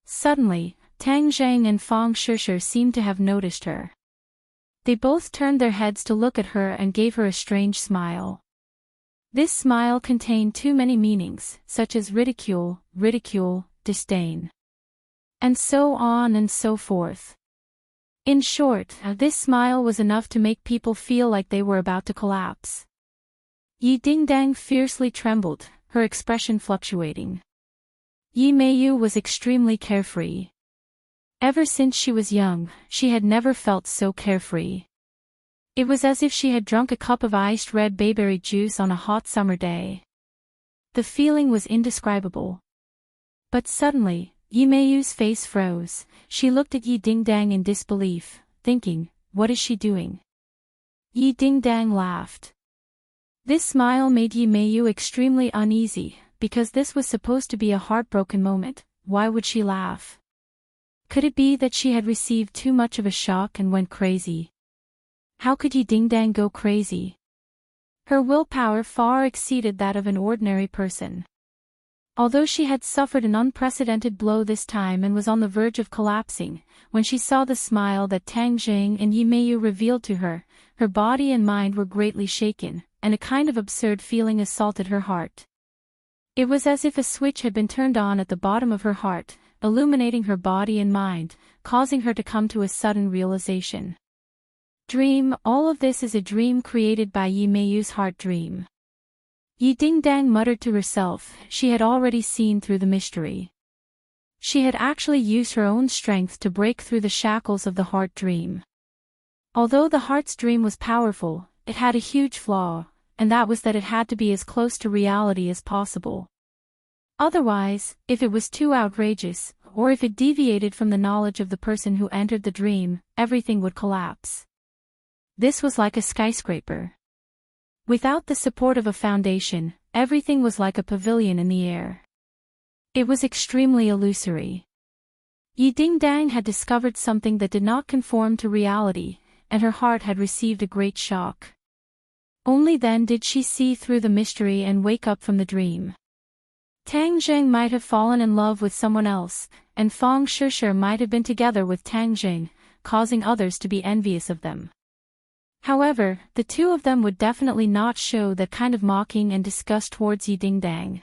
Suddenly, Tang Zhang and Fang Shishir seemed to have noticed her. They both turned their heads to look at her and gave her a strange smile. This smile contained too many meanings, such as ridicule, disdain, and so on and so forth. In short, this smile was enough to make people feel like they were about to collapse. Yi Dingdang fiercely trembled, her expression fluctuating. Yi Meiyu was extremely carefree. Ever since she was young, she had never felt so carefree. It was as if she had drunk a cup of iced red bayberry juice on a hot summer day. The feeling was indescribable. But suddenly, Yi Meiyu's face froze. She looked at Yi Dingdang in disbelief, thinking, what is she doing? Yi Dingdang laughed. This smile made Yi Meiyu extremely uneasy, because this was supposed to be a heartbroken moment. Why would she laugh? Could it be that she had received too much of a shock and went crazy? How could Yi Dingdang go crazy? Her willpower far exceeded that of an ordinary person. Although she had suffered an unprecedented blow this time and was on the verge of collapsing, when she saw the smile that Tang Jing and Yi Meiyu revealed to her, her body and mind were greatly shaken, and a kind of absurd feeling assaulted her heart. It was as if a switch had been turned on at the bottom of her heart, illuminating her body and mind, causing her to come to a sudden realization. Dream, all of this is a dream created by Yi Meiyu's heart dream. Yi Dingdang muttered to herself, she had already seen through the mystery. She had actually used her own strength to break through the shackles of the heart dream. Although the heart's dream was powerful, it had a huge flaw, and that was that it had to be as close to reality as possible. Otherwise, if it was too outrageous, or if it deviated from the knowledge of the person who entered the dream, everything would collapse. This was like a skyscraper. Without the support of a foundation, everything was like a pavilion in the air. It was extremely illusory. Yi Dingdang had discovered something that did not conform to reality, and her heart had received a great shock. Only then did she see through the mystery and wake up from the dream. Tang Jing might have fallen in love with someone else, and Fang Shishir might have been together with Tang Jing, causing others to be envious of them. However, the two of them would definitely not show that kind of mocking and disgust towards Yi Dingdang.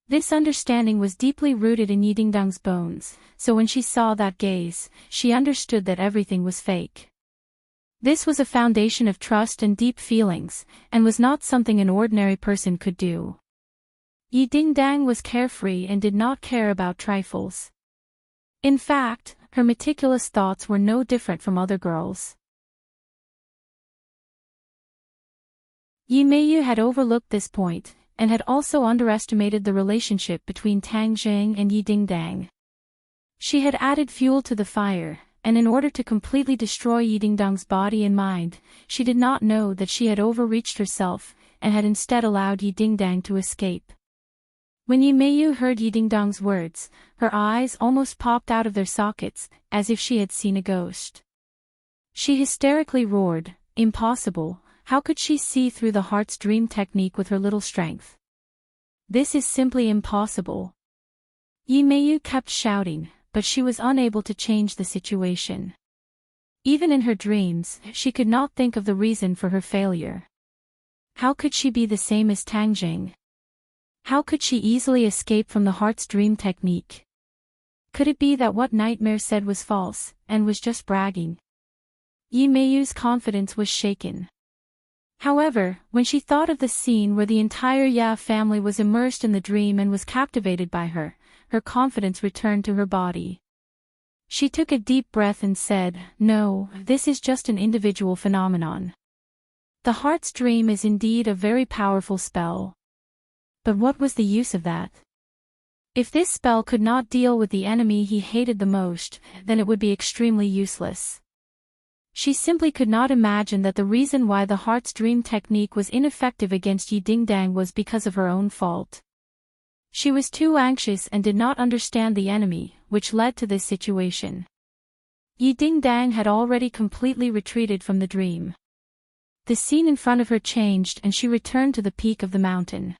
This understanding was deeply rooted in Yi Dingdang's bones, so when she saw that gaze, she understood that everything was fake. This was a foundation of trust and deep feelings, and was not something an ordinary person could do. Yi Dingdang was carefree and did not care about trifles. In fact, her meticulous thoughts were no different from other girls. Yi Meiyu had overlooked this point, and had also underestimated the relationship between Tang Jing and Yi Dingdang. She had added fuel to the fire, and in order to completely destroy Yi Dingdang's body and mind, she did not know that she had overreached herself, and had instead allowed Yi Dingdang to escape. When Yi Meiyu heard Yi Dingdang's words, her eyes almost popped out of their sockets, as if she had seen a ghost. She hysterically roared, "Impossible, how could she see through the heart's dream technique with her little strength? This is simply impossible." Yi Meiyu kept shouting, but she was unable to change the situation. Even in her dreams, she could not think of the reason for her failure. How could she be the same as Tang Jing? How could she easily escape from the heart's dream technique? Could it be that what Nightmare said was false, and was just bragging? Yi Meiyu's confidence was shaken. However, when she thought of the scene where the entire Ya family was immersed in the dream and was captivated by her, her confidence returned to her body. She took a deep breath and said, "No, this is just an individual phenomenon. The heart's dream is indeed a very powerful spell. But what was the use of that? If this spell could not deal with the enemy he hated the most, then it would be extremely useless." She simply could not imagine that the reason why the heart's dream technique was ineffective against Yi Dingdang was because of her own fault. She was too anxious and did not understand the enemy, which led to this situation. Yi Dingdang had already completely retreated from the dream. The scene in front of her changed and she returned to the peak of the mountain.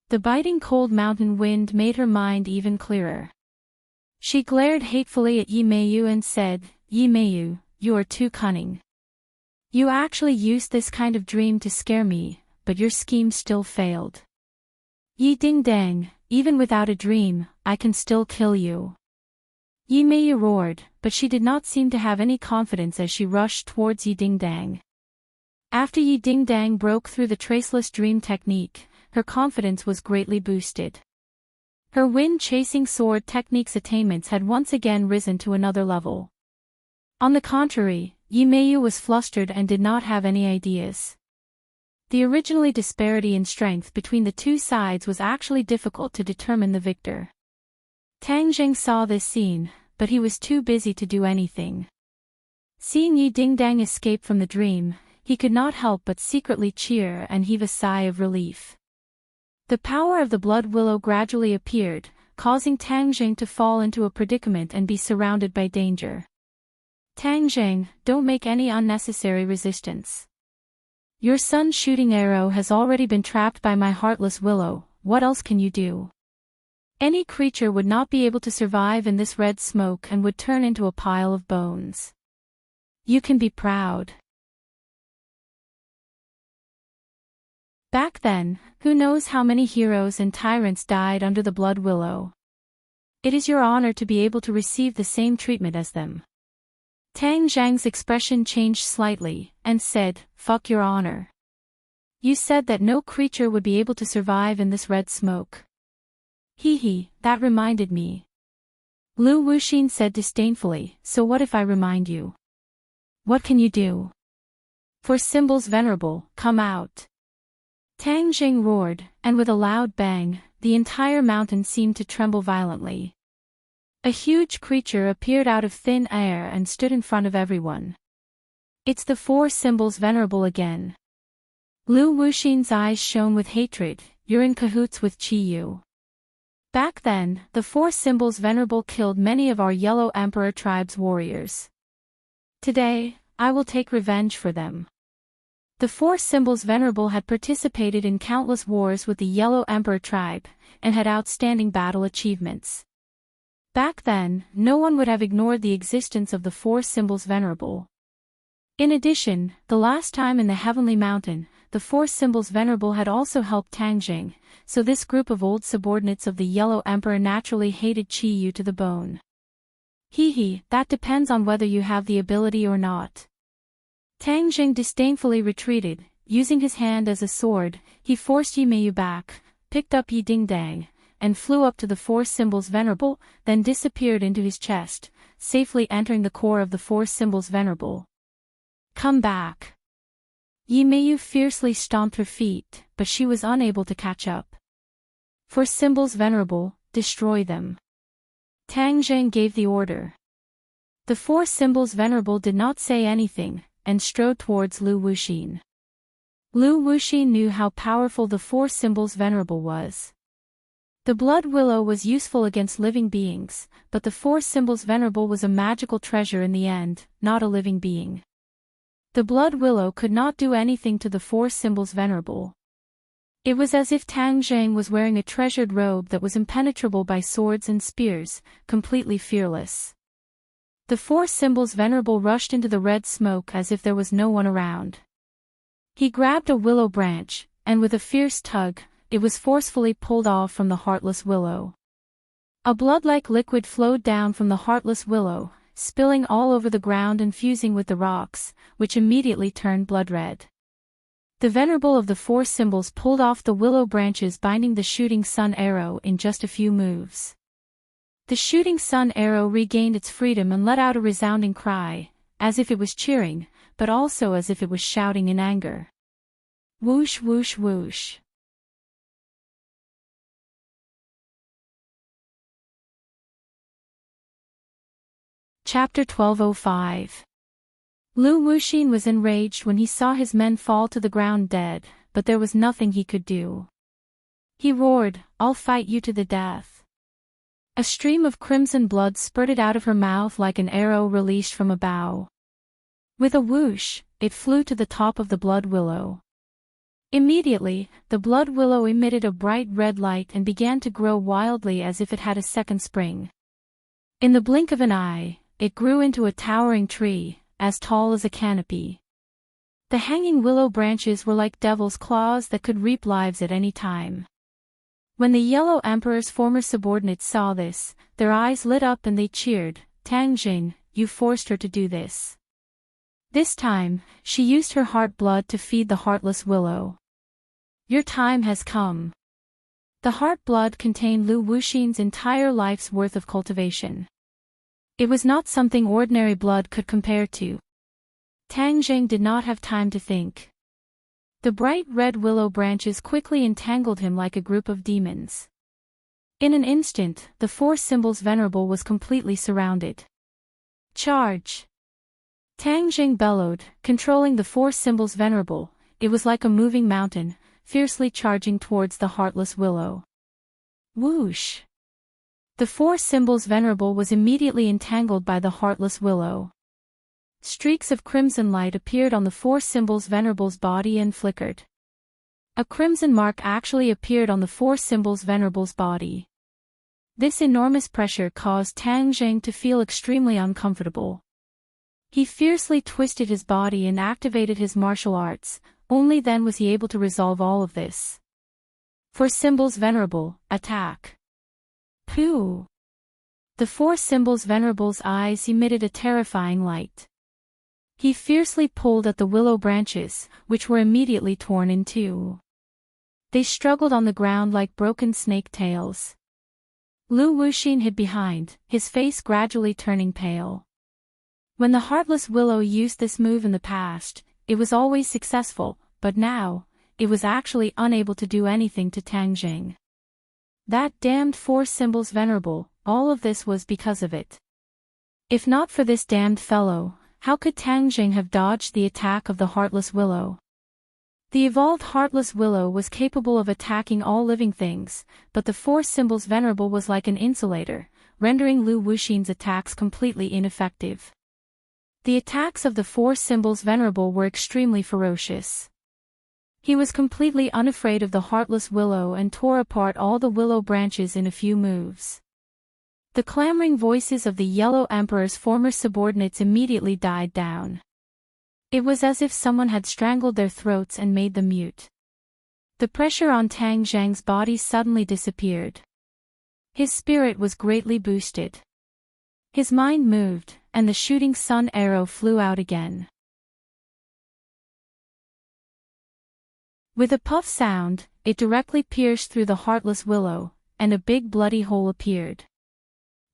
The biting cold mountain wind made her mind even clearer. She glared hatefully at Yi Meiyu and said, "Yi Meiyu, you are too cunning. You actually used this kind of dream to scare me, but your scheme still failed. Yi Dingdang, even without a dream, I can still kill you." Yi Meiyu roared, but she did not seem to have any confidence as she rushed towards Yi Dingdang. After Yi Dingdang broke through the traceless dream technique, her confidence was greatly boosted. Her wind-chasing sword technique's attainments had once again risen to another level. On the contrary, Yi Meiyu was flustered and did not have any ideas. The originally disparity in strength between the two sides was actually difficult to determine the victor. Tang Jing saw this scene, but he was too busy to do anything. Seeing Yi Dingdang escape from the dream, he could not help but secretly cheer and heave a sigh of relief. The power of the blood willow gradually appeared, causing Tang Jing to fall into a predicament and be surrounded by danger. "Tang Jing, don't make any unnecessary resistance. Your son's shooting arrow has already been trapped by my heartless willow, what else can you do? Any creature would not be able to survive in this red smoke and would turn into a pile of bones. You can be proud." Back then, who knows how many heroes and tyrants died under the blood willow. It is your honor to be able to receive the same treatment as them. Tang Zhang's expression changed slightly, and said, "Fuck your honor. You said that no creature would be able to survive in this red smoke. Hee, that reminded me." Lu Wuxin said disdainfully, "So what if I remind you? What can you do? For symbols venerable, come out." Tang Jing roared, and with a loud bang, the entire mountain seemed to tremble violently. A huge creature appeared out of thin air and stood in front of everyone. "It's the four symbols venerable again." Lu Wuxin's eyes shone with hatred. "You're in cahoots with Qi Yu." Back then, the four symbols venerable killed many of our Yellow Emperor tribe's warriors. Today, I will take revenge for them. The four symbols venerable had participated in countless wars with the Yellow Emperor tribe, and had outstanding battle achievements. Back then, no one would have ignored the existence of the four symbols venerable. In addition, the last time in the Heavenly Mountain, the four symbols venerable had also helped Tang Jing, so this group of old subordinates of the Yellow Emperor naturally hated Qi Yu to the bone. Hee, that depends on whether you have the ability or not. Tang Jing disdainfully retreated. Using his hand as a sword, he forced Yi Meiyu back, picked up Yi Dingdang, and flew up to the four symbols venerable, then disappeared into his chest, safely entering the core of the four symbols venerable. "Come back. Yi Meiyu fiercely stomped her feet, but she was unable to catch up. "Four symbols venerable, destroy them." Tang Zheng gave the order. The four symbols venerable did not say anything, and strode towards Lu Wuxin. Lu Wuxin knew how powerful the four symbols venerable was. The blood willow was useful against living beings, but the four symbols venerable was a magical treasure in the end, not a living being. The blood willow could not do anything to the four symbols venerable. It was as if Tang Zheng was wearing a treasured robe that was impenetrable by swords and spears, completely fearless. The four symbols venerable rushed into the red smoke as if there was no one around. He grabbed a willow branch, and with a fierce tug, it was forcefully pulled off from the heartless willow. A blood-like liquid flowed down from the heartless willow, spilling all over the ground and fusing with the rocks, which immediately turned blood-red. The venerable of the four symbols pulled off the willow branches binding the shooting sun arrow in just a few moves. The shooting sun arrow regained its freedom and let out a resounding cry, as if it was cheering, but also as if it was shouting in anger. Whoosh whoosh whoosh. Chapter 1205. Lu Wuxin was enraged when he saw his men fall to the ground dead, but there was nothing he could do. He roared, "I'll fight you to the death." A stream of crimson blood spurted out of her mouth like an arrow released from a bow. With a whoosh, it flew to the top of the blood willow. Immediately, the blood willow emitted a bright red light and began to grow wildly as if it had a second spring. In the blink of an eye, it grew into a towering tree, as tall as a canopy. The hanging willow branches were like devil's claws that could reap lives at any time. When the Yellow Emperor's former subordinates saw this, their eyes lit up and they cheered, "Tang Jing, you forced her to do this." This time, she used her heart blood to feed the heartless willow. "Your time has come." The heart blood contained Lu Wuxin's entire life's worth of cultivation. It was not something ordinary blood could compare to. Tang Jing did not have time to think. The bright red willow branches quickly entangled him like a group of demons. In an instant, the four symbols venerable was completely surrounded. "Charge!" Tang Jing bellowed, controlling the four symbols venerable. It was like a moving mountain, fiercely charging towards the heartless willow. Whoosh! The four symbols venerable was immediately entangled by the heartless willow. Streaks of crimson light appeared on the four symbols venerable's body and flickered. A crimson mark actually appeared on the four symbols venerable's body. This enormous pressure caused Tang Jing to feel extremely uncomfortable. He fiercely twisted his body and activated his martial arts, only then was he able to resolve all of this. "Four symbols venerable, attack!" Pooh! The four symbols venerable's eyes emitted a terrifying light. He fiercely pulled at the willow branches, which were immediately torn in two. They struggled on the ground like broken snake tails. Lu Wuxin hid behind, his face gradually turning pale. When the heartless willow used this move in the past, it was always successful, but now, it was actually unable to do anything to Tang Jing. That damned four symbols venerable, all of this was because of it. If not for this damned fellow, how could Tang Jing have dodged the attack of the heartless willow? The evolved heartless willow was capable of attacking all living things, but the four symbols venerable was like an insulator, rendering Lu Wuxin's attacks completely ineffective. The attacks of the four symbols venerable were extremely ferocious. He was completely unafraid of the heartless willow and tore apart all the willow branches in a few moves. The clamoring voices of the Yellow Emperor's former subordinates immediately died down. It was as if someone had strangled their throats and made them mute. The pressure on Tang Zhang's body suddenly disappeared. His spirit was greatly boosted. His mind moved, and the shooting sun arrow flew out again. With a puff sound, it directly pierced through the heartless willow, and a big bloody hole appeared.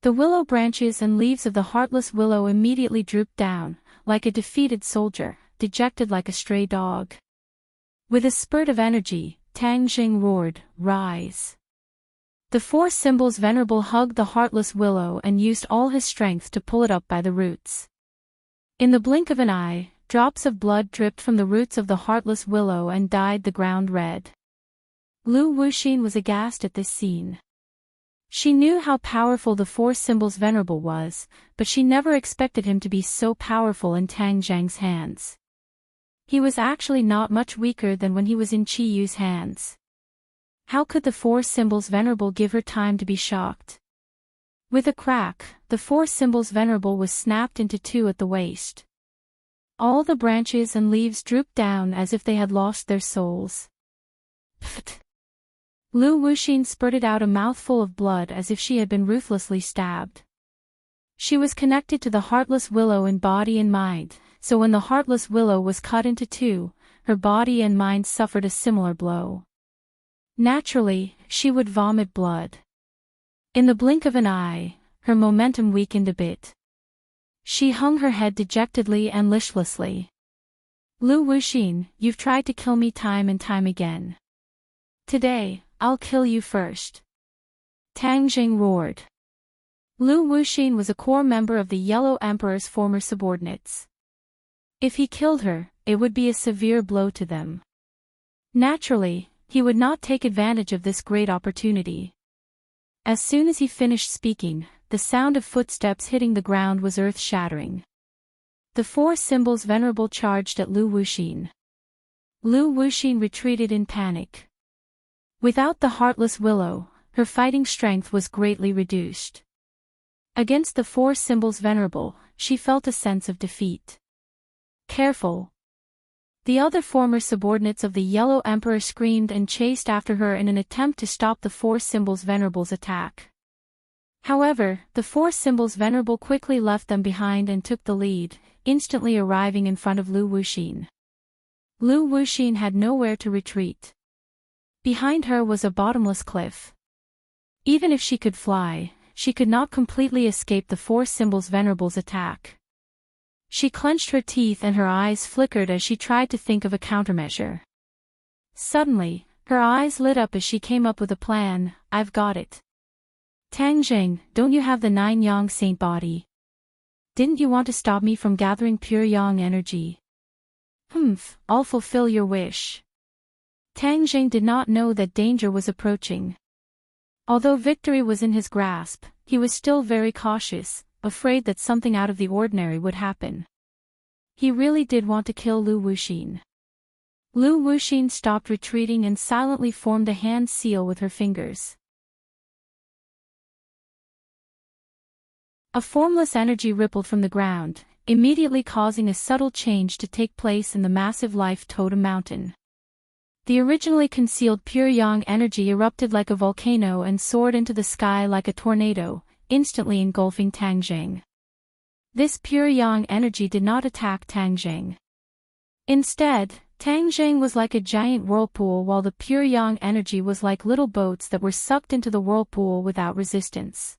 The willow branches and leaves of the heartless willow immediately drooped down, like a defeated soldier, dejected like a stray dog. With a spurt of energy, Tang Jing roared, "Rise!" The four symbols venerable hugged the heartless willow and used all his strength to pull it up by the roots. In the blink of an eye, drops of blood dripped from the roots of the heartless willow and dyed the ground red. Lu Wuxin was aghast at this scene. She knew how powerful the four symbols venerable was, but she never expected him to be so powerful in Tang Zhang's hands. He was actually not much weaker than when he was in Qi Yu's hands. How could the four symbols venerable give her time to be shocked? With a crack, the four symbols venerable was snapped into two at the waist. All the branches and leaves drooped down as if they had lost their souls. Pfft! Lu Wuxin spurted out a mouthful of blood as if she had been ruthlessly stabbed. She was connected to the heartless willow in body and mind, so when the heartless willow was cut into two, her body and mind suffered a similar blow. Naturally, she would vomit blood. In the blink of an eye, her momentum weakened a bit. She hung her head dejectedly and listlessly. Lu Wuxin, you've tried to kill me time and time again. Today, I'll kill you first. Tang Jing roared. Lu Wuxin was a core member of the Yellow Emperor's former subordinates. If he killed her, it would be a severe blow to them. Naturally, he would not take advantage of this great opportunity. As soon as he finished speaking, the sound of footsteps hitting the ground was earth-shattering. The four symbols venerable charged at Lu Wuxin. Lu Wuxin retreated in panic. Without the heartless willow, her fighting strength was greatly reduced. Against the four symbols venerable, she felt a sense of defeat. Careful! The other former subordinates of the Yellow Emperor screamed and chased after her in an attempt to stop the four symbols venerable's attack. However, the four symbols venerable quickly left them behind and took the lead, instantly arriving in front of Lu Wuxin. Lu Wuxin had nowhere to retreat. Behind her was a bottomless cliff. Even if she could fly, she could not completely escape the four symbols venerable's attack. She clenched her teeth and her eyes flickered as she tried to think of a countermeasure. Suddenly, her eyes lit up as she came up with a plan. I've got it. Tang Jing, don't you have the 9 yang saint body? Didn't you want to stop me from gathering pure yang energy? I'll fulfill your wish. Tang Jing did not know that danger was approaching. Although victory was in his grasp, he was still very cautious, afraid that something out of the ordinary would happen. He really did want to kill Lu Wuxin. Lu Wuxin stopped retreating and silently formed a hand seal with her fingers. A formless energy rippled from the ground, immediately causing a subtle change to take place in the massive life totem mountain. The originally concealed pure yang energy erupted like a volcano and soared into the sky like a tornado, instantly engulfing Tang Jing. This pure yang energy did not attack Tang Jing. Instead, Tang Jing was like a giant whirlpool while the pure yang energy was like little boats that were sucked into the whirlpool without resistance.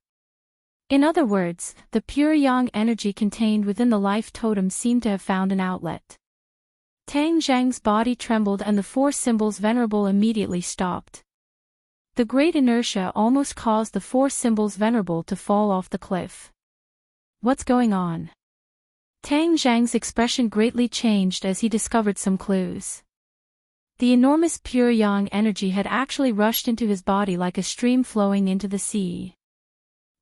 In other words, the pure yang energy contained within the life totem seemed to have found an outlet. Tang Jing's body trembled and the four symbols venerable immediately stopped. The great inertia almost caused the four symbols venerable to fall off the cliff. What's going on? Tang Jing's expression greatly changed as he discovered some clues. The enormous pure yang energy had actually rushed into his body like a stream flowing into the sea.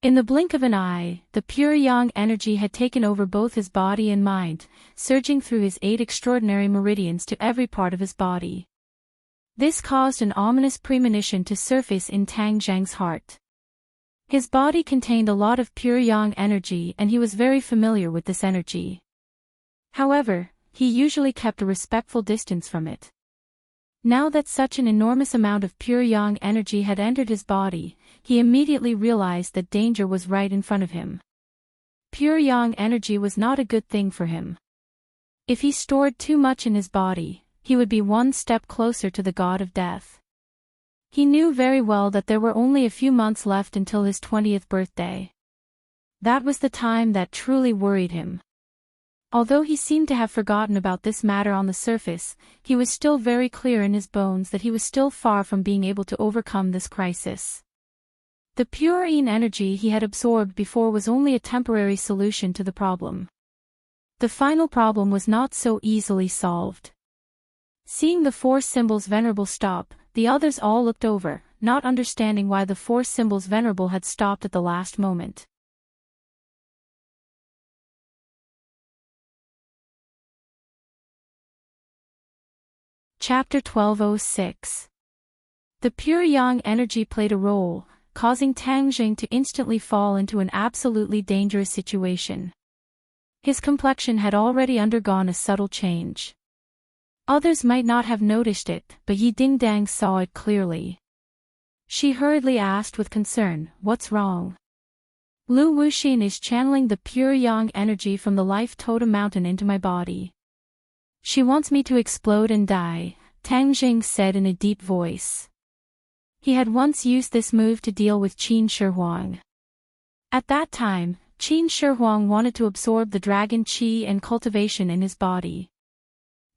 In the blink of an eye, the pure yang energy had taken over both his body and mind, surging through his 8 extraordinary meridians to every part of his body. This caused an ominous premonition to surface in Tang Jing's heart. His body contained a lot of pure yang energy and he was very familiar with this energy. However, he usually kept a respectful distance from it. Now that such an enormous amount of pure yang energy had entered his body, he immediately realized that danger was right in front of him. Pure yang energy was not a good thing for him. If he stored too much in his body, he would be one step closer to the god of death. He knew very well that there were only a few months left until his 20th birthday. That was the time that truly worried him. Although he seemed to have forgotten about this matter on the surface, he was still very clear in his bones that he was still far from being able to overcome this crisis. The purine energy he had absorbed before was only a temporary solution to the problem. The final problem was not so easily solved. Seeing the four symbols Venerable stop, the others all looked over, not understanding why the four symbols Venerable had stopped at the last moment. Chapter 1206. The pure yang energy played a role, causing Tang Jing to instantly fall into an absolutely dangerous situation. His complexion had already undergone a subtle change. Others might not have noticed it, but Yi Dingdang saw it clearly. She hurriedly asked with concern, "What's wrong?" "Lu Wuxin is channeling the pure yang energy from the life totem mountain into my body. She wants me to explode and die," Tang Jing said in a deep voice. He had once used this move to deal with Qin Shi. At that time, Qin Shi wanted to absorb the dragon qi and cultivation in his body.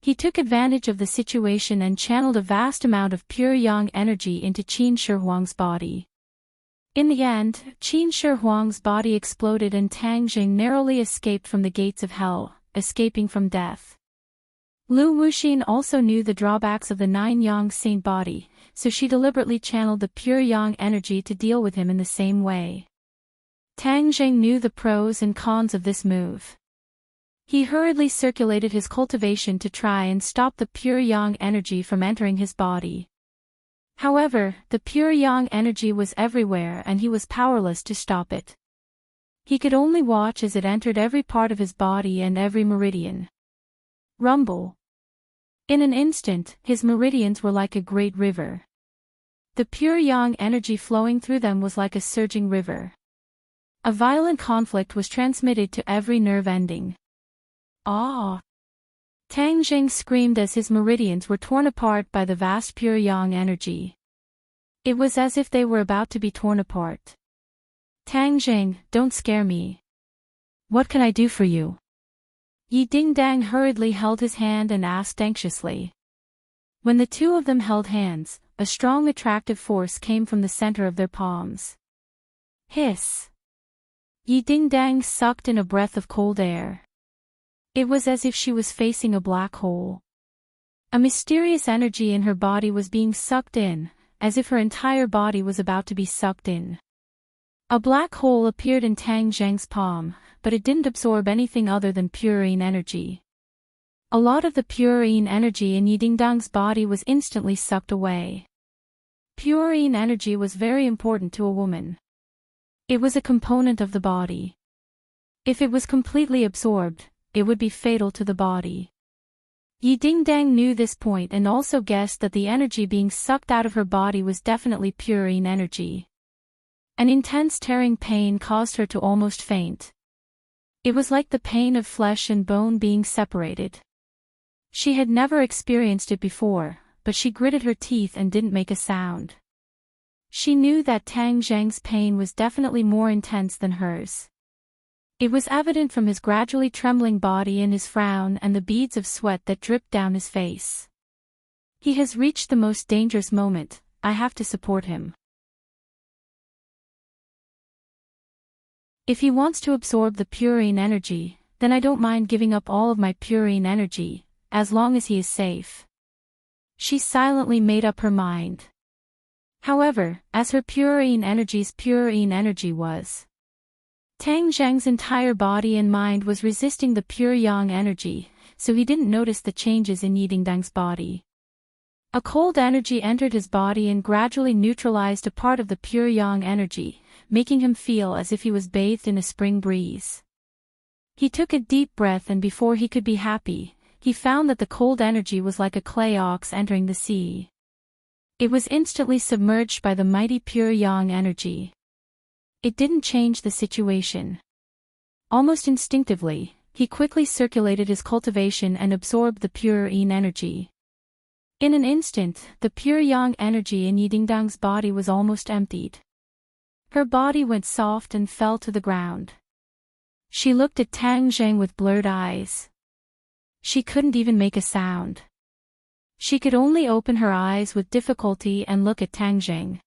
He took advantage of the situation and channeled a vast amount of pure yang energy into Qin Shi body. In the end, Qin Shi body exploded and Tang Jing narrowly escaped from the gates of hell, escaping from death. Lu Wuxin also knew the drawbacks of the 9-yang saint body, so she deliberately channeled the pure yang energy to deal with him in the same way. Tang Jing knew the pros and cons of this move. He hurriedly circulated his cultivation to try and stop the pure yang energy from entering his body. However, the pure yang energy was everywhere and he was powerless to stop it. He could only watch as it entered every part of his body and every meridian. Rumble. In an instant, his meridians were like a great river. The pure yang energy flowing through them was like a surging river. A violent conflict was transmitted to every nerve ending. "Ah!" Tang Jing screamed as his meridians were torn apart by the vast pure yang energy. It was as if they were about to be torn apart. "Tang Jing, don't scare me. What can I do for you?" Yi Dingdang hurriedly held his hand and asked anxiously. When the two of them held hands, a strong attractive force came from the center of their palms. Hiss! Yi Dingdang sucked in a breath of cold air. It was as if she was facing a black hole. A mysterious energy in her body was being sucked in, as if her entire body was about to be sucked in. A black hole appeared in Tang Jing's palm, but it didn't absorb anything other than purine energy. A lot of the purine energy in Yi Dingdang's body was instantly sucked away. Purine energy was very important to a woman. It was a component of the body. If it was completely absorbed, it would be fatal to the body. Yi Dingdang knew this point and also guessed that the energy being sucked out of her body was definitely purine energy. An intense tearing pain caused her to almost faint. It was like the pain of flesh and bone being separated. She had never experienced it before, but she gritted her teeth and didn't make a sound. She knew that Tang Jing's pain was definitely more intense than hers. It was evident from his gradually trembling body and his frown and the beads of sweat that dripped down his face. He has reached the most dangerous moment, I have to support him. If he wants to absorb the purine energy, then I don't mind giving up all of my purine energy, as long as he is safe. She silently made up her mind. However, as her purine energy was. Tang Jing's entire body and mind was resisting the pure yang energy, so he didn't notice the changes in Yi Dingdang's body. A cold energy entered his body and gradually neutralized a part of the pure yang energy, making him feel as if he was bathed in a spring breeze. He took a deep breath and before he could be happy, he found that the cold energy was like a clay ox entering the sea. It was instantly submerged by the mighty pure yang energy. It didn't change the situation. Almost instinctively, he quickly circulated his cultivation and absorbed the purine energy. In an instant, the pure yang energy in Yi Dingdang's body was almost emptied. Her body went soft and fell to the ground. She looked at Tang Zheng with blurred eyes. She couldn't even make a sound. She could only open her eyes with difficulty and look at Tang Zheng.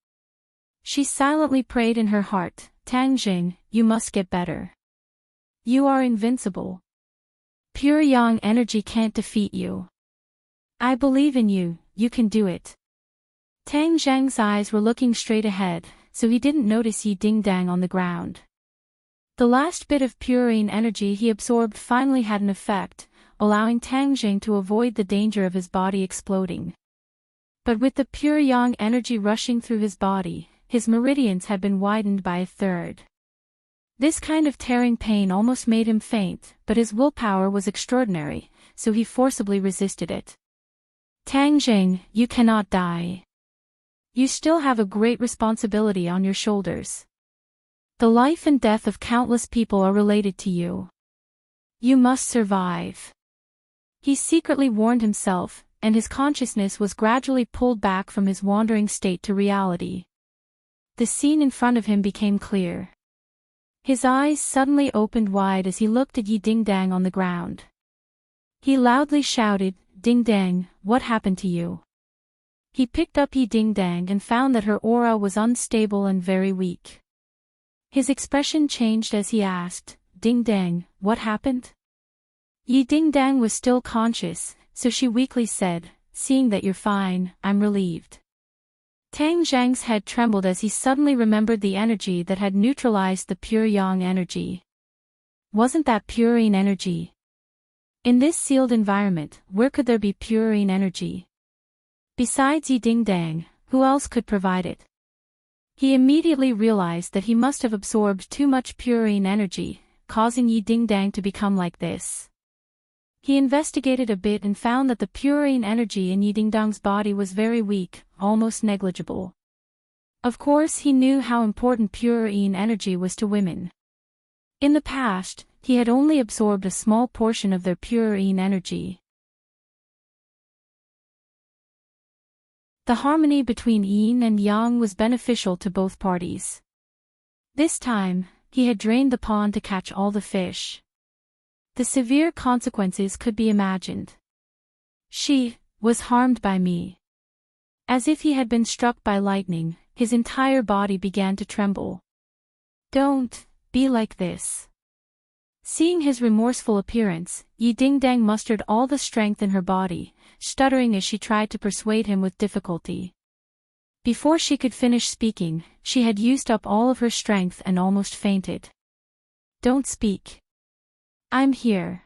She silently prayed in her heart, Tang Zheng, you must get better. You are invincible. Pure yang energy can't defeat you. I believe in you, you can do it. Tang Zheng's eyes were looking straight ahead, so he didn't notice Yi Dingdang on the ground. The last bit of purine energy he absorbed finally had an effect, allowing Tang Zheng to avoid the danger of his body exploding. But with the pure yang energy rushing through his body, his meridians had been widened by a third. This kind of tearing pain almost made him faint, but his willpower was extraordinary, so he forcibly resisted it. Tang Zheng, you cannot die. You still have a great responsibility on your shoulders. The life and death of countless people are related to you. You must survive. He secretly warned himself, and his consciousness was gradually pulled back from his wandering state to reality. The scene in front of him became clear. His eyes suddenly opened wide as he looked at Yi Dingdang on the ground. He loudly shouted, Dingdang, what happened to you? He picked up Yi Dingdang and found that her aura was unstable and very weak. His expression changed as he asked, Dingdang, what happened? Yi Dingdang was still conscious, so she weakly said, seeing that you're fine, I'm relieved. Tang Zheng's head trembled as he suddenly remembered the energy that had neutralized the pure yang energy. Wasn't that purine energy? In this sealed environment, where could there be purine energy? Besides Yi Dingdang, who else could provide it? He immediately realized that he must have absorbed too much purine energy, causing Yi Dingdang to become like this. He investigated a bit and found that the purine energy in Yi Dingdang's body was very weak, almost negligible. Of course he knew how important purine energy was to women. In the past, he had only absorbed a small portion of their purine energy. The harmony between yin and yang was beneficial to both parties. This time, he had drained the pond to catch all the fish. The severe consequences could be imagined. She was harmed by me. As if he had been struck by lightning, his entire body began to tremble. Don't be like this. Seeing his remorseful appearance, Yi Dingdang mustered all the strength in her body, stuttering as she tried to persuade him with difficulty. Before she could finish speaking, she had used up all of her strength and almost fainted. Don't speak. I'm here.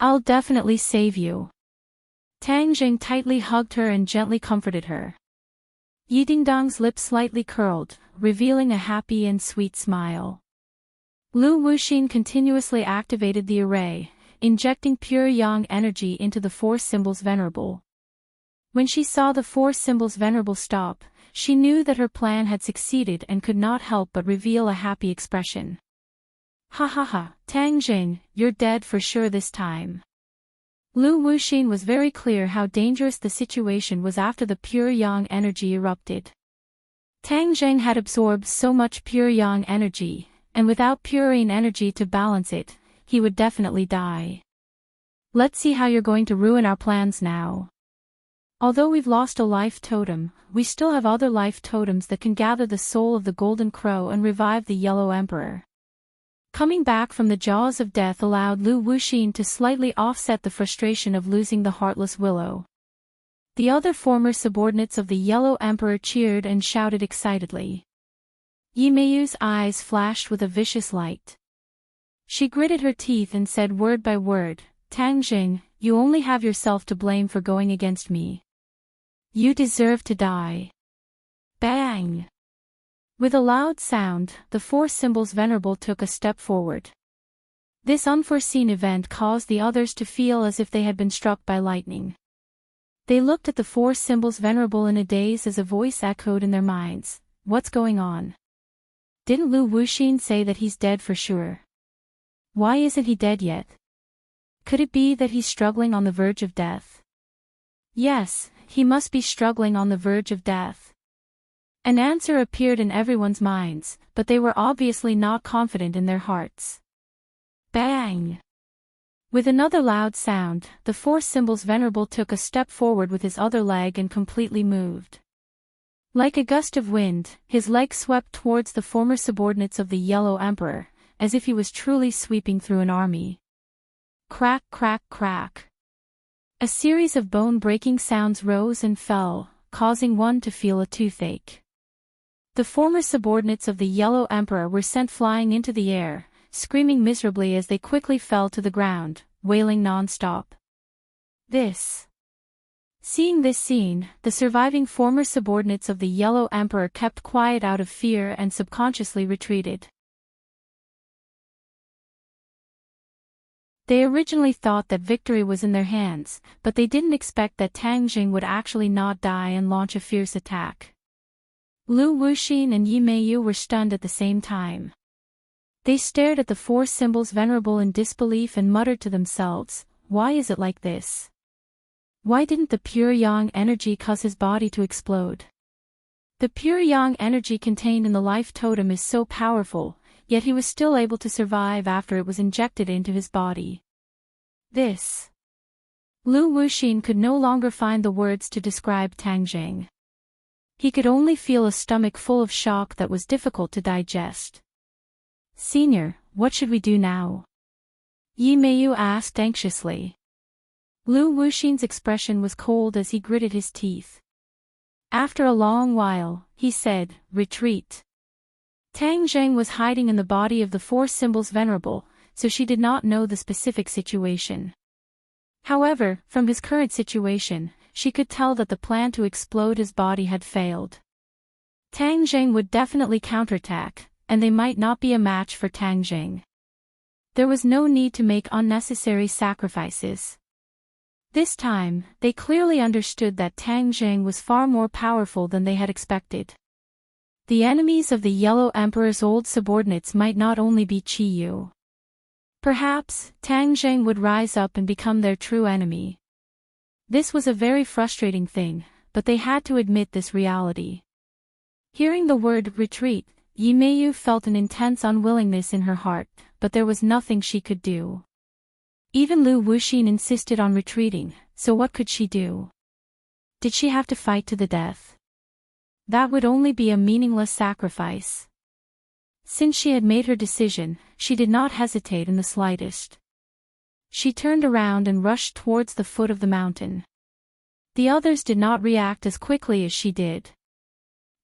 I'll definitely save you. Tang Zheng tightly hugged her and gently comforted her. Yi Dingdang's lips slightly curled, revealing a happy and sweet smile. Lu Wuxin continuously activated the array, injecting pure yang energy into the four symbols venerable. When she saw the four symbols venerable stop, she knew that her plan had succeeded and could not help but reveal a happy expression. Ha ha ha, Tang Zheng, you're dead for sure this time. Lu Wuxin was very clear how dangerous the situation was after the pure yang energy erupted. Tang Zheng had absorbed so much pure yang energy, and without purine energy to balance it, he would definitely die. Let's see how you're going to ruin our plans now. Although we've lost a life totem, we still have other life totems that can gather the soul of the Golden Crow and revive the Yellow Emperor. Coming back from the jaws of death allowed Lu Wuxin to slightly offset the frustration of losing the Heartless Willow. The other former subordinates of the Yellow Emperor cheered and shouted excitedly. Yi Meiyu's eyes flashed with a vicious light. She gritted her teeth and said word by word, Tang Zheng, you only have yourself to blame for going against me. You deserve to die. Bang! With a loud sound, the four symbols venerable took a step forward. This unforeseen event caused the others to feel as if they had been struck by lightning. They looked at the four symbols venerable in a daze as a voice echoed in their minds, what's going on? Didn't Lu Wuxin say that he's dead for sure? Why isn't he dead yet? Could it be that he's struggling on the verge of death? Yes, he must be struggling on the verge of death. An answer appeared in everyone's minds, but they were obviously not confident in their hearts. Bang! With another loud sound, the four symbols Venerable took a step forward with his other leg and completely moved. Like a gust of wind, his leg swept towards the former subordinates of the Yellow Emperor, as if he was truly sweeping through an army. Crack, crack, crack. A series of bone-breaking sounds rose and fell, causing one to feel a toothache. The former subordinates of the Yellow Emperor were sent flying into the air, screaming miserably as they quickly fell to the ground, wailing non-stop. Seeing this scene, the surviving former subordinates of the Yellow Emperor kept quiet out of fear and subconsciously retreated. They originally thought that victory was in their hands, but they didn't expect that Tang Jing would actually not die and launch a fierce attack. Lu Wuxin and Yi Meiyu were stunned at the same time. They stared at the four symbols Venerable in disbelief and muttered to themselves, "Why is it like this? Why didn't the pure yang energy cause his body to explode?" The pure yang energy contained in the life totem is so powerful, yet he was still able to survive after it was injected into his body. Lu Wuxin could no longer find the words to describe Tang Jing. He could only feel a stomach full of shock that was difficult to digest. "Senior, what should we do now?" Yi Meiyu asked anxiously. Lu Wuxin's expression was cold as he gritted his teeth. After a long while, he said, "Retreat." Tang Jing was hiding in the body of the four symbols Venerable, so she did not know the specific situation. However, from his current situation, she could tell that the plan to explode his body had failed. Tang Jing would definitely counterattack, and they might not be a match for Tang Jing. There was no need to make unnecessary sacrifices. This time, they clearly understood that Tang Jing was far more powerful than they had expected. The enemies of the Yellow Emperor's old subordinates might not only be Qi Yu. Perhaps, Tang Jing would rise up and become their true enemy. This was a very frustrating thing, but they had to admit this reality. Hearing the word retreat, Yi Meiyu felt an intense unwillingness in her heart, but there was nothing she could do. Even Lu Wuxin insisted on retreating, so what could she do? Did she have to fight to the death? That would only be a meaningless sacrifice. Since she had made her decision, she did not hesitate in the slightest. She turned around and rushed towards the foot of the mountain. The others did not react as quickly as she did.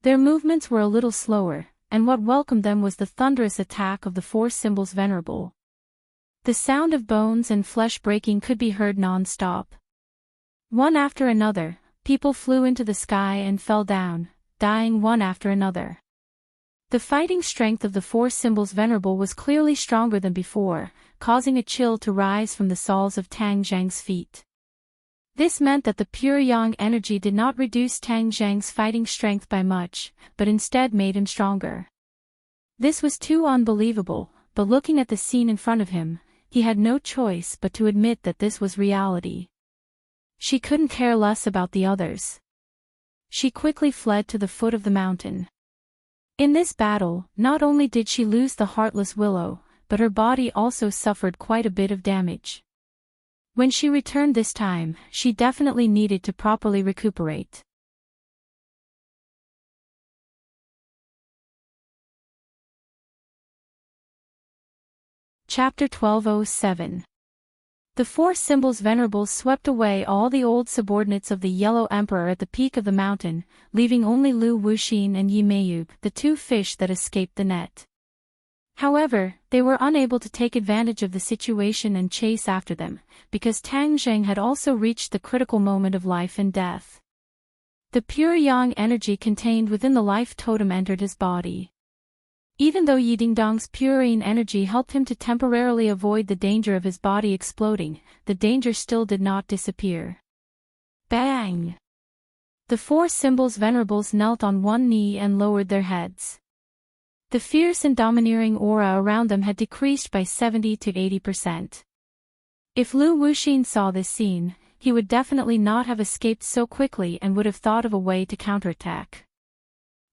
Their movements were a little slower, and what welcomed them was the thunderous attack of the four symbols Venerable. The sound of bones and flesh breaking could be heard non-stop. One after another, people flew into the sky and fell down, dying one after another. The fighting strength of the four symbols Venerable was clearly stronger than before, causing a chill to rise from the soles of Tang Jing's feet. This meant that the pure yang energy did not reduce Tang Jing's fighting strength by much, but instead made him stronger. This was too unbelievable, but looking at the scene in front of him, he had no choice but to admit that this was reality. She couldn't care less about the others. She quickly fled to the foot of the mountain. In this battle, not only did she lose the Heartless Willow, but her body also suffered quite a bit of damage. When she returned this time, she definitely needed to properly recuperate. Chapter 1207. The four symbols Venerable swept away all the old subordinates of the Yellow Emperor at the peak of the mountain, leaving only Lu Wuxin and Yi Meiyu, the two fish that escaped the net. However, they were unable to take advantage of the situation and chase after them, because Tang Jing had also reached the critical moment of life and death. The pure yang energy contained within the life totem entered his body. Even though Yi Dingdong's purine energy helped him to temporarily avoid the danger of his body exploding, the danger still did not disappear. Bang! The four symbols Venerables knelt on one knee and lowered their heads. The fierce and domineering aura around them had decreased by 70 to 80%. If Lu Wuxin saw this scene, he would definitely not have escaped so quickly and would have thought of a way to counterattack.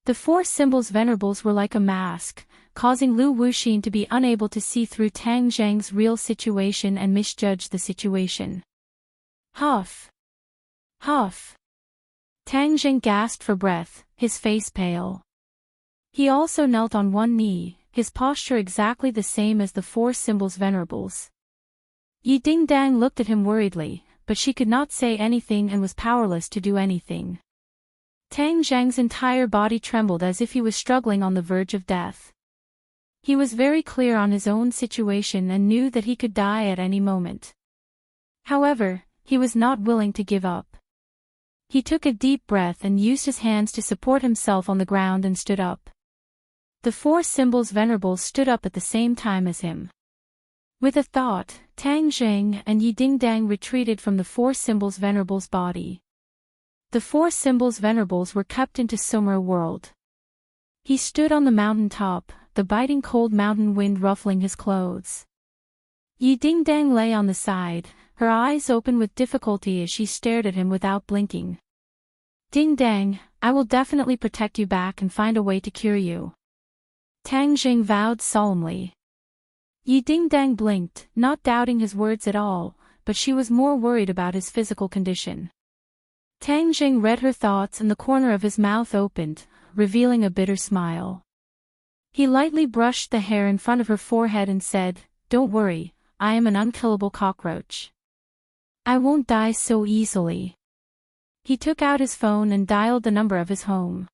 The four symbols Venerables were like a mask, causing Lu Wuxin to be unable to see through Tang Zheng's real situation and misjudge the situation. Huff! Huff! Tang Zheng gasped for breath, his face pale. He also knelt on one knee, his posture exactly the same as the four symbols venerables. Yi Dingdang looked at him worriedly, but she could not say anything and was powerless to do anything. Tang Zheng's entire body trembled as if he was struggling on the verge of death. He was very clear on his own situation and knew that he could die at any moment. However, he was not willing to give up. He took a deep breath and used his hands to support himself on the ground and stood up. The four symbols venerables stood up at the same time as him. With a thought, Tang Zheng and Yi Dingdang retreated from the four symbols venerables' body. The four symbols venerables were kept into Summer world. He stood on the mountain top, the biting cold mountain wind ruffling his clothes. Yi Dingdang lay on the side, her eyes open with difficulty as she stared at him without blinking. Dingdang, I will definitely protect you back and find a way to cure you. Tang Zheng vowed solemnly. Yi Dingdang blinked, not doubting his words at all, but she was more worried about his physical condition. Tang Zheng read her thoughts and the corner of his mouth opened, revealing a bitter smile. He lightly brushed the hair in front of her forehead and said, "Don't worry, I am an unkillable cockroach. I won't die so easily." He took out his phone and dialed the number of his home.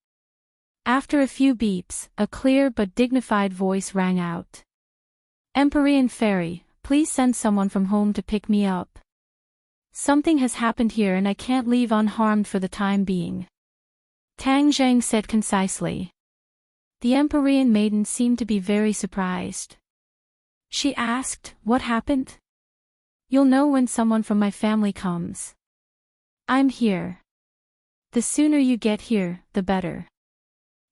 After a few beeps, a clear but dignified voice rang out. "Empyrean Fairy, please send someone from home to pick me up. Something has happened here and I can't leave unharmed for the time being." Tang Zheng said concisely. The Empyrean maiden seemed to be very surprised. She asked, "What happened?" "You'll know when someone from my family comes. I'm here. The sooner you get here, the better."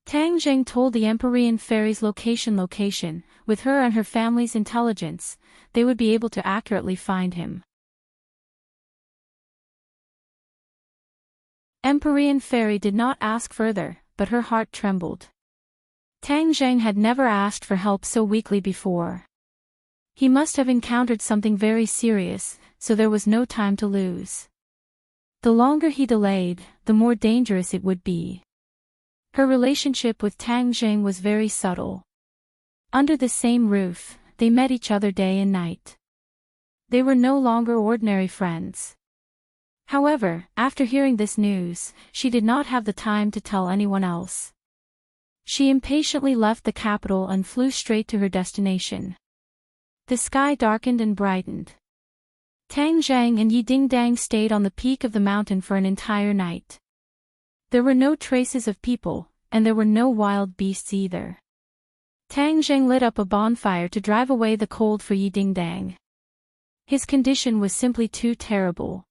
Tang Zheng told the Empyrean Fairy's location. With her and her family's intelligence, they would be able to accurately find him. Empyrean Fairy did not ask further, but her heart trembled. Tang Zheng had never asked for help so weakly before. He must have encountered something very serious, so there was no time to lose. The longer he delayed, the more dangerous it would be. Her relationship with Tang Zheng was very subtle. Under the same roof, they met each other day and night. They were no longer ordinary friends. However, after hearing this news, she did not have the time to tell anyone else. She impatiently left the capital and flew straight to her destination. The sky darkened and brightened. Tang Zheng and Yi Dingdang stayed on the peak of the mountain for an entire night. There were no traces of people, and there were no wild beasts either. Tang Zheng lit up a bonfire to drive away the cold for Yi Dingdang. His condition was simply too terrible.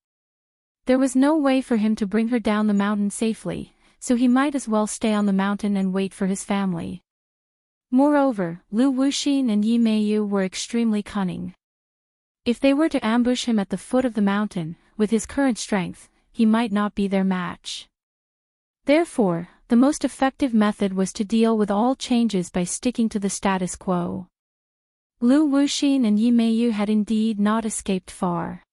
There was no way for him to bring her down the mountain safely, so he might as well stay on the mountain and wait for his family. Moreover, Lu Wuxin and Yi Meiyu were extremely cunning. If they were to ambush him at the foot of the mountain, with his current strength, he might not be their match. Therefore, the most effective method was to deal with all changes by sticking to the status quo. Lu Wuxin and Yi Meiyu had indeed not escaped far.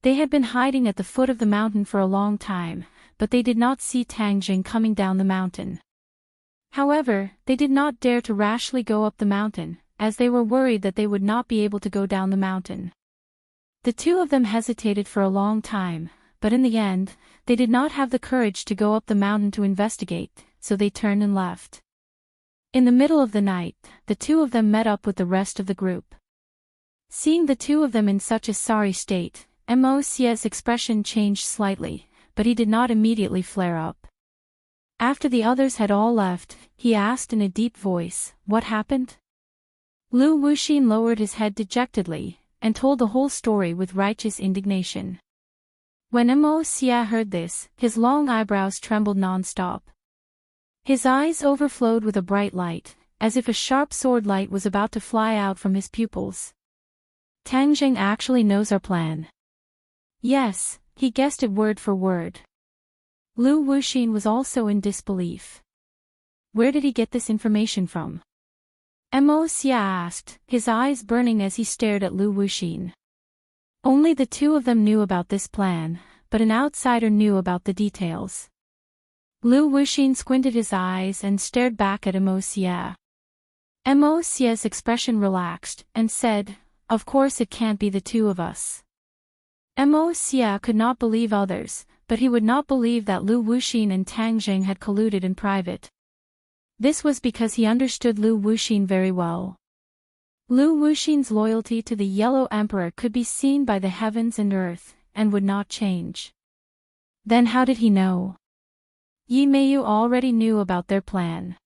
They had been hiding at the foot of the mountain for a long time, but they did not see Tang Zheng coming down the mountain. However, they did not dare to rashly go up the mountain, as they were worried that they would not be able to go down the mountain. The two of them hesitated for a long time, but in the end, they did not have the courage to go up the mountain to investigate, so they turned and left. In the middle of the night, the two of them met up with the rest of the group. Seeing the two of them in such a sorry state, Mo's expression changed slightly, but he did not immediately flare up. After the others had all left, he asked in a deep voice, "What happened?" Lu Wuxin lowered his head dejectedly, and told the whole story with righteous indignation. When Mo heard this, his long eyebrows trembled non-stop. His eyes overflowed with a bright light, as if a sharp sword light was about to fly out from his pupils. Tang Zheng actually knows our plan. Yes, he guessed it word for word. Lu Wuxin was also in disbelief. Where did he get this information from? Mo Xia asked, his eyes burning as he stared at Lu Wuxin. Only the two of them knew about this plan, but an outsider knew about the details. Lu Wuxin squinted his eyes and stared back at Mo Xia. Mo Xia's expression relaxed, and said, "Of course it can't be the two of us." Mo Xia could not believe others, but he would not believe that Lu Wuxin and Tang Jing had colluded in private. This was because he understood Lu Wuxin very well. Lu Wuxin's loyalty to the Yellow Emperor could be seen by the heavens and earth, and would not change. Then how did he know? Yi Meiyu already knew about their plan.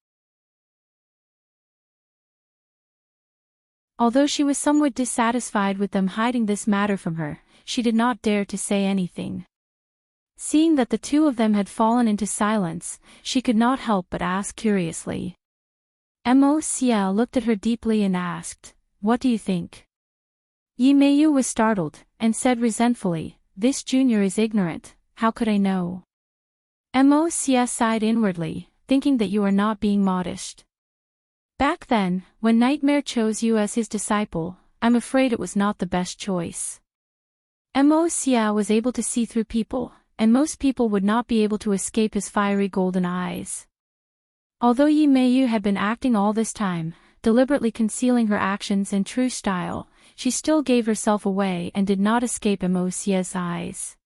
Although she was somewhat dissatisfied with them hiding this matter from her, she did not dare to say anything. Seeing that the two of them had fallen into silence, she could not help but ask curiously. Mo Xia looked at her deeply and asked, "What do you think?" Yi Meiyu was startled, and said resentfully, "This junior is ignorant, how could I know?" Mo Xia sighed inwardly, thinking that you are not being modest. Back then, when Nightmare chose you as his disciple, I'm afraid it was not the best choice. Mo Xia was able to see through people, and most people would not be able to escape his fiery golden eyes. Although Yi Meiyu had been acting all this time, deliberately concealing her actions in true style, she still gave herself away and did not escape Mo Xia's eyes.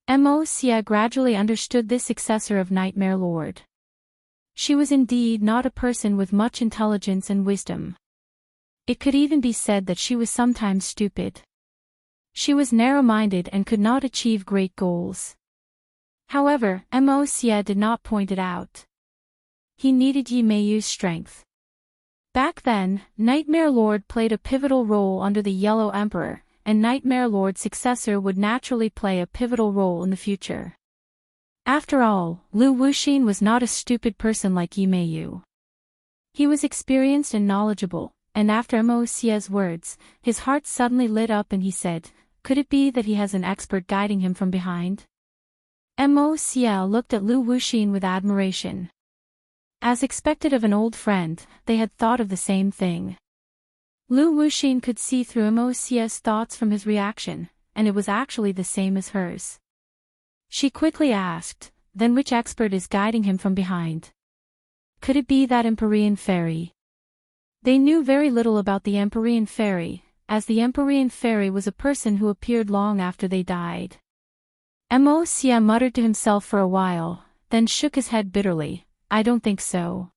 Mo Xia gradually understood this successor of Nightmare Lord. She was indeed not a person with much intelligence and wisdom. It could even be said that she was sometimes stupid. She was narrow-minded and could not achieve great goals. However, Mo Xia did not point it out. He needed Yi Meiyu's strength. Back then, Nightmare Lord played a pivotal role under the Yellow Emperor, and Nightmare Lord's successor would naturally play a pivotal role in the future. After all, Lu Wuxin was not a stupid person like Yi Meiyu. He was experienced and knowledgeable, and after Mo Xia's words, his heart suddenly lit up and he said, "Could it be that he has an expert guiding him from behind?" Mo Xia looked at Lu Wuxin with admiration. As expected of an old friend, they had thought of the same thing. Lu Wuxin could see through Mo Xia's thoughts from his reaction, and it was actually the same as hers. She quickly asked, "Then which expert is guiding him from behind? Could it be that Empyrean fairy?" They knew very little about the Empyrean fairy, as the Empyrean fairy was a person who appeared long after they died. Mo Xia muttered to himself for a while, then shook his head bitterly, "I don't think so."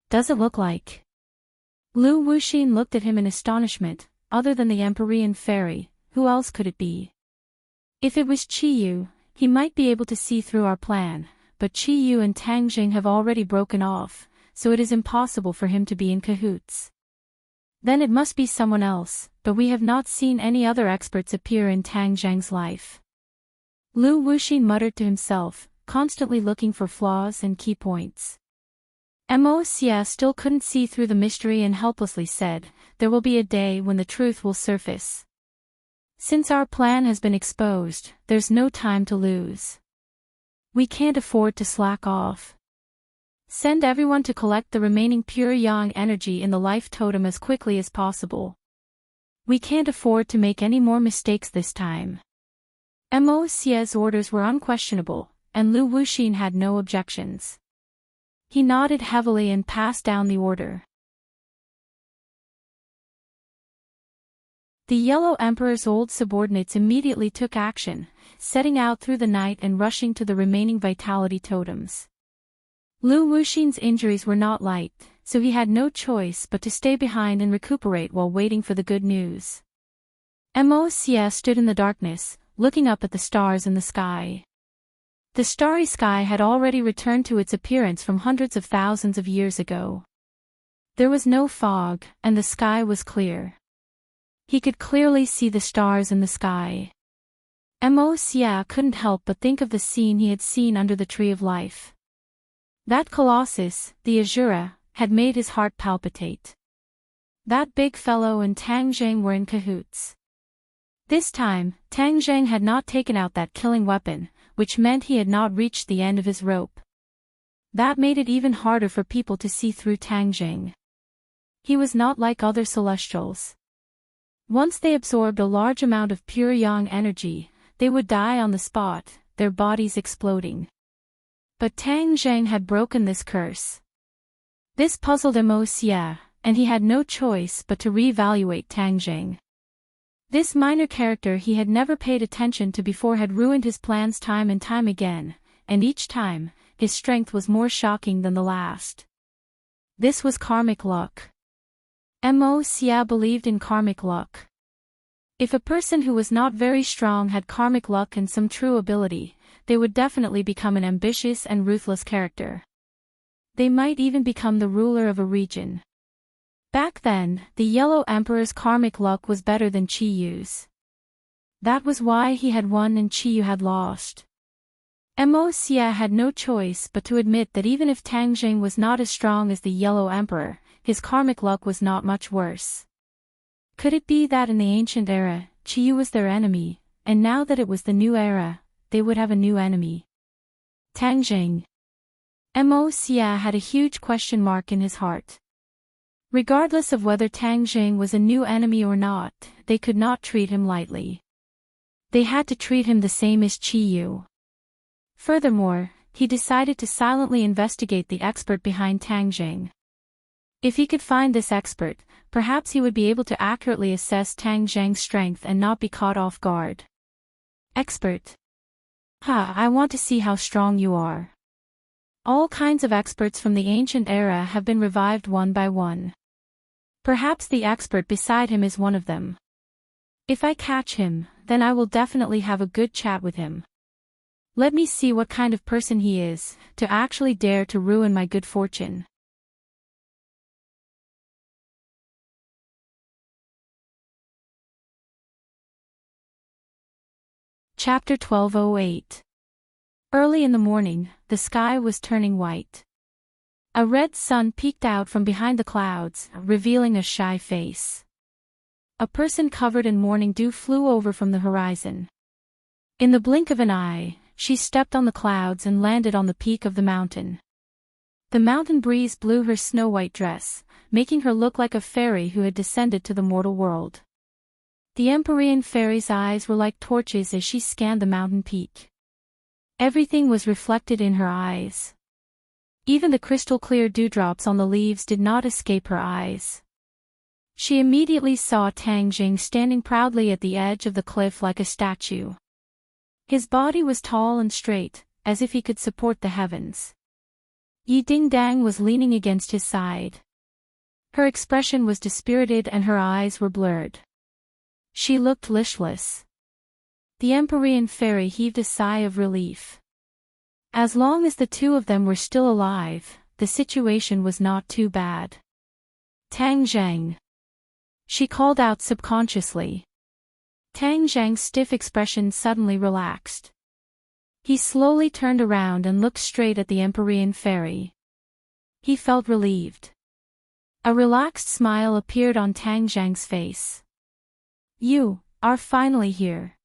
"Does it look like?" Lu Wuxin looked at him in astonishment. Other than the Empyrean fairy, who else could it be? If it was Qiyu, he might be able to see through our plan, but Qiyu and Tang Jing have already broken off, so it is impossible for him to be in cahoots. Then it must be someone else, but we have not seen any other experts appear in Tang Jing's life. Lu Wuxin muttered to himself, constantly looking for flaws and key points. Mo Xia still couldn't see through the mystery and helplessly said, "There will be a day when the truth will surface. Since our plan has been exposed, there's no time to lose. We can't afford to slack off. Send everyone to collect the remaining pure yang energy in the life totem as quickly as possible. We can't afford to make any more mistakes this time." Mo Xia's orders were unquestionable, and Lu Wuxin had no objections. He nodded heavily and passed down the order. The Yellow Emperor's old subordinates immediately took action, setting out through the night and rushing to the remaining vitality totems. Lu Wuxin's injuries were not light, so he had no choice but to stay behind and recuperate while waiting for the good news. Mo Xia stood in the darkness, looking up at the stars in the sky. The starry sky had already returned to its appearance from hundreds of thousands of years ago. There was no fog, and the sky was clear. He could clearly see the stars in the sky. Mo Xia couldn't help but think of the scene he had seen under the Tree of Life. That Colossus, the Azura, had made his heart palpitate. That big fellow and Tang Jing were in cahoots. This time, Tang Jing had not taken out that killing weapon, which meant he had not reached the end of his rope. That made it even harder for people to see through Tang Jing. He was not like other celestials. Once they absorbed a large amount of pure yang energy, they would die on the spot, their bodies exploding. But Tang Zheng had broken this curse. This puzzled Mo Xia, and he had no choice but to reevaluate Tang Zheng. This minor character he had never paid attention to before had ruined his plans time and time again, and each time, his strength was more shocking than the last. This was karmic luck. Mo Xia believed in karmic luck. If a person who was not very strong had karmic luck and some true ability, they would definitely become an ambitious and ruthless character. They might even become the ruler of a region. Back then, the Yellow Emperor's karmic luck was better than Qi Yu's. That was why he had won and Qi Yu had lost. Mo Xia had no choice but to admit that even if Tang Zheng was not as strong as the Yellow Emperor, his karmic luck was not much worse. Could it be that in the ancient era, Qi Yu was their enemy, and now that it was the new era, they would have a new enemy? Tang Zheng. Mo Xia had a huge question mark in his heart. Regardless of whether Tang Zheng was a new enemy or not, they could not treat him lightly. They had to treat him the same as Qi Yu. Furthermore, he decided to silently investigate the expert behind Tang Zheng. If he could find this expert, perhaps he would be able to accurately assess Tang Zheng's strength and not be caught off guard. Expert. I want to see how strong you are. All kinds of experts from the ancient era have been revived one by one. Perhaps the expert beside him is one of them. If I catch him, then I will definitely have a good chat with him. Let me see what kind of person he is, to actually dare to ruin my good fortune. Chapter 1208. Early in the morning, the sky was turning white. A red sun peeked out from behind the clouds, revealing a shy face. A person covered in morning dew flew over from the horizon. In the blink of an eye, she stepped on the clouds and landed on the peak of the mountain. The mountain breeze blew her snow-white dress, making her look like a fairy who had descended to the mortal world. The Empyrean fairy's eyes were like torches as she scanned the mountain peak. Everything was reflected in her eyes. Even the crystal-clear dewdrops on the leaves did not escape her eyes. She immediately saw Tang Zheng standing proudly at the edge of the cliff like a statue. His body was tall and straight, as if he could support the heavens. Yi Dingdang was leaning against his side. Her expression was dispirited and her eyes were blurred. She looked listless. The Empyrean fairy heaved a sigh of relief. As long as the two of them were still alive, the situation was not too bad. Tang Zheng. She called out subconsciously. Tang Zheng's stiff expression suddenly relaxed. He slowly turned around and looked straight at the Empyrean fairy. He felt relieved. A relaxed smile appeared on Tang Zheng's face. You are finally here.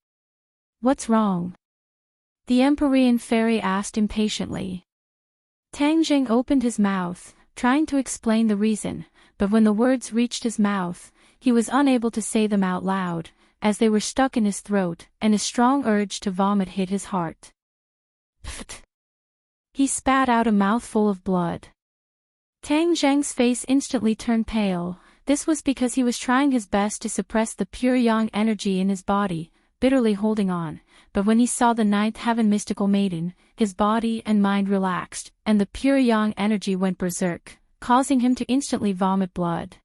What's wrong? The Empyrean fairy asked impatiently. Tang Zheng opened his mouth, trying to explain the reason, but when the words reached his mouth, he was unable to say them out loud, as they were stuck in his throat, and a strong urge to vomit hit his heart. Pfft! He spat out a mouthful of blood. Tang Zheng's face instantly turned pale. This was because he was trying his best to suppress the pure yang energy in his body, bitterly holding on, but when he saw the ninth heaven mystical maiden, his body and mind relaxed, and the pure yang energy went berserk, causing him to instantly vomit blood.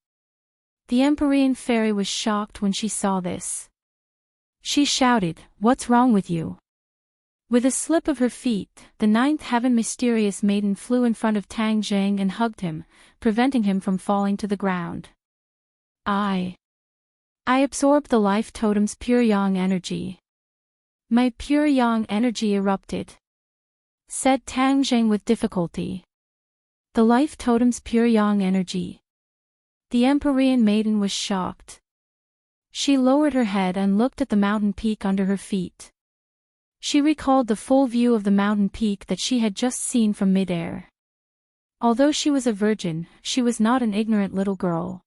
The Empyrean fairy was shocked when she saw this. She shouted, "What's wrong with you?" With a slip of her feet, the ninth heaven mysterious maiden flew in front of Tang Zheng and hugged him, preventing him from falling to the ground. I absorbed the life totem's pure yang energy. My pure yang energy erupted, said Tang Zheng with difficulty. The life totem's pure yang energy. The Empyrean maiden was shocked. She lowered her head and looked at the mountain peak under her feet. She recalled the full view of the mountain peak that she had just seen from midair. Although she was a virgin, she was not an ignorant little girl.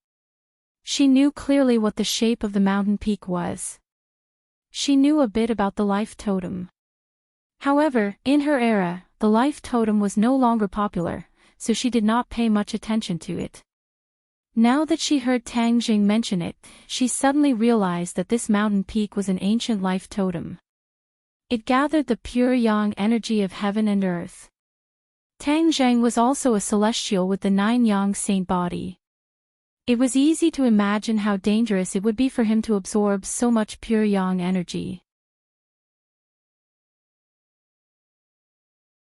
She knew clearly what the shape of the mountain peak was. She knew a bit about the life totem. However, in her era, the life totem was no longer popular, so she did not pay much attention to it. Now that she heard Tang Jing mention it, she suddenly realized that this mountain peak was an ancient life totem. It gathered the pure yang energy of heaven and earth. Tang Zheng was also a celestial with the 9 yang saint body. It was easy to imagine how dangerous it would be for him to absorb so much pure yang energy.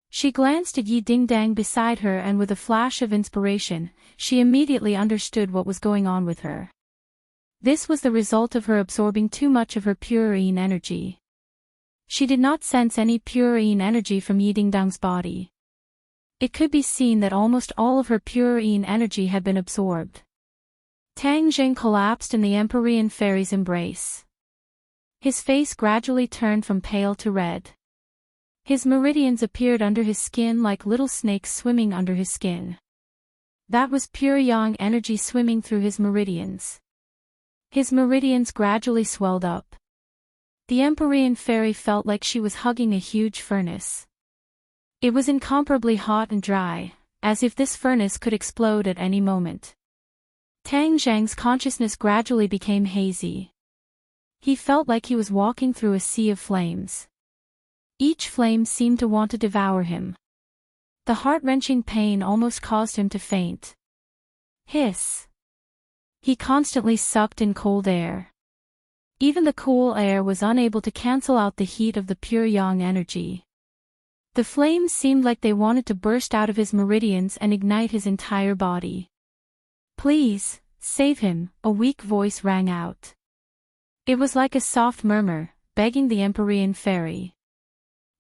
She glanced at Yi Dingdang beside her, and with a flash of inspiration, she immediately understood what was going on with her. This was the result of her absorbing too much of her pure yin energy. She did not sense any pure yin energy from Yi Dingdang's body. It could be seen that almost all of her pure yin energy had been absorbed. Tang Jing collapsed in the Empyrean fairy's embrace. His face gradually turned from pale to red. His meridians appeared under his skin like little snakes swimming under his skin. That was pure yang energy swimming through his meridians. His meridians gradually swelled up. The Empyrean fairy felt like she was hugging a huge furnace. It was incomparably hot and dry, as if this furnace could explode at any moment. Tang Zheng's consciousness gradually became hazy. He felt like he was walking through a sea of flames. Each flame seemed to want to devour him. The heart-wrenching pain almost caused him to faint. Hiss! He constantly sucked in cold air. Even the cool air was unable to cancel out the heat of the pure yang energy. The flames seemed like they wanted to burst out of his meridians and ignite his entire body. "Please, save him," a weak voice rang out. It was like a soft murmur, begging the Empyrean fairy.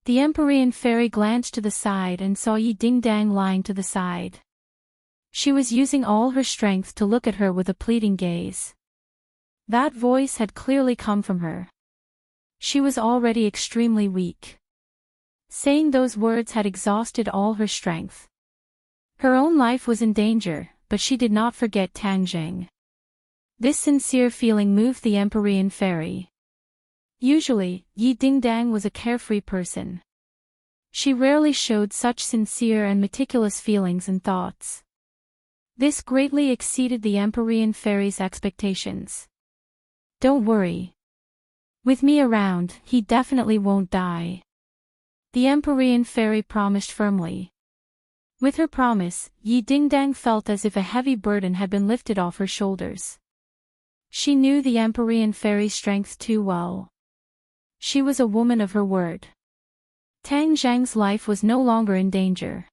The Empyrean fairy glanced to the side and saw Yi Dingdang lying to the side. She was using all her strength to look at her with a pleading gaze. That voice had clearly come from her. She was already extremely weak. Saying those words had exhausted all her strength. Her own life was in danger, but she did not forget Tang Jing. This sincere feeling moved the Empyrean fairy. Usually, Yi Dingdang was a carefree person. She rarely showed such sincere and meticulous feelings and thoughts. This greatly exceeded the Empyrean fairy's expectations. "Don't worry. With me around, he definitely won't die," the Empyrean fairy promised firmly. With her promise, Yi Dingdang felt as if a heavy burden had been lifted off her shoulders. She knew the Empyrean fairy's strength too well. She was a woman of her word. Tang Zheng's life was no longer in danger.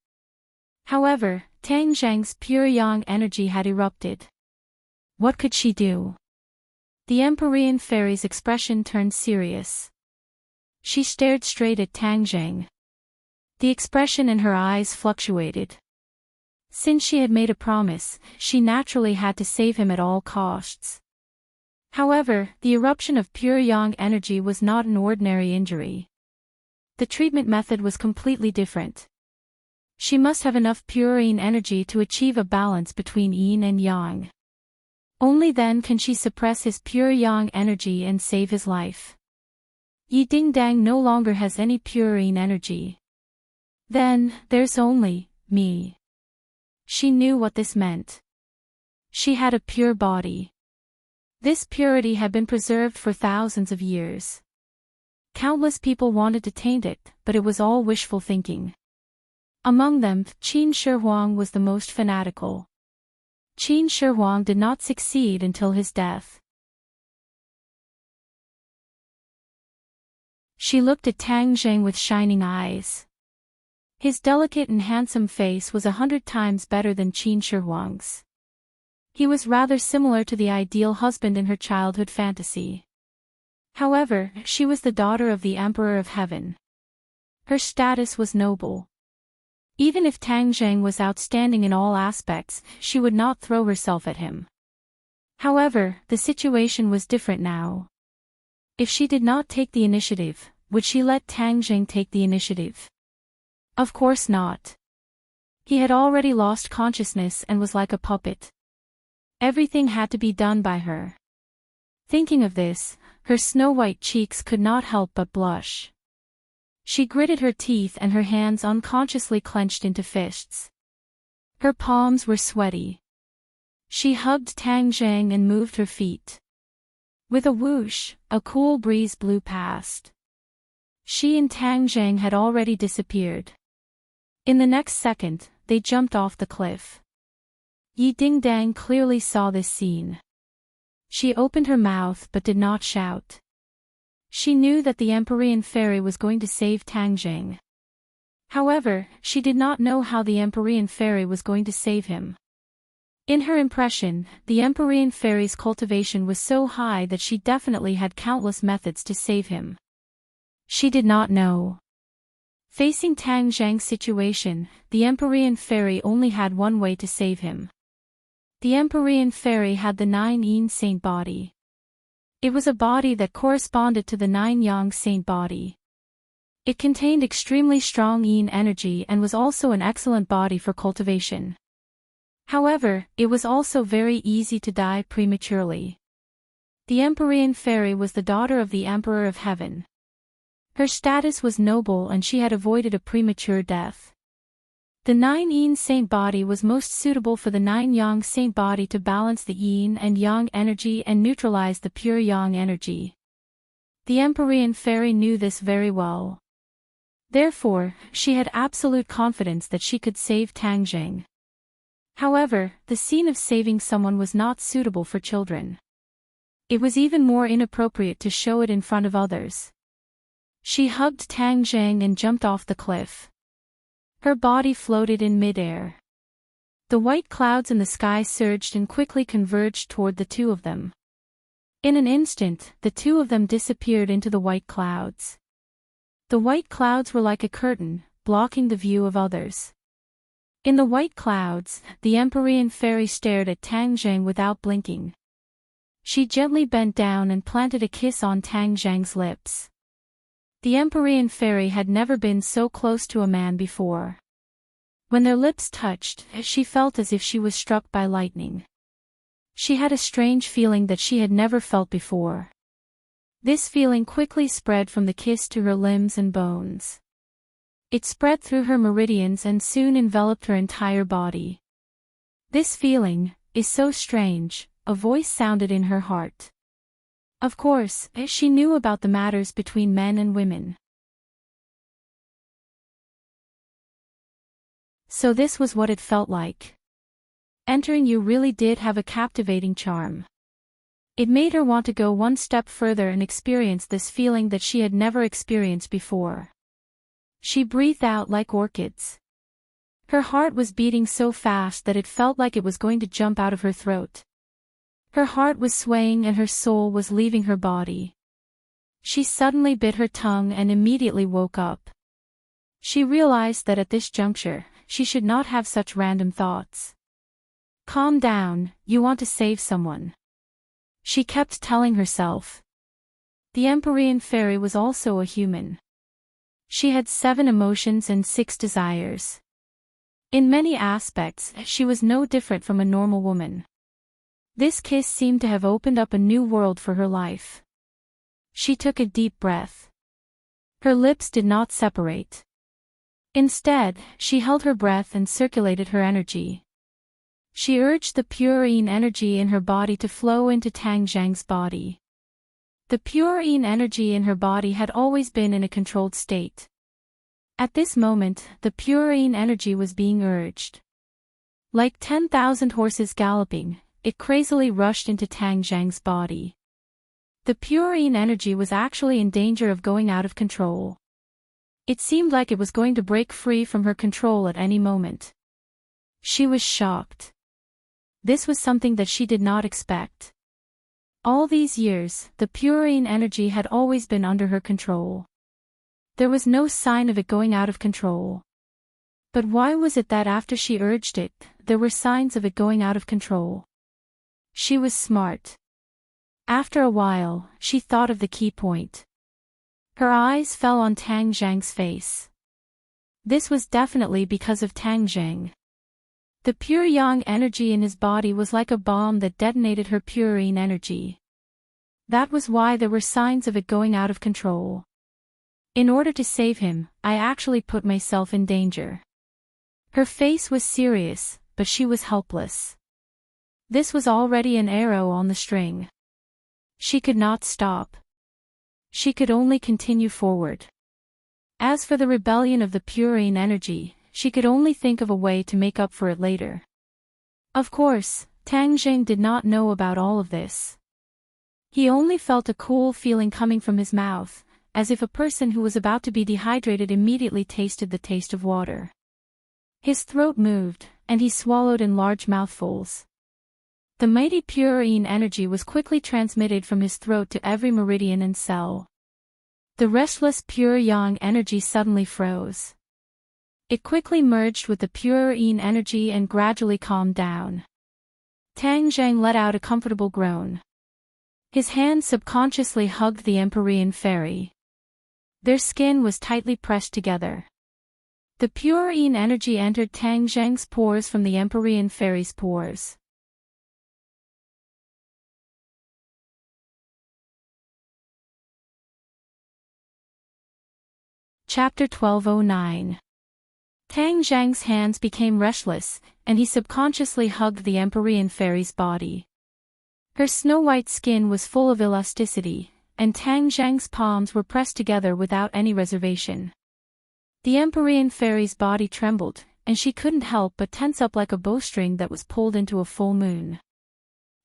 However, Tang Zheng's pure yang energy had erupted. What could she do? The Empyrean fairy's expression turned serious. She stared straight at Tang Zheng. The expression in her eyes fluctuated. Since she had made a promise, she naturally had to save him at all costs. However, the eruption of pure yang energy was not an ordinary injury. The treatment method was completely different. She must have enough pure yin energy to achieve a balance between yin and yang. Only then can she suppress his pure yang energy and save his life. Yi Dingdang no longer has any pure yin energy. Then, there's only me. She knew what this meant. She had a pure body. This purity had been preserved for thousands of years. Countless people wanted to taint it, but it was all wishful thinking. Among them, Qin Shi Huang was the most fanatical. Qin Shi Huang did not succeed until his death. She looked at Tang Zheng with shining eyes. His delicate and handsome face was 100 times better than Qin Shi Huang's. He was rather similar to the ideal husband in her childhood fantasy. However, she was the daughter of the Emperor of Heaven. Her status was noble. Even if Tang Zheng was outstanding in all aspects, she would not throw herself at him. However, the situation was different now. If she did not take the initiative, would she let Tang Zheng take the initiative? Of course not. He had already lost consciousness and was like a puppet. Everything had to be done by her. Thinking of this, her snow-white cheeks could not help but blush. She gritted her teeth and her hands unconsciously clenched into fists. Her palms were sweaty. She hugged Tang Zhang and moved her feet. With a whoosh, a cool breeze blew past. She and Tang Zhang had already disappeared. In the next second, they jumped off the cliff. Yi Dingdang clearly saw this scene. She opened her mouth but did not shout. She knew that the Empyrean fairy was going to save Tang Zhang. However, she did not know how the Empyrean fairy was going to save him. In her impression, the Empyrean fairy's cultivation was so high that she definitely had countless methods to save him. She did not know. Facing Tang Zhang's situation, the Empyrean fairy only had one way to save him. The Empyrean fairy had the 9 Yin saint body. It was a body that corresponded to the 9 Yang saint body. It contained extremely strong Yin energy and was also an excellent body for cultivation. However, it was also very easy to die prematurely. The Empyrean fairy was the daughter of the Emperor of Heaven. Her status was noble and she had avoided a premature death. The 9 Yin saint body was most suitable for the 9 Yang saint body to balance the Yin and Yang energy and neutralize the pure Yang energy. The Empyrean fairy knew this very well. Therefore, she had absolute confidence that she could save Tang Zhang. However, the scene of saving someone was not suitable for children. It was even more inappropriate to show it in front of others. She hugged Tang Zhang and jumped off the cliff. Her body floated in midair. The white clouds in the sky surged and quickly converged toward the two of them. In an instant, the two of them disappeared into the white clouds. The white clouds were like a curtain, blocking the view of others. In the white clouds, the Empyrean fairy stared at Tang Zhang without blinking. She gently bent down and planted a kiss on Tang Zhang's lips. The Empyrean fairy had never been so close to a man before. When their lips touched, she felt as if she was struck by lightning. She had a strange feeling that she had never felt before. This feeling quickly spread from the kiss to her limbs and bones. It spread through her meridians and soon enveloped her entire body. This feeling is so strange, a voice sounded in her heart. Of course, she knew about the matters between men and women. So this was what it felt like. Entering you really did have a captivating charm. It made her want to go one step further and experience this feeling that she had never experienced before. She breathed out like orchids. Her heart was beating so fast that it felt like it was going to jump out of her throat. Her heart was swaying and her soul was leaving her body. She suddenly bit her tongue and immediately woke up. She realized that at this juncture, she should not have such random thoughts. Calm down, you want to save someone. She kept telling herself. The Empyrean fairy was also a human. She had 7 emotions and 6 desires. In many aspects, she was no different from a normal woman. This kiss seemed to have opened up a new world for her life. She took a deep breath. Her lips did not separate. Instead, she held her breath and circulated her energy. She urged the pure Yin energy in her body to flow into Tang Zhang's body. The pure Yin energy in her body had always been in a controlled state. At this moment, the pure Yin energy was being urged. Like 10,000 horses galloping, it crazily rushed into Tang Zhang's body. The pure Yin energy was actually in danger of going out of control. It seemed like it was going to break free from her control at any moment. She was shocked. This was something that she did not expect. All these years, the pure Yin energy had always been under her control. There was no sign of it going out of control. But why was it that after she urged it, there were signs of it going out of control? She was smart. After a while, she thought of the key point. Her eyes fell on Tang Zhang's face. This was definitely because of Tang Jing. The pure yang energy in his body was like a bomb that detonated her purine energy. That was why there were signs of it going out of control. In order to save him, I actually put myself in danger. Her face was serious, but she was helpless. This was already an arrow on the string. She could not stop. She could only continue forward. As for the rebellion of the purine energy, she could only think of a way to make up for it later. Of course, Tang Jing did not know about all of this. He only felt a cool feeling coming from his mouth, as if a person who was about to be dehydrated immediately tasted the taste of water. His throat moved, and he swallowed in large mouthfuls. The mighty purine energy was quickly transmitted from his throat to every meridian and cell. The restless pure yang energy suddenly froze. It quickly merged with the purine energy and gradually calmed down. Tang Jing let out a comfortable groan. His hand subconsciously hugged the Empyrean fairy. Their skin was tightly pressed together. The purine energy entered Tang Jing's pores from the Empyrean fairy's pores. Chapter 1209. Tang Jing's hands became restless, and he subconsciously hugged the Empyrean fairy's body. Her snow-white skin was full of elasticity, and Tang Jing's palms were pressed together without any reservation. The Empyrean fairy's body trembled, and she couldn't help but tense up like a bowstring that was pulled into a full moon.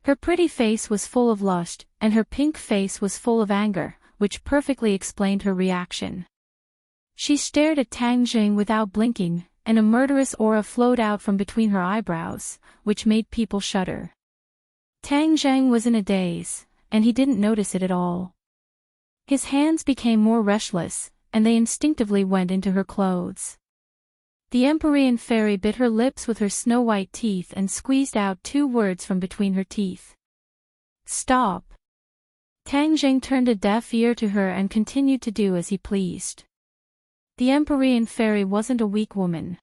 Her pretty face was full of lust, and her pink face was full of anger, which perfectly explained her reaction. She stared at Tang Jing without blinking, and a murderous aura flowed out from between her eyebrows, which made people shudder. Tang Jing was in a daze, and he didn't notice it at all. His hands became more restless, and they instinctively went into her clothes. The Empyrean fairy bit her lips with her snow-white teeth and squeezed out 2 words from between her teeth. Stop. Tang Jing turned a deaf ear to her and continued to do as he pleased. The Empyrean fairy wasn't a weak woman.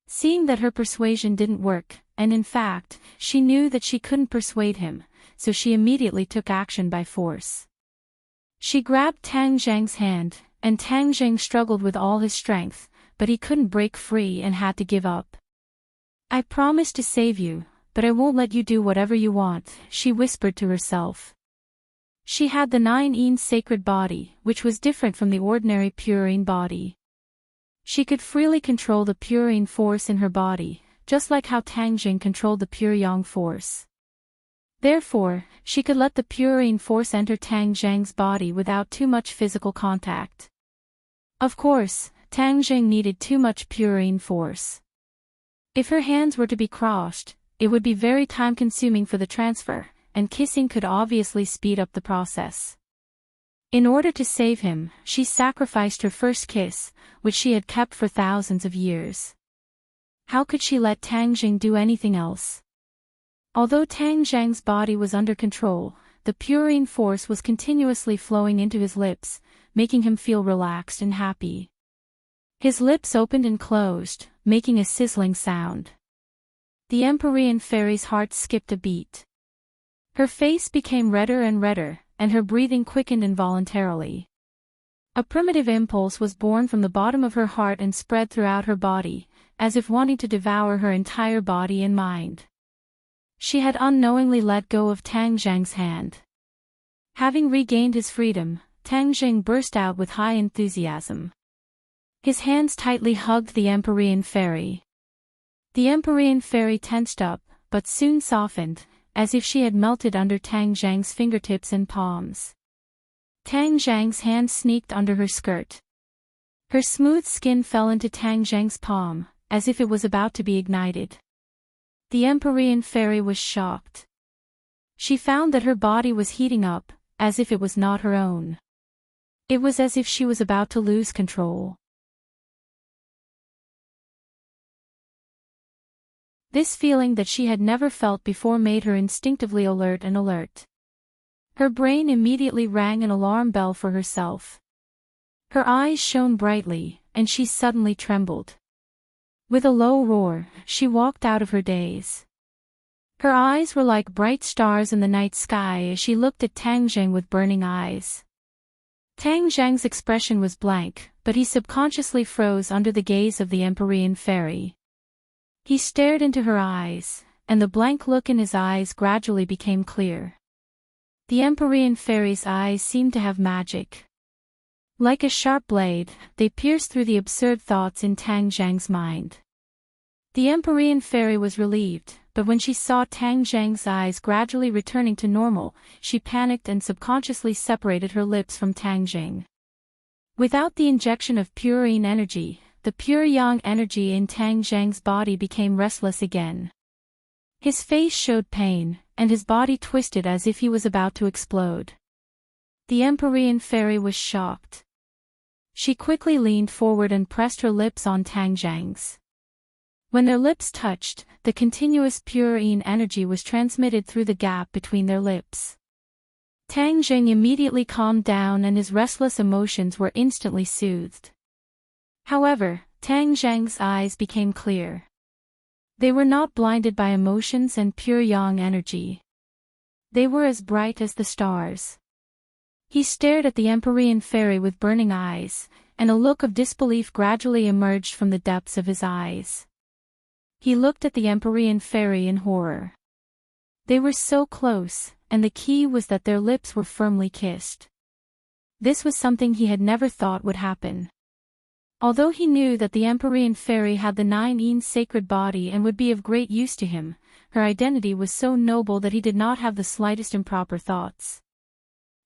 Seeing that her persuasion didn't work, and in fact, she knew that she couldn't persuade him, so she immediately took action by force. She grabbed Tang Jing's hand, and Tang Jing struggled with all his strength, but he couldn't break free and had to give up. I promise to save you, but I won't let you do whatever you want, she whispered to herself. She had the 9-yin sacred body, which was different from the ordinary purine body. She could freely control the purine force in her body, just like how Tang Jing controlled the pure yang force. Therefore, she could let the purine force enter Tang Jing's body without too much physical contact. Of course, Tang Jing needed too much purine force. If her hands were to be crossed, it would be very time-consuming for the transfer, and kissing could obviously speed up the process. In order to save him, she sacrificed her first kiss, which she had kept for thousands of years. How could she let Tang Jing do anything else? Although Tang Jing's body was under control, the purine force was continuously flowing into his lips, making him feel relaxed and happy. His lips opened and closed, making a sizzling sound. The Empyrean fairy's heart skipped a beat. Her face became redder and redder, and her breathing quickened involuntarily. A primitive impulse was born from the bottom of her heart and spread throughout her body, as if wanting to devour her entire body and mind. She had unknowingly let go of Tang Jing's hand. Having regained his freedom, Tang Jing burst out with high enthusiasm. His hands tightly hugged the Empyrean fairy. The Empyrean fairy tensed up, but soon softened, as if she had melted under Tang Jing's fingertips and palms. Tang Jing's hand sneaked under her skirt. Her smooth skin fell into Tang Jing's palm, as if it was about to be ignited. The Empyrean fairy was shocked. She found that her body was heating up, as if it was not her own. It was as if she was about to lose control. This feeling that she had never felt before made her instinctively alert. Her brain immediately rang an alarm bell for herself. Her eyes shone brightly, and she suddenly trembled. With a low roar, she walked out of her daze. Her eyes were like bright stars in the night sky as she looked at Tang Zheng with burning eyes. Tang Zheng's expression was blank, but he subconsciously froze under the gaze of the Empyrean fairy. He stared into her eyes, and the blank look in his eyes gradually became clear. The Empyrean fairy's eyes seemed to have magic. Like a sharp blade, they pierced through the absurd thoughts in Tang Zheng's mind. The Empyrean fairy was relieved, but when she saw Tang Zheng's eyes gradually returning to normal, she panicked and subconsciously separated her lips from Tang Zheng. Without the injection of pure yin energy, the pure yang energy in Tang Zheng's body became restless again. His face showed pain, and his body twisted as if he was about to explode. The Empyrean fairy was shocked. She quickly leaned forward and pressed her lips on Tang Zheng's. When their lips touched, the continuous pure yin energy was transmitted through the gap between their lips. Tang Zheng immediately calmed down and his restless emotions were instantly soothed. However, Tang Zheng's eyes became clear. They were not blinded by emotions and pure yang energy. They were as bright as the stars. He stared at the Empyrean fairy with burning eyes, and a look of disbelief gradually emerged from the depths of his eyes. He looked at the Empyrean fairy in horror. They were so close, and the key was that their lips were firmly kissed. This was something he had never thought would happen. Although he knew that the Empyrean fairy had the 9 yin sacred body and would be of great use to him, her identity was so noble that he did not have the slightest improper thoughts.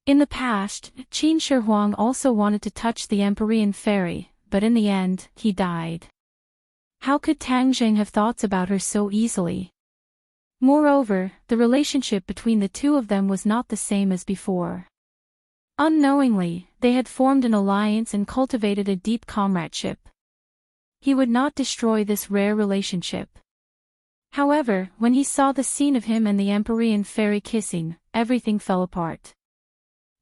In the past, Qin Shi Huang also wanted to touch the Empyrean fairy, but in the end, he died. How could Tang Zheng have thoughts about her so easily? Moreover, the relationship between the two of them was not the same as before. Unknowingly, they had formed an alliance and cultivated a deep comradeship. He would not destroy this rare relationship. However, when he saw the scene of him and the Empyrean fairy kissing, everything fell apart.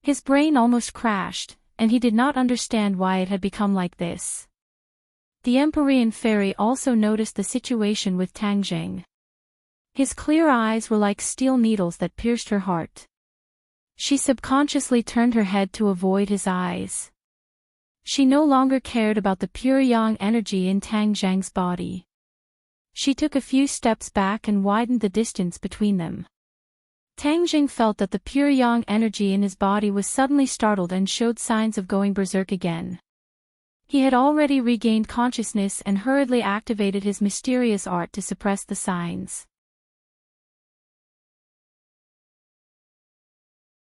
His brain almost crashed, and he did not understand why it had become like this. The Empyrean fairy also noticed the situation with Tang Zheng. His clear eyes were like steel needles that pierced her heart. She subconsciously turned her head to avoid his eyes. She no longer cared about the pure yang energy in Tang Zheng's body. She took a few steps back and widened the distance between them. Tang Zheng felt that the pure yang energy in his body was suddenly startled and showed signs of going berserk again. He had already regained consciousness and hurriedly activated his mysterious art to suppress the signs.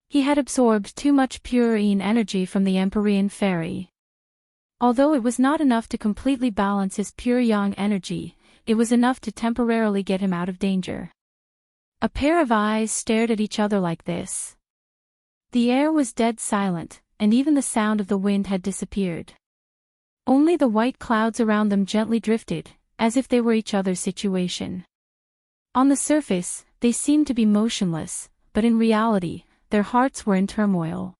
He had absorbed too much pure yin energy from the Empyrean fairy. Although it was not enough to completely balance his pure yang energy, it was enough to temporarily get him out of danger. A pair of eyes stared at each other like this. The air was dead silent, and even the sound of the wind had disappeared. Only the white clouds around them gently drifted, as if they were each other's situation. On the surface, they seemed to be motionless, but in reality, their hearts were in turmoil.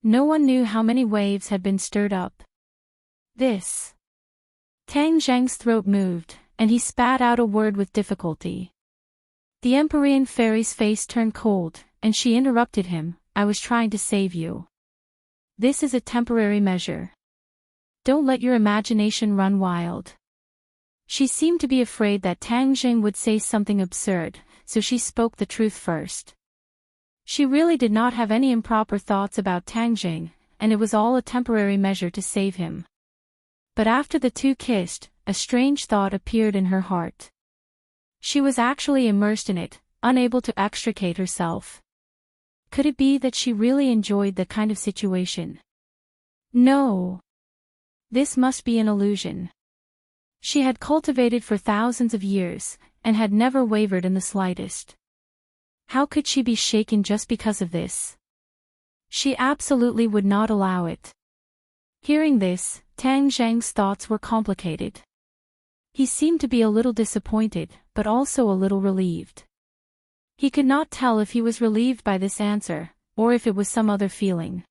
No one knew how many waves had been stirred up. This. Tang Zheng's throat moved, and he spat out a word with difficulty. The Empyrean fairy's face turned cold, and she interrupted him. I was trying to save you. This is a temporary measure. Don't let your imagination run wild. She seemed to be afraid that Tang Zheng would say something absurd, so she spoke the truth first. She really did not have any improper thoughts about Tang Zheng, and it was all a temporary measure to save him. But after the two kissed, a strange thought appeared in her heart. She was actually immersed in it, unable to extricate herself. Could it be that she really enjoyed that kind of situation? No. This must be an illusion. She had cultivated for thousands of years, and had never wavered in the slightest. How could she be shaken just because of this? She absolutely would not allow it. Hearing this, Tang Zheng's thoughts were complicated. He seemed to be a little disappointed, but also a little relieved. He could not tell if he was relieved by this answer, or if it was some other feeling.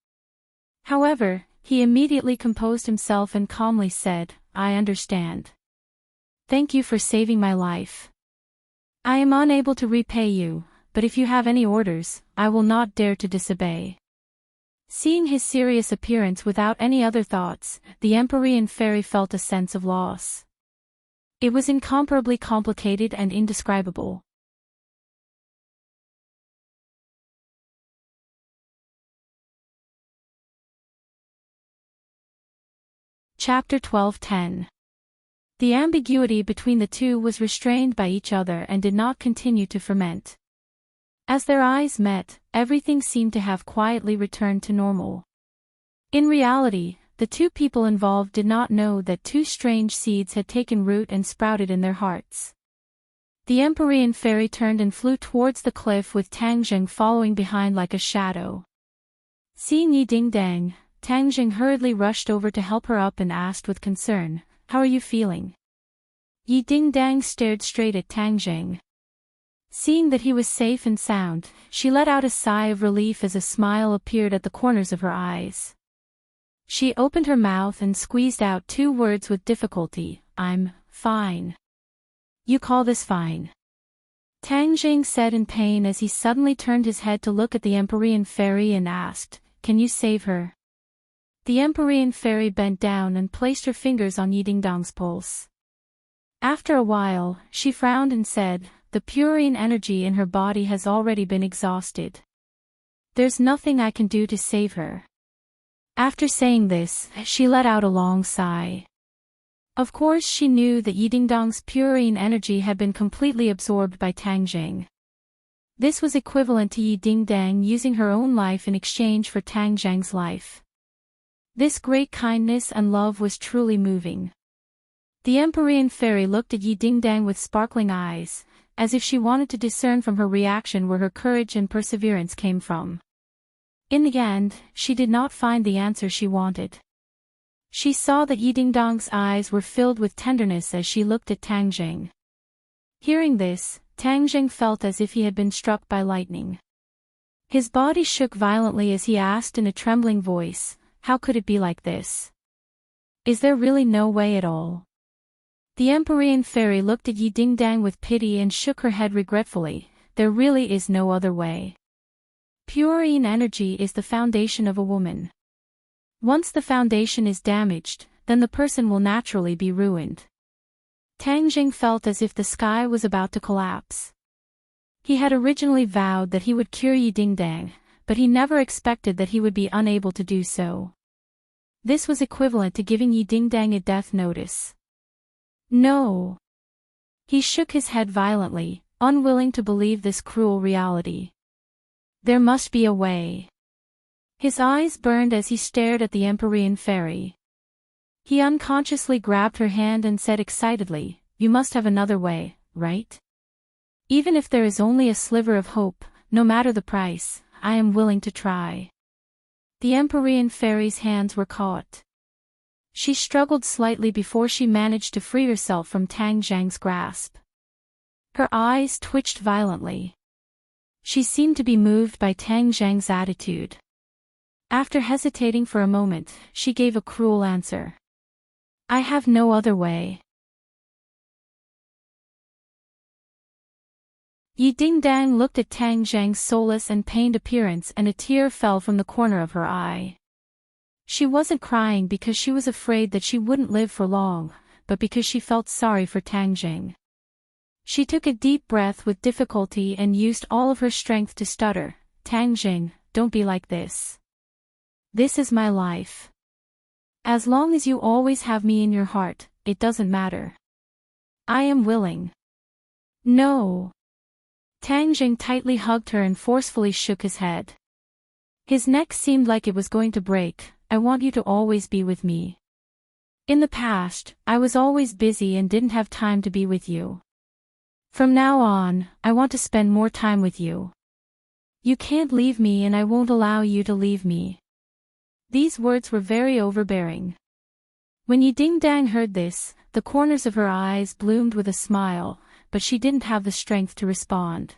However, he immediately composed himself and calmly said, "I understand. Thank you for saving my life. I am unable to repay you, but if you have any orders, I will not dare to disobey." Seeing his serious appearance without any other thoughts, the Empyrean fairy felt a sense of loss. It was incomparably complicated and indescribable. Chapter 12:10. The ambiguity between the two was restrained by each other and did not continue to ferment. As their eyes met, everything seemed to have quietly returned to normal. In reality, the two people involved did not know that two strange seeds had taken root and sprouted in their hearts. The Empyrean fairy turned and flew towards the cliff with Tang Jing following behind like a shadow. Seeing Yi Ding-dang, Tang Jing hurriedly rushed over to help her up and asked with concern, "How are you feeling?" Yi Ding-dang stared straight at Tang Jing. Seeing that he was safe and sound, she let out a sigh of relief as a smile appeared at the corners of her eyes. She opened her mouth and squeezed out two words with difficulty, "I'm fine." "You call this fine?" Tang Jing said in pain as he suddenly turned his head to look at the Empyrean fairy and asked, "Can you save her?" The Empyrean fairy bent down and placed her fingers on Yi Ding-dang's pulse. After a while, she frowned and said, "The purine energy in her body has already been exhausted. There's nothing I can do to save her." After saying this, she let out a long sigh. Of course she knew that Yi Ding-dang's purine energy had been completely absorbed by Tang Jing. This was equivalent to Yi Ding-dang using her own life in exchange for Tang Jing's life. This great kindness and love was truly moving. The Empyrean fairy looked at Yi Ding-dang with sparkling eyes, as if she wanted to discern from her reaction where her courage and perseverance came from. In the end, she did not find the answer she wanted. She saw that Yi Ding-dang's eyes were filled with tenderness as she looked at Tang Jing. Hearing this, Tang Jing felt as if he had been struck by lightning. His body shook violently as he asked in a trembling voice, "How could it be like this? Is there really no way at all?" The Empyrean fairy looked at Yi Ding-dang with pity and shook her head regretfully, "There really is no other way. Purine energy is the foundation of a woman. Once the foundation is damaged, then the person will naturally be ruined." Tang Jing felt as if the sky was about to collapse. He had originally vowed that he would cure Yi Ding-dang, but he never expected that he would be unable to do so. This was equivalent to giving Yi Ding-dang a death notice. No. He shook his head violently, unwilling to believe this cruel reality. There must be a way. His eyes burned as he stared at the Empyrean fairy. He unconsciously grabbed her hand and said excitedly, "You must have another way, right? Even if there is only a sliver of hope, no matter the price, I am willing to try." The Empyrean fairy's hands were caught. She struggled slightly before she managed to free herself from Tang Jing's grasp. Her eyes twitched violently. She seemed to be moved by Tang Jing's attitude. After hesitating for a moment, she gave a cruel answer. "I have no other way." Yi Ding-dang looked at Tang Jing's soulless and pained appearance and a tear fell from the corner of her eye. She wasn't crying because she was afraid that she wouldn't live for long, but because she felt sorry for Tang Jing. She took a deep breath with difficulty and used all of her strength to stutter, "Tang Jing, don't be like this. This is my life. As long as you always have me in your heart, it doesn't matter. I am willing." "No." Tang Jing tightly hugged her and forcefully shook his head. His neck seemed like it was going to break. "I want you to always be with me. In the past, I was always busy and didn't have time to be with you. From now on, I want to spend more time with you. You can't leave me and I won't allow you to leave me." These words were very overbearing. When Yi Ding-dang heard this, the corners of her eyes bloomed with a smile, but she didn't have the strength to respond.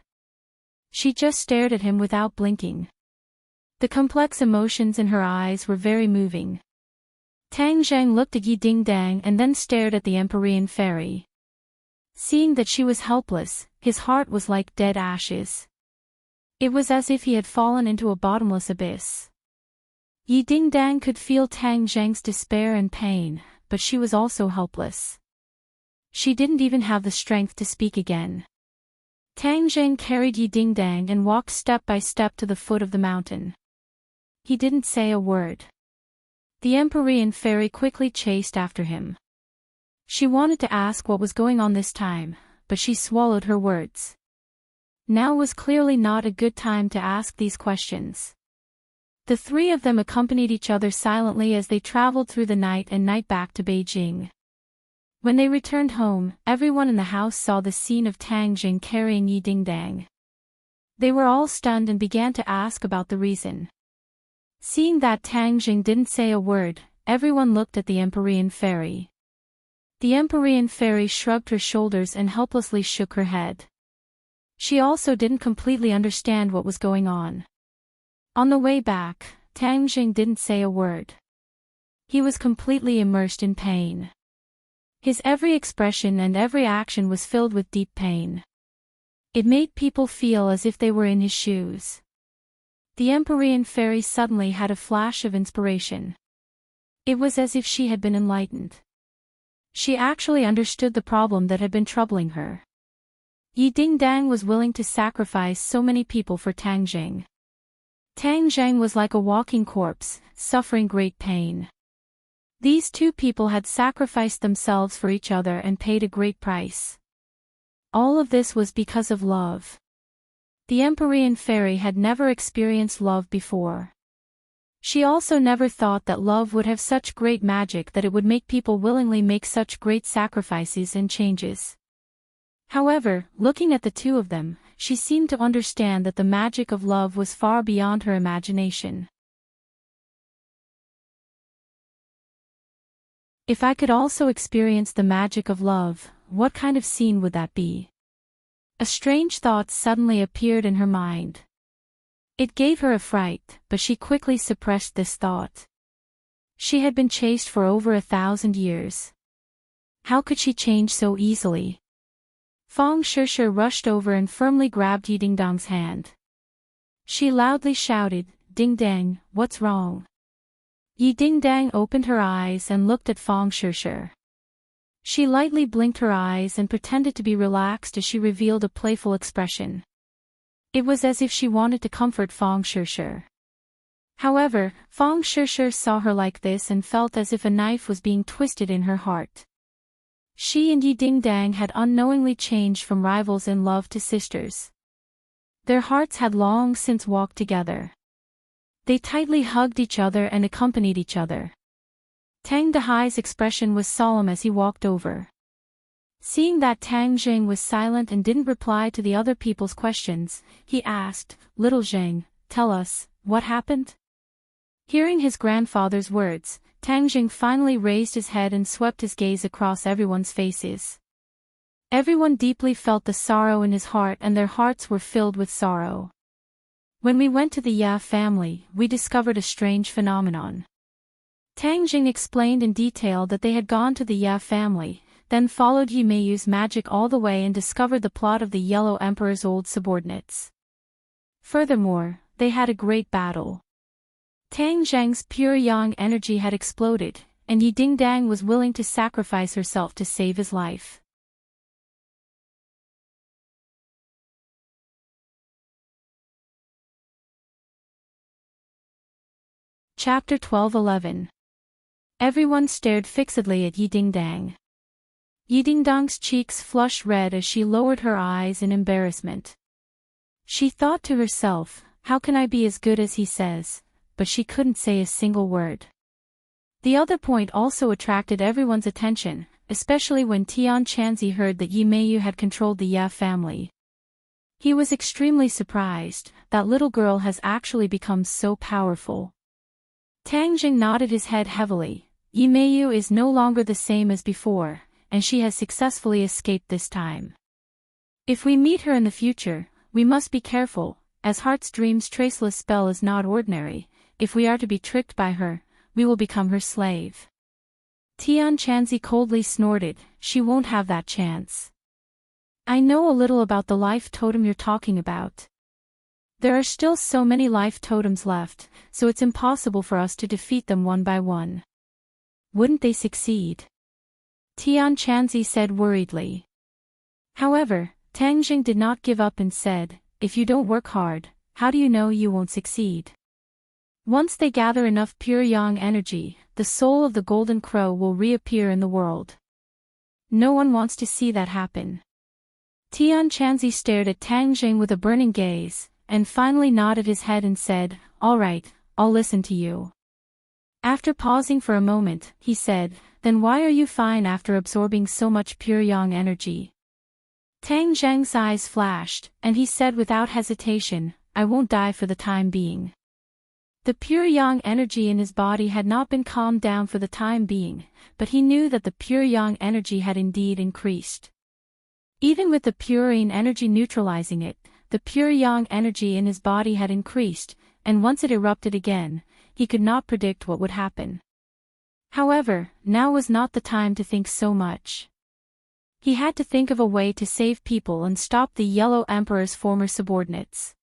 She just stared at him without blinking. The complex emotions in her eyes were very moving. Tang Zhang looked at Yi Dingdang and then stared at the Empyrean fairy. Seeing that she was helpless, his heart was like dead ashes. It was as if he had fallen into a bottomless abyss. Yi Dingdang could feel Tang Zhang's despair and pain, but she was also helpless. She didn't even have the strength to speak again. Tang Zhang carried Yi Dingdang and walked step by step to the foot of the mountain. He didn't say a word. The Empyrean fairy quickly chased after him. She wanted to ask what was going on this time, but she swallowed her words. Now was clearly not a good time to ask these questions. The three of them accompanied each other silently as they traveled through the night and night back to Beijing. When they returned home, everyone in the house saw the scene of Tang Jing carrying Yi Dingdang. They were all stunned and began to ask about the reason. Seeing that Tang Jing didn't say a word, everyone looked at the Empyrean fairy. The Empyrean fairy shrugged her shoulders and helplessly shook her head. She also didn't completely understand what was going on. On the way back, Tang Jing didn't say a word. He was completely immersed in pain. His every expression and every action was filled with deep pain. It made people feel as if they were in his shoes. The Empyrean fairy suddenly had a flash of inspiration. It was as if she had been enlightened. She actually understood the problem that had been troubling her. Yi Dingdang was willing to sacrifice so many people for Tang Jing. Tang Zhang was like a walking corpse, suffering great pain. These two people had sacrificed themselves for each other and paid a great price. All of this was because of love. The Empyrean fairy had never experienced love before. She also never thought that love would have such great magic that it would make people willingly make such great sacrifices and changes. However, looking at the two of them, she seemed to understand that the magic of love was far beyond her imagination. If I could also experience the magic of love, what kind of scene would that be? A strange thought suddenly appeared in her mind. It gave her a fright, but she quickly suppressed this thought. She had been chased for over 1,000 years. How could she change so easily? Fong Shishir rushed over and firmly grabbed Yi Dingdang's hand. She loudly shouted, "Dingdang, what's wrong?" Yi Dingdang opened her eyes and looked at Fong Shishir. She lightly blinked her eyes and pretended to be relaxed as she revealed a playful expression. It was as if she wanted to comfort Fong Shishir. However, Fong Shishir saw her like this and felt as if a knife was being twisted in her heart. She and Yi Dingdang had unknowingly changed from rivals in love to sisters. Their hearts had long since walked together. They tightly hugged each other and accompanied each other. Tang Dehai's expression was solemn as he walked over. Seeing that Tang Jing was silent and didn't reply to the other people's questions, he asked, "Little Zheng, tell us, what happened?" Hearing his grandfather's words, Tang Jing finally raised his head and swept his gaze across everyone's faces. Everyone deeply felt the sorrow in his heart and their hearts were filled with sorrow. When we went to the Ya family, we discovered a strange phenomenon. Tang Jing explained in detail that they had gone to the Ya family, then followed Yi Meiyu's magic all the way and discovered the plot of the Yellow Emperor's old subordinates. Furthermore, they had a great battle. Tang Zhang's pure yang energy had exploded, and Yi Dingdang was willing to sacrifice herself to save his life. Chapter 12:11. Everyone stared fixedly at Yi Dingdang. Yi Dingdang's cheeks flushed red as she lowered her eyes in embarrassment. She thought to herself, how can I be as good as he says? But she couldn't say a single word. The other point also attracted everyone's attention, especially when Tian Chanzi heard that Yi Meiyu had controlled the Ya family. He was extremely surprised, that little girl has actually become so powerful. Tang Jing nodded his head heavily. Yi Meiyu is no longer the same as before, and she has successfully escaped this time. If we meet her in the future, we must be careful, as Heart's Dream's traceless spell is not ordinary. If we are to be tricked by her, we will become her slave. Tian Chanzi coldly snorted, she won't have that chance. I know a little about the life totem you're talking about. There are still so many life totems left, so it's impossible for us to defeat them one by one. Wouldn't they succeed? Tian Chanzi said worriedly. However, Tang Jing did not give up and said, if you don't work hard, how do you know you won't succeed? Once they gather enough pure yang energy, the soul of the golden crow will reappear in the world. No one wants to see that happen. Tian Chanzi stared at Tang Jing with a burning gaze, and finally nodded his head and said, all right, I'll listen to you. After pausing for a moment, he said, then why are you fine after absorbing so much pure yang energy? Tang Zheng's eyes flashed, and he said without hesitation, I won't die for the time being. The pure yang energy in his body had not been calmed down for the time being, but he knew that the pure yang energy had indeed increased. Even with the pure yin energy neutralizing it, the pure yang energy in his body had increased, and once it erupted again, he could not predict what would happen. However, now was not the time to think so much. He had to think of a way to save people and stop the Yellow Emperor's former subordinates.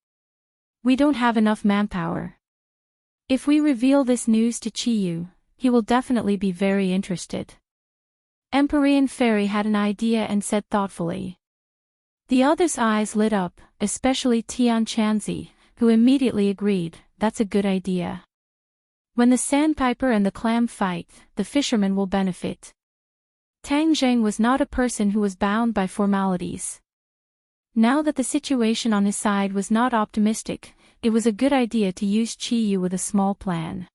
We don't have enough manpower. If we reveal this news to Qiyu, he will definitely be very interested. Empyrean Fairy had an idea and said thoughtfully. The others' eyes lit up, especially Tian Chanzi, who immediately agreed, that's a good idea. When the sandpiper and the clam fight, the fisherman will benefit. Tang Zheng was not a person who was bound by formalities. Now that the situation on his side was not optimistic, it was a good idea to use Qiyu with a small plan.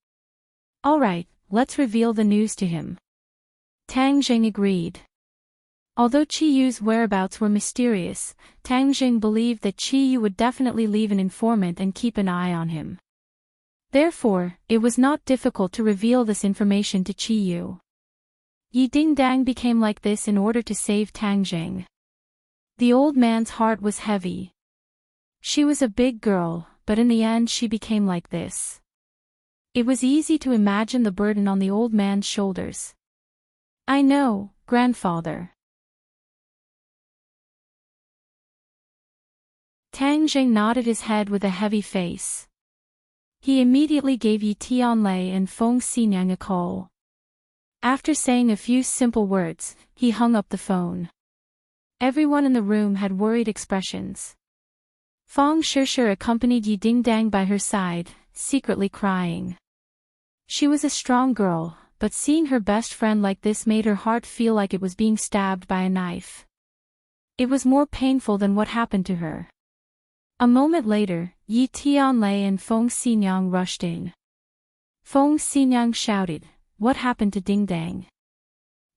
Alright, let's reveal the news to him. Tang Zheng agreed. Although Qiyu's whereabouts were mysterious, Tang Zheng believed that Qiyu would definitely leave an informant and keep an eye on him. Therefore, it was not difficult to reveal this information to Qiyu. Yi Dingdang became like this in order to save Tang Zheng. The old man's heart was heavy. She was a big girl, but in the end she became like this. It was easy to imagine the burden on the old man's shoulders. I know, grandfather. Tang Zheng nodded his head with a heavy face. He immediately gave Yi Tianlei and Feng Xinyang a call. After saying a few simple words, he hung up the phone. Everyone in the room had worried expressions. Feng Shishir accompanied Yi Dingdang by her side, secretly crying. She was a strong girl, but seeing her best friend like this made her heart feel like it was being stabbed by a knife. It was more painful than what happened to her. A moment later, Yi Tianlei and Feng Xinyang rushed in. Feng Xinyang shouted, what happened to Dingdang?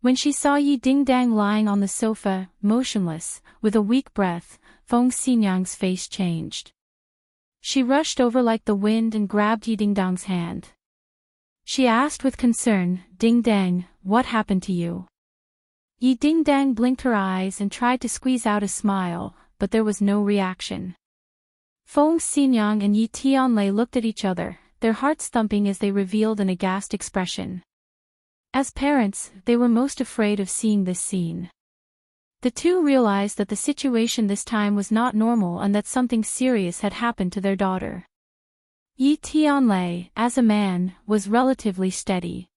When she saw Yi Dingdang lying on the sofa, motionless, with a weak breath, Feng Xinyang's face changed. She rushed over like the wind and grabbed Yi Dingdang's hand. She asked with concern, Dingdang, what happened to you? Yi Dingdang blinked her eyes and tried to squeeze out a smile, but there was no reaction. Feng Xinyang and Yi Tianlei looked at each other, their hearts thumping as they revealed an aghast expression. As parents, they were most afraid of seeing this scene. The two realized that the situation this time was not normal and that something serious had happened to their daughter. Yi Tianlei, as a man, was relatively steady.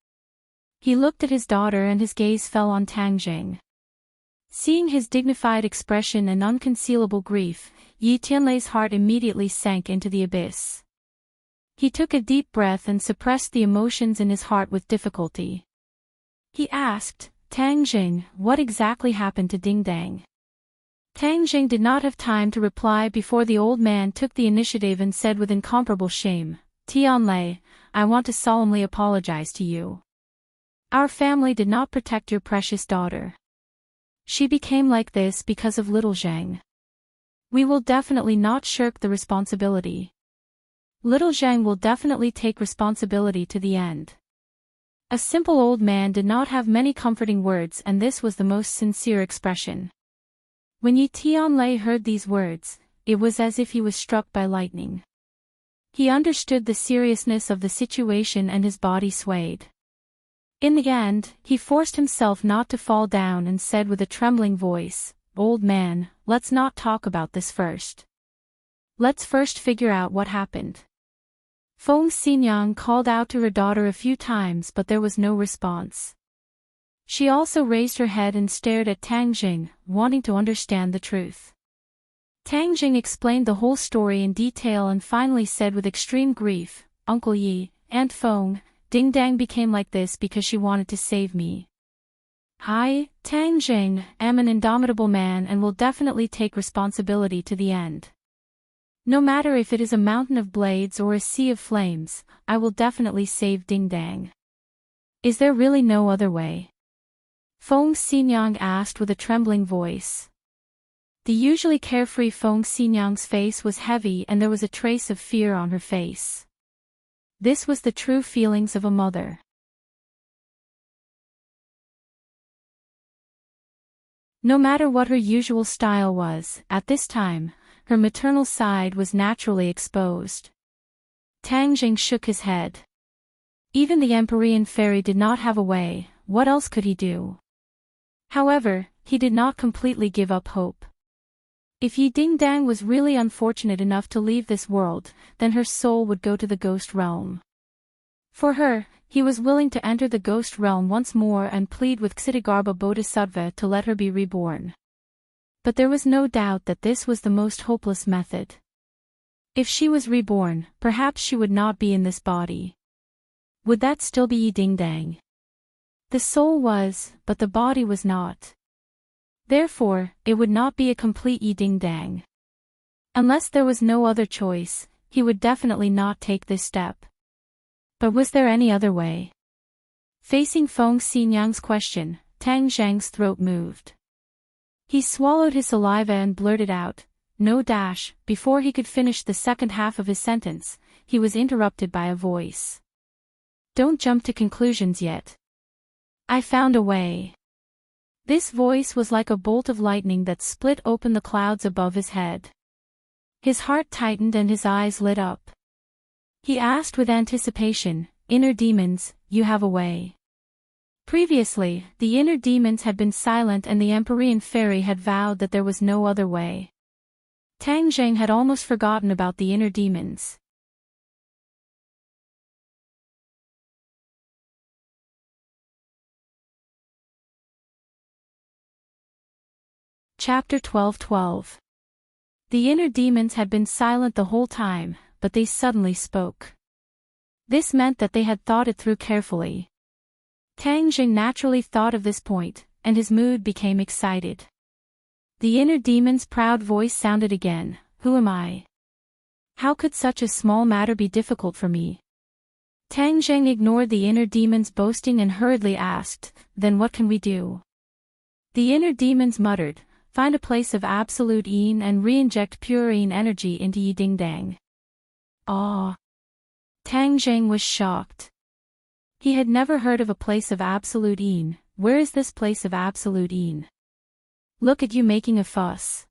He looked at his daughter and his gaze fell on Tang Zheng. Seeing his dignified expression and unconcealable grief, Yi Tianlei's heart immediately sank into the abyss. He took a deep breath and suppressed the emotions in his heart with difficulty. He asked, Tang Zheng, what exactly happened to Dingdang? Tang Zheng did not have time to reply before the old man took the initiative and said with incomparable shame, Tianlei, I want to solemnly apologize to you. Our family did not protect your precious daughter. She became like this because of little Zheng. We will definitely not shirk the responsibility. Little Zheng will definitely take responsibility to the end. A simple old man did not have many comforting words and this was the most sincere expression. When Yi Tianlei heard these words, it was as if he was struck by lightning. He understood the seriousness of the situation and his body swayed. In the end, he forced himself not to fall down and said with a trembling voice, "Old man, let's not talk about this first. Let's first figure out what happened." Feng Xinyang called out to her daughter a few times but there was no response. She also raised her head and stared at Tang Jing, wanting to understand the truth. Tang Jing explained the whole story in detail and finally said with extreme grief, "Uncle Yi, Aunt Feng, Ding Dang became like this because she wanted to save me. I, Tang Jing, am an indomitable man and will definitely take responsibility to the end. No matter if it is a mountain of blades or a sea of flames, I will definitely save Ding Dang. Is there really no other way?" Feng Xinyang asked with a trembling voice. The usually carefree Feng Xinyang's face was heavy and there was a trace of fear on her face. This was the true feelings of a mother. No matter what her usual style was, at this time, her maternal side was naturally exposed. Tang Jing shook his head. Even the Empyrean fairy did not have a way, what else could he do? However, he did not completely give up hope. If Yi Ding Dang was really unfortunate enough to leave this world, then her soul would go to the ghost realm. For her, he was willing to enter the ghost realm once more and plead with Ksitigarbha Bodhisattva to let her be reborn. But there was no doubt that this was the most hopeless method. If she was reborn, perhaps she would not be in this body. Would that still be Yi Ding Dang? The soul was, but the body was not. Therefore, it would not be a complete Yi Ding Dang. Unless there was no other choice, he would definitely not take this step. But was there any other way? Facing Feng Xinyang's question, Tang Zhang's throat moved. He swallowed his saliva and blurted out, "No dash." Before he could finish the second half of his sentence, he was interrupted by a voice. "Don't jump to conclusions yet. I found a way." This voice was like a bolt of lightning that split open the clouds above his head. His heart tightened and his eyes lit up. He asked with anticipation, "Inner demons, you have a way." Previously, the inner demons had been silent and the Empyrean fairy had vowed that there was no other way. Tang Zheng had almost forgotten about the inner demons. Chapter 12:12. The inner demons had been silent the whole time, but they suddenly spoke. This meant that they had thought it through carefully. Tang Jing naturally thought of this point, and his mood became excited. The inner demon's proud voice sounded again, "Who am I? How could such a small matter be difficult for me?" Tang Zheng ignored the inner demon's boasting and hurriedly asked, "Then what can we do?" The inner demons muttered, "Find a place of absolute yin and re-inject pure yin energy into Yi Ding Dang." Ah! Tang Zheng was shocked. He had never heard of a place of absolute yin. Where is this place of absolute yin? Look at you making a fuss.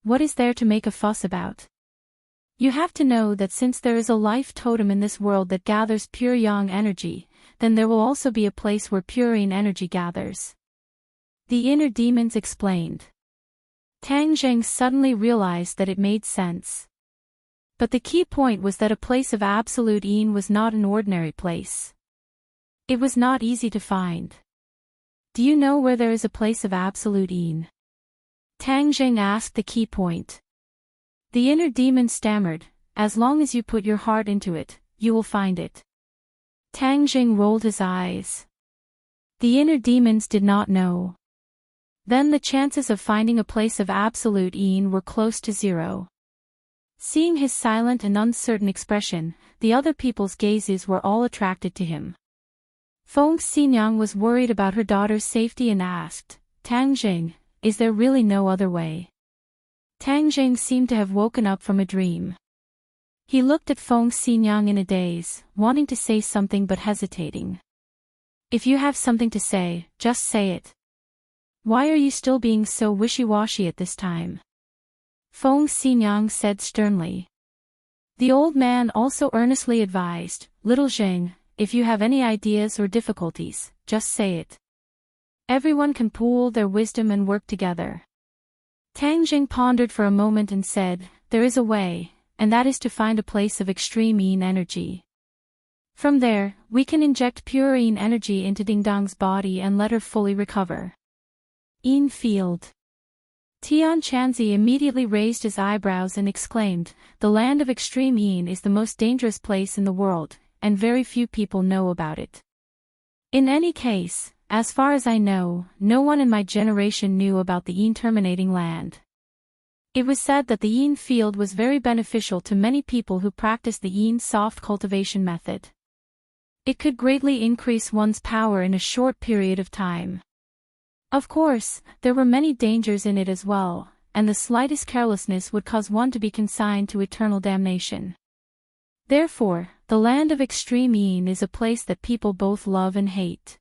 What is there to make a fuss about? You have to know that since there is a life totem in this world that gathers pure yang energy, then there will also be a place where pure yin energy gathers. The inner demons explained. Tang Zheng suddenly realized that it made sense. But the key point was that a place of absolute yin was not an ordinary place. It was not easy to find. Do you know where there is a place of absolute yin? Tang Zheng asked the key point. The inner demon stammered, "As long as you put your heart into it, you will find it." Tang Zheng rolled his eyes. The inner demons did not know. Then the chances of finding a place of absolute yin were close to zero. Seeing his silent and uncertain expression, the other people's gazes were all attracted to him. Feng Xinyang was worried about her daughter's safety and asked, "Tang Jing, is there really no other way?" Tang Jing seemed to have woken up from a dream. He looked at Feng Xinyang in a daze, wanting to say something but hesitating. "If you have something to say, just say it. Why are you still being so wishy-washy at this time?" Feng Xinyang said sternly. The old man also earnestly advised, "Little Zheng, if you have any ideas or difficulties, just say it. Everyone can pool their wisdom and work together. Tang Jing pondered for a moment and said, there is a way, and that is to find a place of extreme yin energy. From there, we can inject pure yin energy into Ding Dong's body and let her fully recover. Yin field. Tian Chanzi immediately raised his eyebrows and exclaimed, the land of extreme yin is the most dangerous place in the world, and very few people know about it. In any case, as far as I know, no one in my generation knew about the yin terminating land. It was said that the yin field was very beneficial to many people who practiced the yin soft cultivation method. It could greatly increase one's power in a short period of time. Of course, there were many dangers in it as well, and the slightest carelessness would cause one to be consigned to eternal damnation. Therefore, the land of extreme yin is a place that people both love and hate.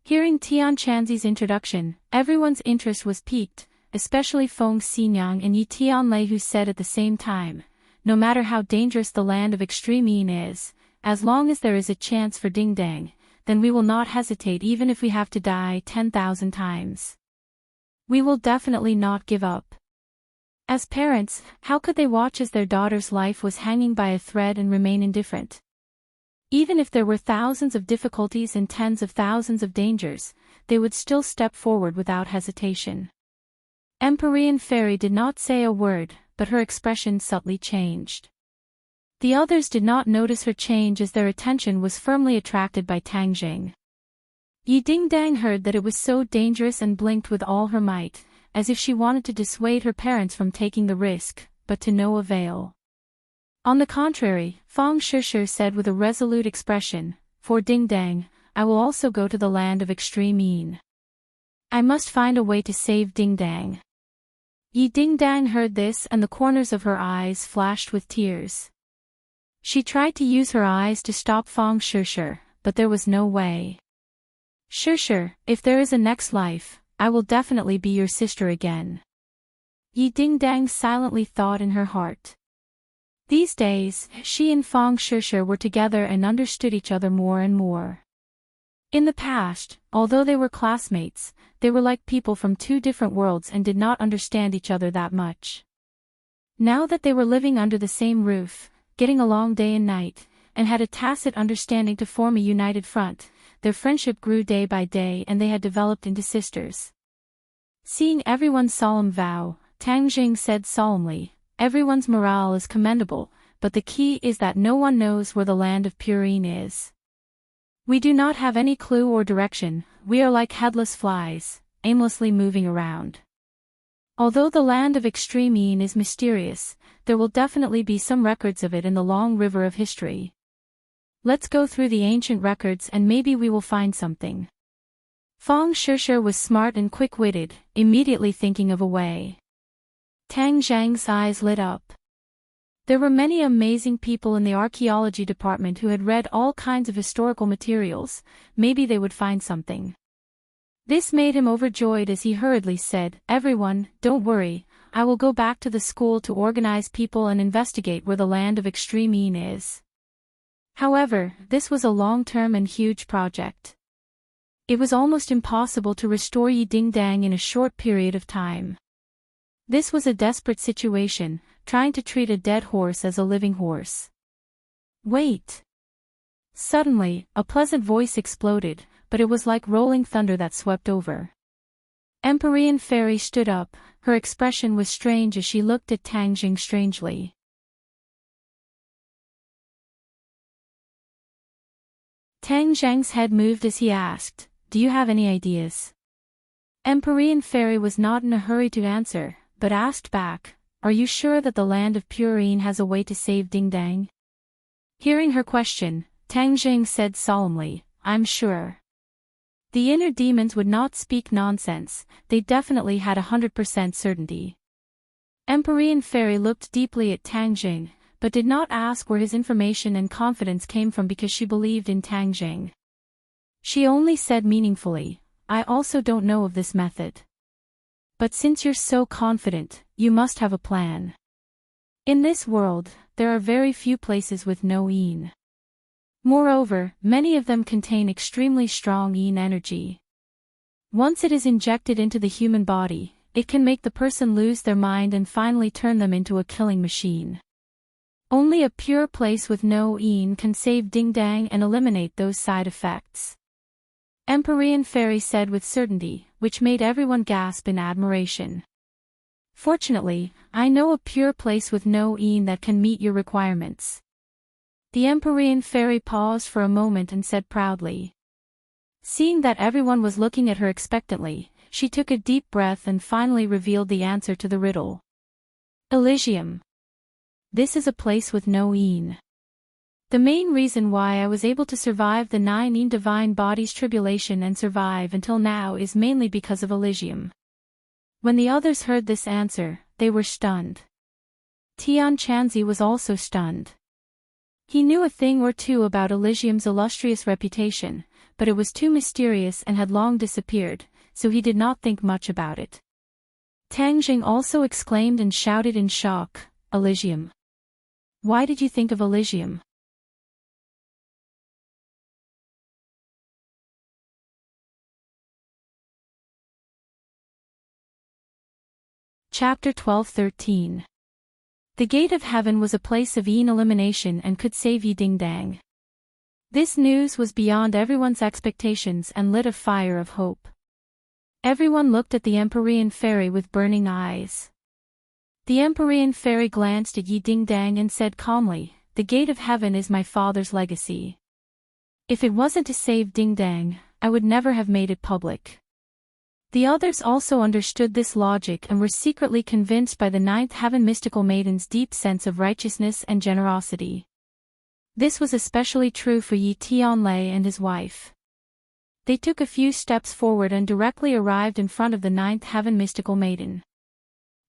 Hearing Tian Chanzi's introduction, everyone's interest was piqued, especially Feng Xinyang and Yi Tianlei, who said at the same time, no matter how dangerous the land of extreme yin is, as long as there is a chance for Ding Dang, then we will not hesitate even if we have to die 10,000 times. We will definitely not give up. As parents, how could they watch as their daughter's life was hanging by a thread and remain indifferent? Even if there were thousands of difficulties and tens of thousands of dangers, they would still step forward without hesitation. Empyrean Fairy did not say a word, but her expression subtly changed. The others did not notice her change as their attention was firmly attracted by Tang Jing. Yi Dingdang heard that it was so dangerous and blinked with all her might, as if she wanted to dissuade her parents from taking the risk, but to no avail. On the contrary, Fang Shishir said with a resolute expression, for Ding Dang, I will also go to the land of extreme yin. I must find a way to save Ding Dang. Yi Dingdang heard this and the corners of her eyes flashed with tears. She tried to use her eyes to stop Fang Shishir, but there was no way. Shishir, if there is a next life, I will definitely be your sister again. Yi Dingdang silently thought in her heart. These days, she and Fang Shishir were together and understood each other more and more. In the past, although they were classmates, they were like people from two different worlds and did not understand each other that much. Now that they were living under the same roof, getting along day and night, and had a tacit understanding to form a united front, their friendship grew day by day and they had developed into sisters. Seeing everyone's solemn vow, Tang Jing said solemnly, everyone's morale is commendable, but the key is that no one knows where the land of Purine is. We do not have any clue or direction, we are like headless flies, aimlessly moving around. Although the land of extreme yin is mysterious, there will definitely be some records of it in the long river of history. Let's go through the ancient records and maybe we will find something. Fang Shishir was smart and quick-witted, immediately thinking of a way. Tang Zhang's eyes lit up. There were many amazing people in the archaeology department who had read all kinds of historical materials, maybe they would find something. This made him overjoyed as he hurriedly said, everyone, don't worry, I will go back to the school to organize people and investigate where the land of extreme yin is. However, this was a long-term and huge project. It was almost impossible to restore Yi Dingdang in a short period of time. This was a desperate situation, trying to treat a dead horse as a living horse. Wait! Suddenly, a pleasant voice exploded, but it was like rolling thunder that swept over. Empyrean Fairy stood up, her expression was strange as she looked at Tang Jing strangely. Tang Zhang's head moved as he asked, do you have any ideas? Empyrean Fairy was not in a hurry to answer, but asked back, are you sure that the land of Purine has a way to save Ding Dang? Hearing her question, Tang Jing said solemnly, I'm sure. The inner demons would not speak nonsense, they definitely had 100% certainty. Empyrean Fairy looked deeply at Tang Jing, but did not ask where his information and confidence came from because she believed in Tang Jing. She only said meaningfully, I also don't know of this method. But since you're so confident, you must have a plan. In this world, there are very few places with no yin. Moreover, many of them contain extremely strong yin energy. Once it is injected into the human body, it can make the person lose their mind and finally turn them into a killing machine. Only a pure place with no yin can save Ding Dang and eliminate those side effects. Empyrean Fairy said with certainty, which made everyone gasp in admiration. Fortunately, I know a pure place with no yin that can meet your requirements. The Empyrean Fairy paused for a moment and said proudly. Seeing that everyone was looking at her expectantly, she took a deep breath and finally revealed the answer to the riddle. Elysium. This is a place with no yin. The main reason why I was able to survive the 9 yin divine bodies tribulation and survive until now is mainly because of Elysium. When the others heard this answer, they were stunned. Tian Chanzi was also stunned. He knew a thing or two about Elysium's illustrious reputation, but it was too mysterious and had long disappeared, so he did not think much about it. Tang Jing also exclaimed and shouted in shock, Elysium. Why did you think of Elysium? Chapter 12-13. The Gate of Heaven was a place of yin elimination and could save Yi Ding Dang. This news was beyond everyone's expectations and lit a fire of hope. Everyone looked at the Empyrean Fairy with burning eyes. The Empyrean Fairy glanced at Yi Ding Dang and said calmly, The Gate of Heaven is my father's legacy. If it wasn't to save Ding Dang, I would never have made it public. The others also understood this logic and were secretly convinced by the 9th Heaven mystical maiden's deep sense of righteousness and generosity. This was especially true for Yi Tianlei and his wife. They took a few steps forward and directly arrived in front of the 9th Heaven mystical maiden.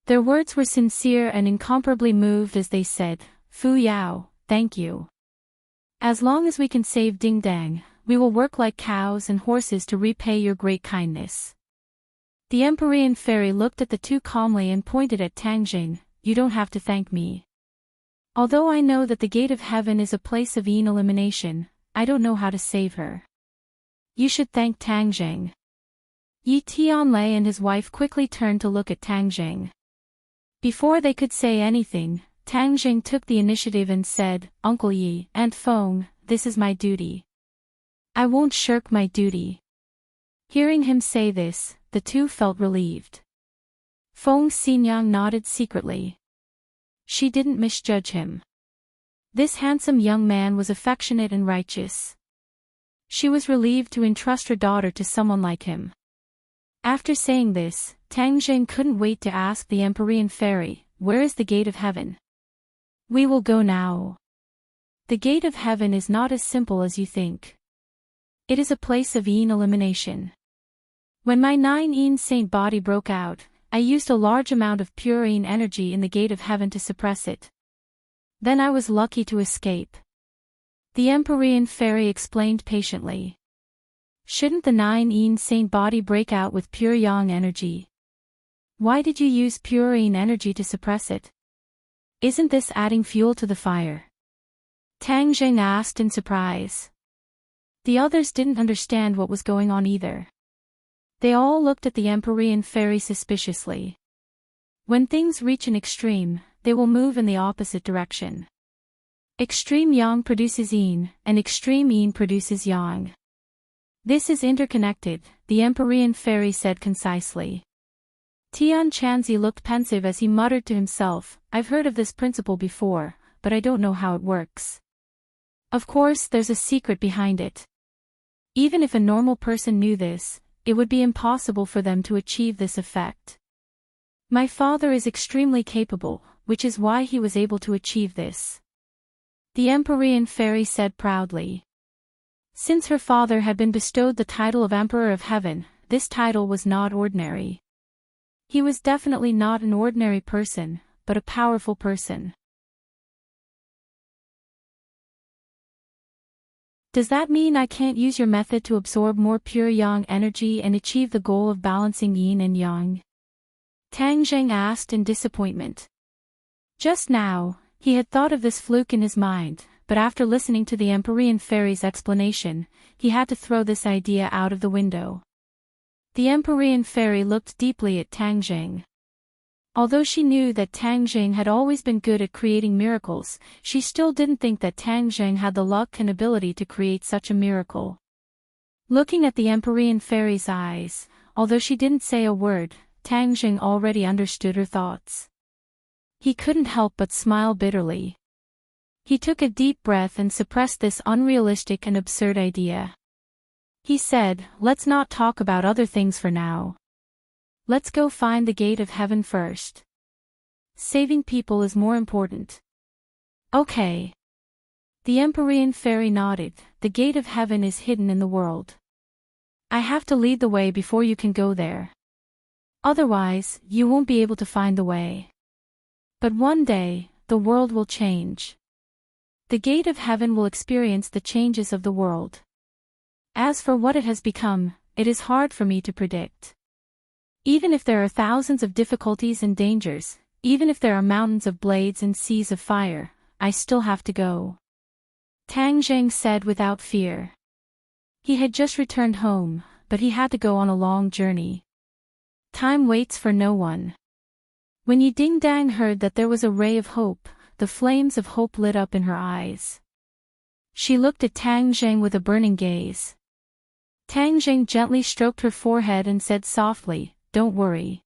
Their words were sincere and incomparably moved as they said, Fu Yao, thank you. As long as we can save Ding Dang, we will work like cows and horses to repay your great kindness. The Empyrean Fairy looked at the two calmly and pointed at Tang Jing, You don't have to thank me. Although I know that the Gate of Heaven is a place of yin elimination, I don't know how to save her. You should thank Tang Jing. Yi Tianlei and his wife quickly turned to look at Tang Jing. Before they could say anything, Tang Jing took the initiative and said, Uncle Yi, Aunt Feng, this is my duty. I won't shirk my duty. Hearing him say this, the two felt relieved. Feng Xinyang nodded secretly. She didn't misjudge him. This handsome young man was affectionate and righteous. She was relieved to entrust her daughter to someone like him. After saying this, Tang Jing couldn't wait to ask the Empyrean Fairy, Where is the Gate of Heaven? We will go now. The Gate of Heaven is not as simple as you think. It is a place of yin elimination. When my 9 yin saint body broke out, I used a large amount of pure yin energy in the Gate of Heaven to suppress it. Then I was lucky to escape. The Empyrean Fairy explained patiently. Shouldn't the 9 yin saint body break out with pure yang energy? Why did you use pure yin energy to suppress it? Isn't this adding fuel to the fire? Tang Jing asked in surprise. The others didn't understand what was going on either. They all looked at the Empyrean Fairy suspiciously. When things reach an extreme, they will move in the opposite direction. Extreme yang produces yin, and extreme yin produces yang. This is interconnected, the Empyrean Fairy said concisely. Tian Chanzi looked pensive as he muttered to himself, I've heard of this principle before, but I don't know how it works. Of course there's a secret behind it. Even if a normal person knew this, it would be impossible for them to achieve this effect. My father is extremely capable, which is why he was able to achieve this. The Empyrean Fairy said proudly. Since her father had been bestowed the title of Emperor of Heaven, this title was not ordinary. He was definitely not an ordinary person, but a powerful person. Does that mean I can't use your method to absorb more pure yang energy and achieve the goal of balancing yin and yang? Tang Jing asked in disappointment. Just now, he had thought of this fluke in his mind, but after listening to the Empyrean fairy's explanation, he had to throw this idea out of the window. The Empyrean fairy looked deeply at Tang Jing. Although she knew that Tang Jing had always been good at creating miracles, she still didn't think that Tang Jing had the luck and ability to create such a miracle. Looking at the Empyrean fairy's eyes, although she didn't say a word, Tang Jing already understood her thoughts. He couldn't help but smile bitterly. He took a deep breath and suppressed this unrealistic and absurd idea. He said, "Let's not talk about other things for now. Let's go find the gate of heaven first. Saving people is more important." "Okay." The Empyrean fairy nodded. "The gate of heaven is hidden in the world. I have to lead the way before you can go there. Otherwise, you won't be able to find the way. But one day, the world will change. The gate of heaven will experience the changes of the world. As for what it has become, it is hard for me to predict. Even if there are thousands of difficulties and dangers, even if there are mountains of blades and seas of fire, I still have to go," Tang Jing said without fear. He had just returned home, but he had to go on a long journey. Time waits for no one. When Yi Ding Dang heard that there was a ray of hope, the flames of hope lit up in her eyes. She looked at Tang Jing with a burning gaze. Tang Jing gently stroked her forehead and said softly, "Don't worry.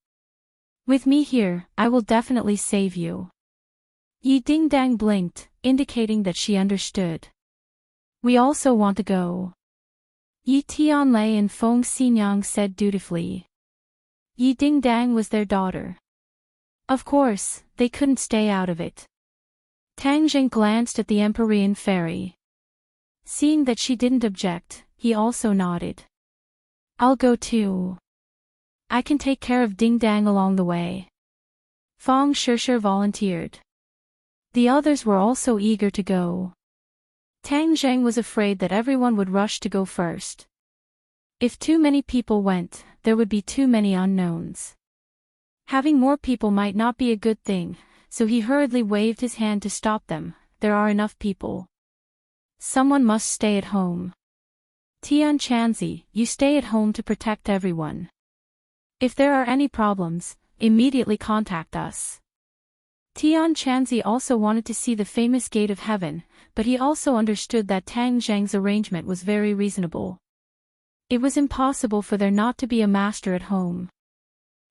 With me here, I will definitely save you." Yi Ding Dang blinked, indicating that she understood. "We also want to go," Yi Tianlei and Feng Xinyang said dutifully. Yi Ding Dang was their daughter. Of course, they couldn't stay out of it. Tang Jing glanced at the Empyrean fairy. Seeing that she didn't object, he also nodded. "I'll go too. I can take care of Ding Dang along the way." Feng Shishir volunteered. The others were also eager to go. Tang Jing was afraid that everyone would rush to go first. If too many people went, there would be too many unknowns. Having more people might not be a good thing, so he hurriedly waved his hand to stop them. "There are enough people. Someone must stay at home. Tian Chanzi, you stay at home to protect everyone. If there are any problems, immediately contact us." Tian Chanzi also wanted to see the famous gate of heaven, but he also understood that Tang Jing's arrangement was very reasonable. It was impossible for there not to be a master at home.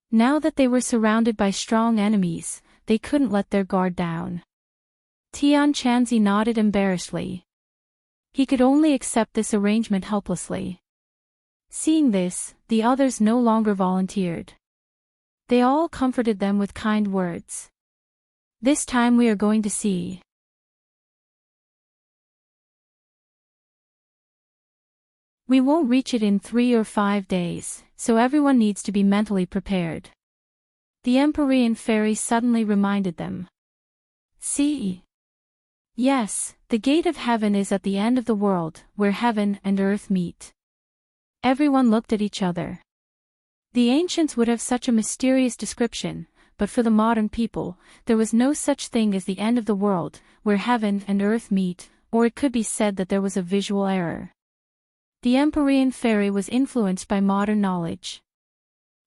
Now that they were surrounded by strong enemies, they couldn't let their guard down. Tian Chanzi nodded embarrassedly. He could only accept this arrangement helplessly. Seeing this, the others no longer volunteered. They all comforted them with kind words. "This time we are going to see." "We won't reach it in 3 or 5 days, so everyone needs to be mentally prepared," the Empyrean fairy suddenly reminded them. "See? Yes, the gate of heaven is at the end of the world, where heaven and earth meet." Everyone looked at each other. The ancients would have such a mysterious description, but for the modern people, there was no such thing as the end of the world, where heaven and earth meet, or it could be said that there was a visual error. The Empyrean fairy was influenced by modern knowledge.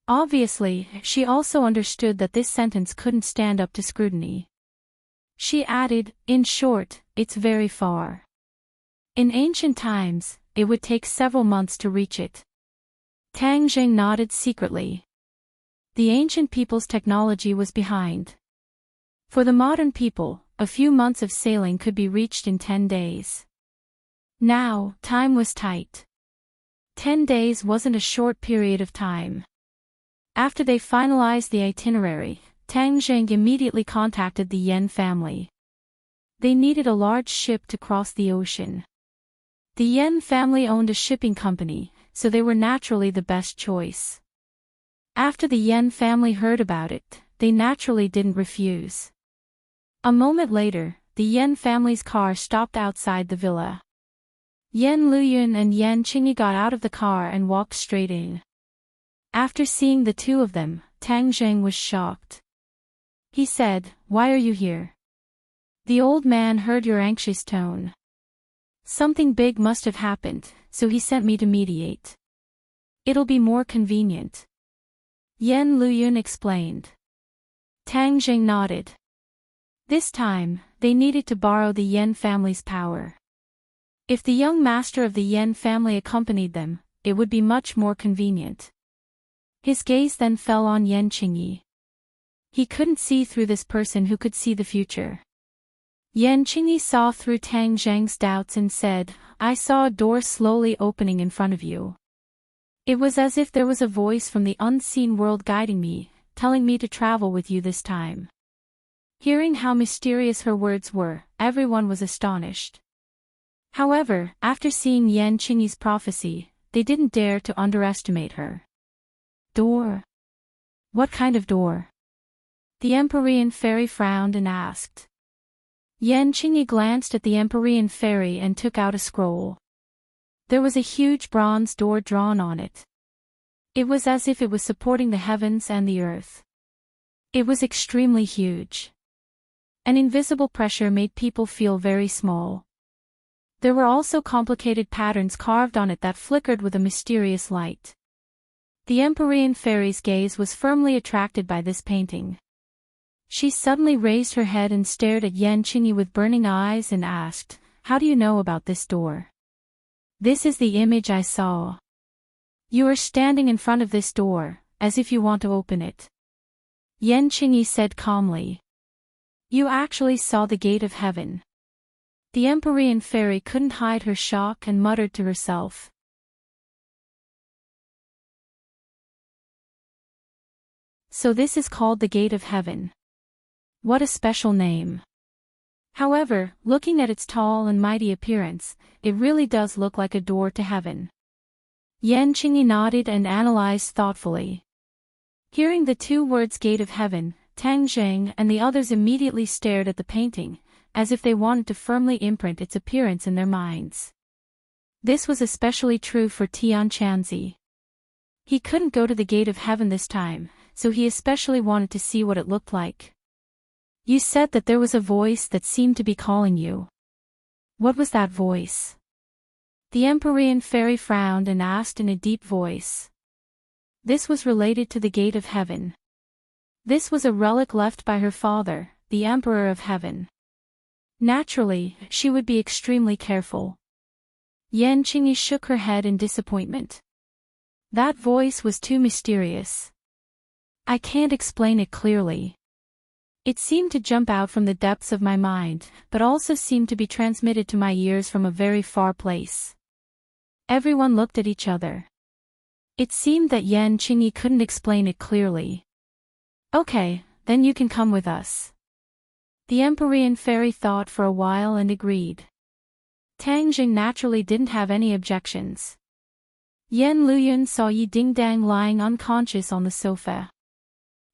Obviously, she also understood that this sentence couldn't stand up to scrutiny. She added, "In short, it's very far. In ancient times, it would take several months to reach it." Tang Jing nodded secretly. The ancient people's technology was behind. For the modern people, a few months of sailing could be reached in 10 days. Now, time was tight. 10 days wasn't a short period of time. After they finalized the itinerary, Tang Jing immediately contacted the Yen family. They needed a large ship to cross the ocean. The Yen family owned a shipping company, so they were naturally the best choice. After the Yen family heard about it, they naturally didn't refuse. A moment later, the Yen family's car stopped outside the villa. Yen Luyun and Yen Qingyi got out of the car and walked straight in. After seeing the two of them, Tang Jing was shocked. He said, "Why are you here?" The old man heard your anxious tone. "Something big must have happened, so he sent me to mediate. It'll be more convenient." Yan Luyun explained. Tang Jing nodded. This time, they needed to borrow the Yan family's power. If the young master of the Yan family accompanied them, it would be much more convenient. His gaze then fell on Yan Qingyi. He couldn't see through this person who could see the future. Yan Qingyi saw through Tang Zhang's doubts and said, "I saw a door slowly opening in front of you. It was as if there was a voice from the unseen world guiding me, telling me to travel with you this time." Hearing how mysterious her words were, everyone was astonished. However, after seeing Yan Qingyi's prophecy, they didn't dare to underestimate her. Door? What kind of door? The Empyrean fairy frowned and asked. Yan Qingyi glanced at the Empyrean fairy and took out a scroll. There was a huge bronze door drawn on it. It was as if it was supporting the heavens and the earth. It was extremely huge. An invisible pressure made people feel very small. There were also complicated patterns carved on it that flickered with a mysterious light. The Empyrean fairy's gaze was firmly attracted by this painting. She suddenly raised her head and stared at Yan Qingyi with burning eyes and asked, "How do you know about this door?" "This is the image I saw. You are standing in front of this door, as if you want to open it." Yan Qingyi said calmly. "You actually saw the gate of heaven." The Empyrean fairy couldn't hide her shock and muttered to herself. So this is called the Gate of Heaven. What a special name. However, looking at its tall and mighty appearance, it really does look like a door to heaven. Yan Qingyi nodded and analyzed thoughtfully. Hearing the two words Gate of Heaven, Tang Zhang and the others immediately stared at the painting, as if they wanted to firmly imprint its appearance in their minds. This was especially true for Tian Chanzi. He couldn't go to the Gate of Heaven this time, so he especially wanted to see what it looked like. "You said that there was a voice that seemed to be calling you. What was that voice?" The Empyrean fairy frowned and asked in a deep voice. This was related to the Gate of Heaven. This was a relic left by her father, the Emperor of Heaven. Naturally, she would be extremely careful. Yan Qingyi shook her head in disappointment. That voice was too mysterious. I can't explain it clearly. It seemed to jump out from the depths of my mind, but also seemed to be transmitted to my ears from a very far place. Everyone looked at each other. It seemed that Yan Qingyi couldn't explain it clearly. "Okay, then you can come with us." The Empyrean fairy thought for a while and agreed. Tang Jing naturally didn't have any objections. Yan Luyun saw Yi Dingdang lying unconscious on the sofa.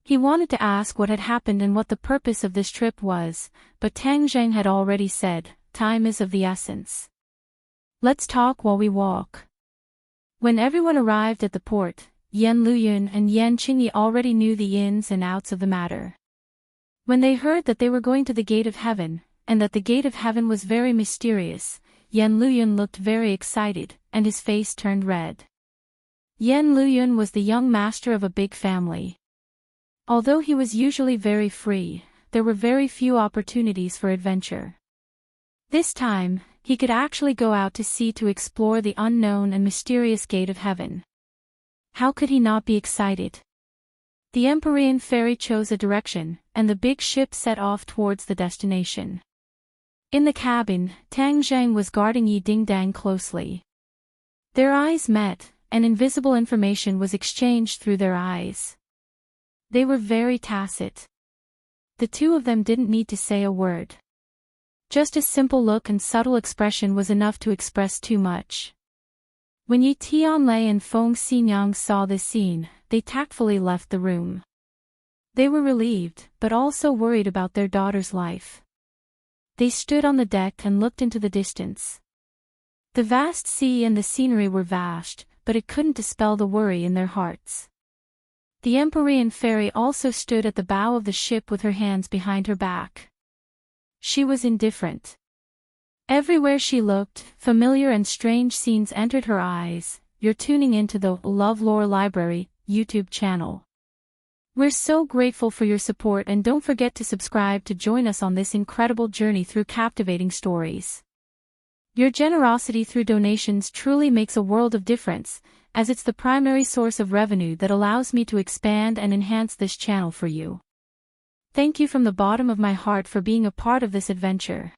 He wanted to ask what had happened and what the purpose of this trip was, but Tang Zhang had already said, "Time is of the essence. Let's talk while we walk." When everyone arrived at the port, Yan Luyun and Yan Qingyi already knew the ins and outs of the matter. When they heard that they were going to the Gate of Heaven, and that the Gate of Heaven was very mysterious, Yan Luyun looked very excited, and his face turned red. Yan Luyun was the young master of a big family. Although he was usually very free, there were very few opportunities for adventure. This time, he could actually go out to sea to explore the unknown and mysterious Gate of Heaven. How could he not be excited? The Empyrean fairy chose a direction, and the big ship set off towards the destination. In the cabin, Tang Zhang was guarding Yi Dingdang closely. Their eyes met, and invisible information was exchanged through their eyes. They were very tacit. The two of them didn't need to say a word. Just a simple look and subtle expression was enough to express too much. When Yi Tianlei and Feng Xinyang saw this scene, they tactfully left the room. They were relieved, but also worried about their daughter's life. They stood on the deck and looked into the distance. The vast sea and the scenery were vast, but it couldn't dispel the worry in their hearts. The Empyrean fairy also stood at the bow of the ship with her hands behind her back. She was indifferent. Everywhere she looked, familiar and strange scenes entered her eyes. You're tuning into the LoveLore Library YouTube channel. We're so grateful for your support, and don't forget to subscribe to join us on this incredible journey through captivating stories. Your generosity through donations truly makes a world of difference, as it's the primary source of revenue that allows me to expand and enhance this channel for you. Thank you from the bottom of my heart for being a part of this adventure.